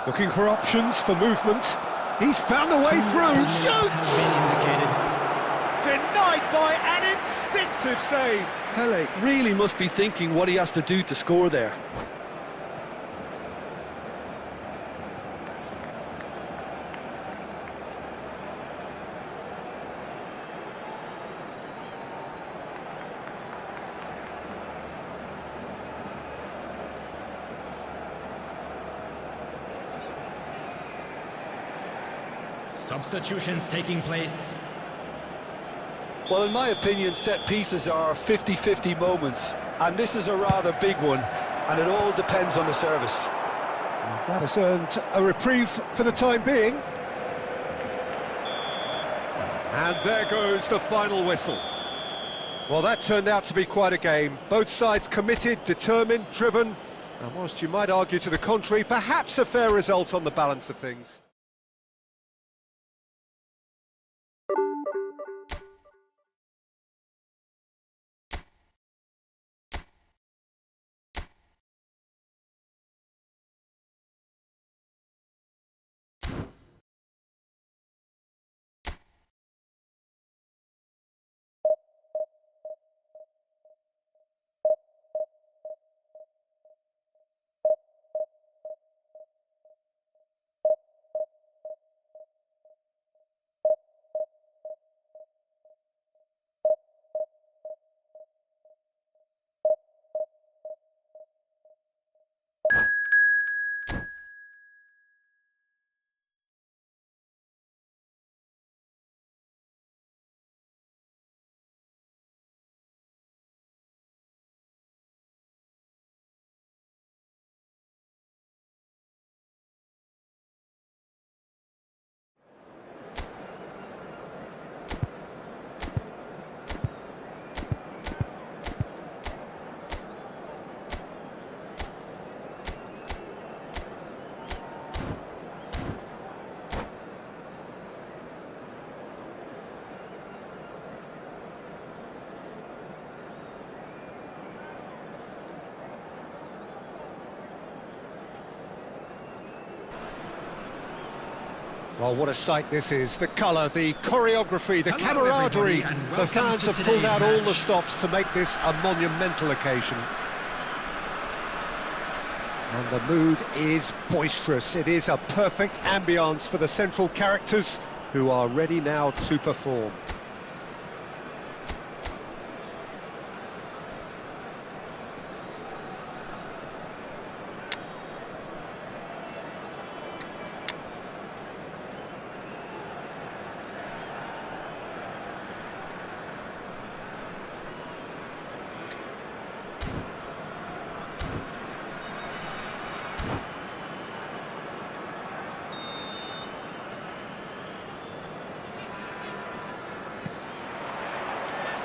Looking for options for movement. He's found the way through. Shoots! Denied by an instinctive save. Pele really must be thinking what he has to do to score there. Substitutions taking place. Well, in my opinion, set pieces are 50-50 moments, and this is a rather big one, and it all depends on the service. That has earned a reprieve for the time being. And there goes the final whistle. Well, that turned out to be quite a game. Both sides committed, determined, driven, and whilst you might argue to the contrary, perhaps a fair result on the balance of things. Well, what a sight this is. The colour, the choreography, the Hello, camaraderie. everybody, and The welcome fans to have pulled today's out all the match. stops to make this a monumental occasion. And the mood is boisterous. It is a perfect ambience for the central characters who are ready now to perform.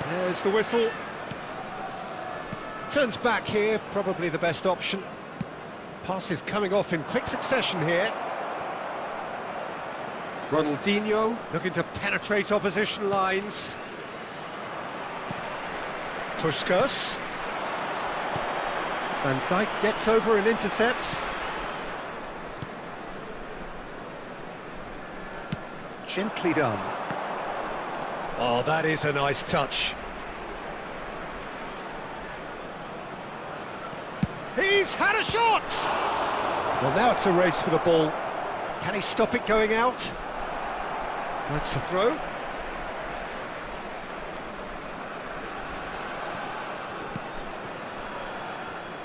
There's the whistle. Turns back here, probably the best option. Pass is coming off in quick succession here. Ronaldinho looking to penetrate opposition lines. Puskas. Van Dijk gets over and intercepts. Gently done. Oh, that is a nice touch. He's had a shot! Well, now it's a race for the ball. Can he stop it going out? That's a throw.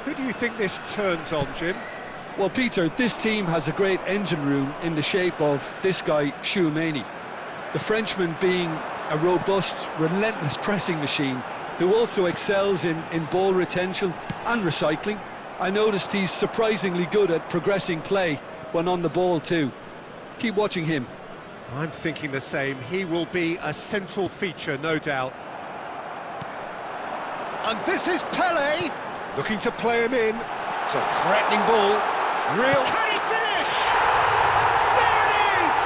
Who do you think this turns on, Jim? Well, Peter, this team has a great engine room in the shape of this guy, Tchouaméni. The Frenchman being a robust, relentless pressing machine who also excels in ball retention and recycling. I noticed he's surprisingly good at progressing play when on the ball too. Keep watching him. I'm thinking the same. He will be a central feature, no doubt. And this is Pelé, looking to play him in. It's a threatening ball. Real... Can he finish? There it is!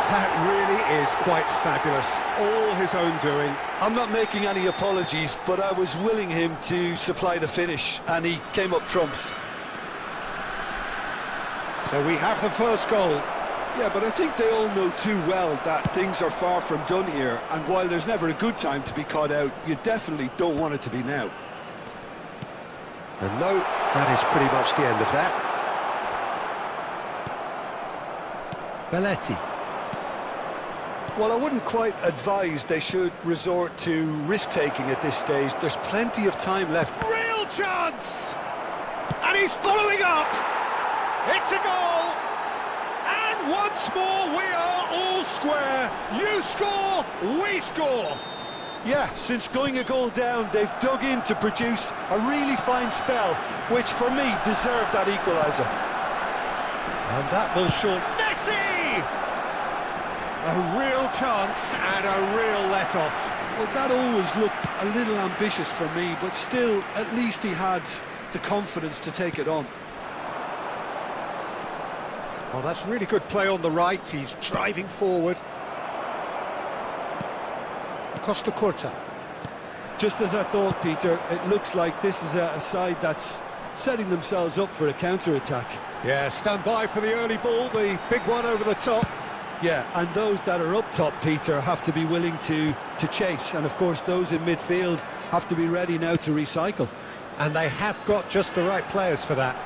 That really is quite fabulous. All his own doing. I'm not making any apologies, but I was willing him to supply the finish, and he came up trumps. So we have the first goal. Yeah, but I think they all know too well that things are far from done here, and while there's never a good time to be caught out, you definitely don't want it to be now. And no, that is pretty much the end of that. Belletti. Well, I wouldn't quite advise they should resort to risk-taking at this stage. There's plenty of time left. Real chance! And he's following up! It's a goal! And once more we are all square. You score, we score! Yeah, since going a goal down, they've dug in to produce a really fine spell, which for me deserved that equaliser. And that will short... Messi! A real chance and a real let-off. Well, that always looked a little ambitious for me, but still, at least he had the confidence to take it on. Oh, that's really good play on the right. He's driving forward. Costa Curta. Just as I thought, Peter, it looks like this is a side that's setting themselves up for a counter-attack. Yeah, stand by for the early ball, the big one over the top. Yeah, and those that are up top, Peter, have to be willing to chase. And, of course, those in midfield have to be ready now to recycle. And they have got just the right players for that.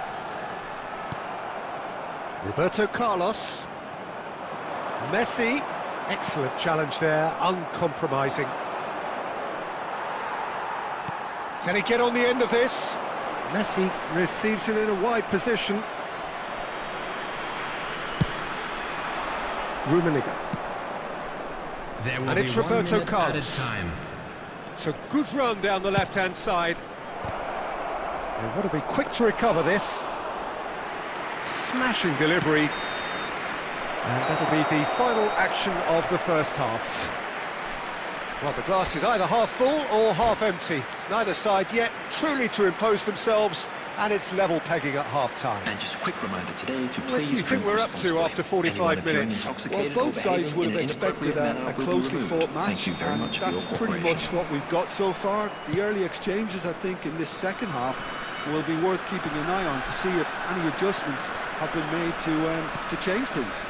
Roberto Carlos. Messi. Excellent challenge there, uncompromising. Can he get on the end of this? Messi receives it in a wide position. Rummenigge. And it's Roberto Carlos. It's a good run down the left-hand side. They want to be quick to recover this. Smashing delivery. And that'll be the final action of the first half. Well, the glass is either half full or half empty. Neither side yet truly to impose themselves, and it's level pegging at half-time. And just a quick reminder today to please... What do you think we're up to after 45 minutes? Well, both sides would have expected a closely fought match, and that's pretty much what we've got so far. The early exchanges, I think, in this second half will be worth keeping an eye on to see if any adjustments have been made to change things.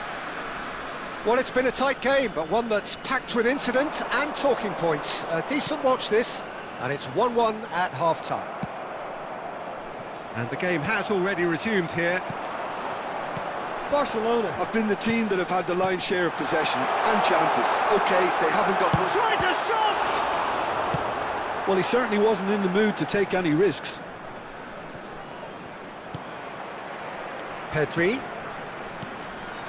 Well, it's been a tight game, but one that's packed with incident and talking points. A decent watch this, and it's 1-1 at half-time. And the game has already resumed here. Barcelona have been the team that have had the lion's share of possession and chances. OK, they haven't got... Tries a shot! Well, he certainly wasn't in the mood to take any risks. Pedri.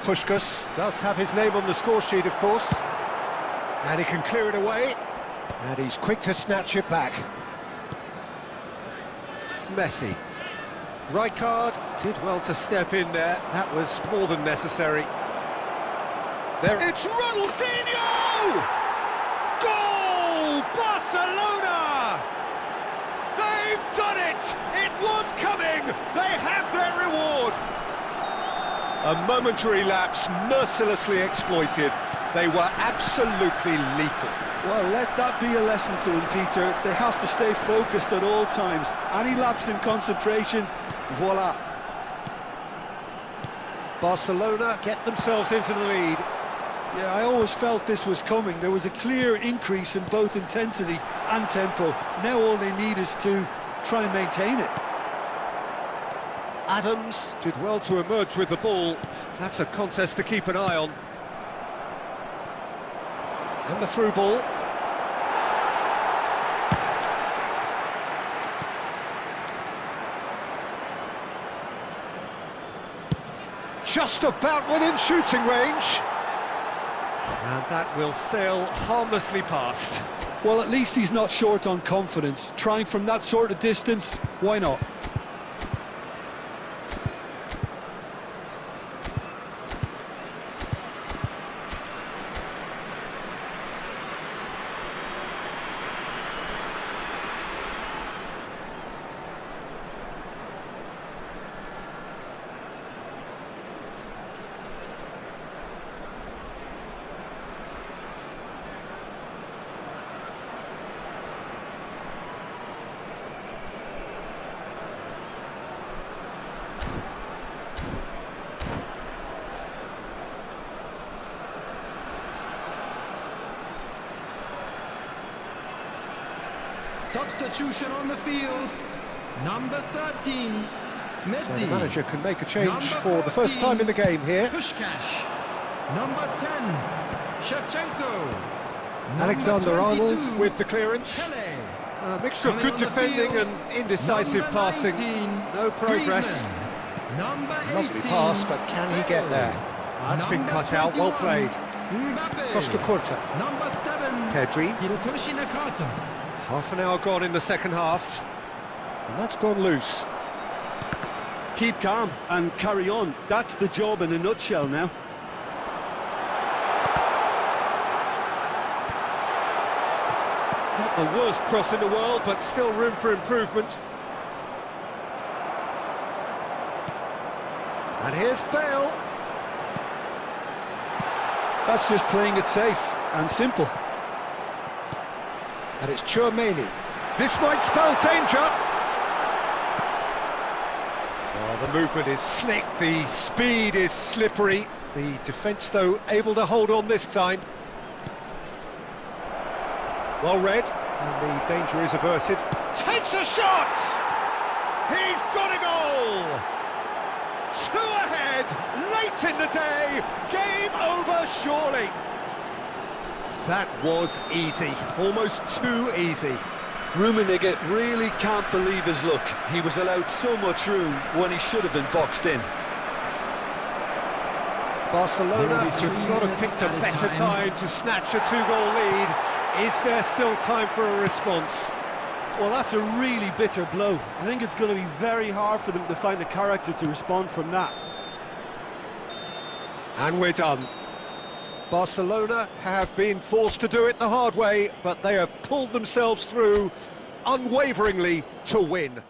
Puskás does have his name on the score sheet, of course. And he can clear it away. And he's quick to snatch it back. Messi. Rijkaard did well to step in there. That was more than necessary. There, it's Ronaldinho! Goal! Barcelona! They've done it! It was coming! They have their reward! A momentary lapse mercilessly exploited. They were absolutely lethal. Well, let that be a lesson to them, Peter. They have to stay focused at all times. Any lapse in concentration, voila. Barcelona get themselves into the lead. Yeah, I always felt this was coming. There was a clear increase in both intensity and tempo. Now all they need is to try and maintain it. Adams did well to emerge with the ball. That's a contest to keep an eye on. And the through ball. Just about within shooting range. And that will sail harmlessly past. Well, at least he's not short on confidence. Trying from that sort of distance, why not? Substitution on the field. Number 13, Messi. So the manager can make a change Number for the first 14, time in the game here. Puskás. Number 10, Shevchenko. Number Alexander-Arnold 22, with the clearance. Pele. A mixture of Coming good on the defending field, and indecisive number passing. 19, No progress. Griezmann. Number 18, Lovely pass, but can he get there? That's been Number cut out, well 21, played. Mbappe. Costa Curta. Number 7, Pedri. Hirotoshi Nakata. Half an hour gone in the second half. And that's gone loose. Keep calm and carry on. That's the job in a nutshell now. Not the worst cross in the world, but still room for improvement. And here's Bale. That's just playing it safe and simple. And it's Tchouaméni. This might spell danger. Oh, the movement is slick, the speed is slippery. The defence, though, able to hold on this time. Well read, and the danger is averted. Takes a shot! He's got a goal! 2 ahead, late in the day, game over surely. That was easy, almost too easy. Rummenigge really can't believe his luck. He was allowed so much room when he should have been boxed in. Barcelona Maybe could 3 not have minutes picked a at a better time. time to snatch a 2-goal lead. Is there still time for a response? Well, that's a really bitter blow. I think it's going to be very hard for them to find the character to respond from that. And we're done. Barcelona have been forced to do it the hard way, but they have pulled themselves through unwaveringly to win.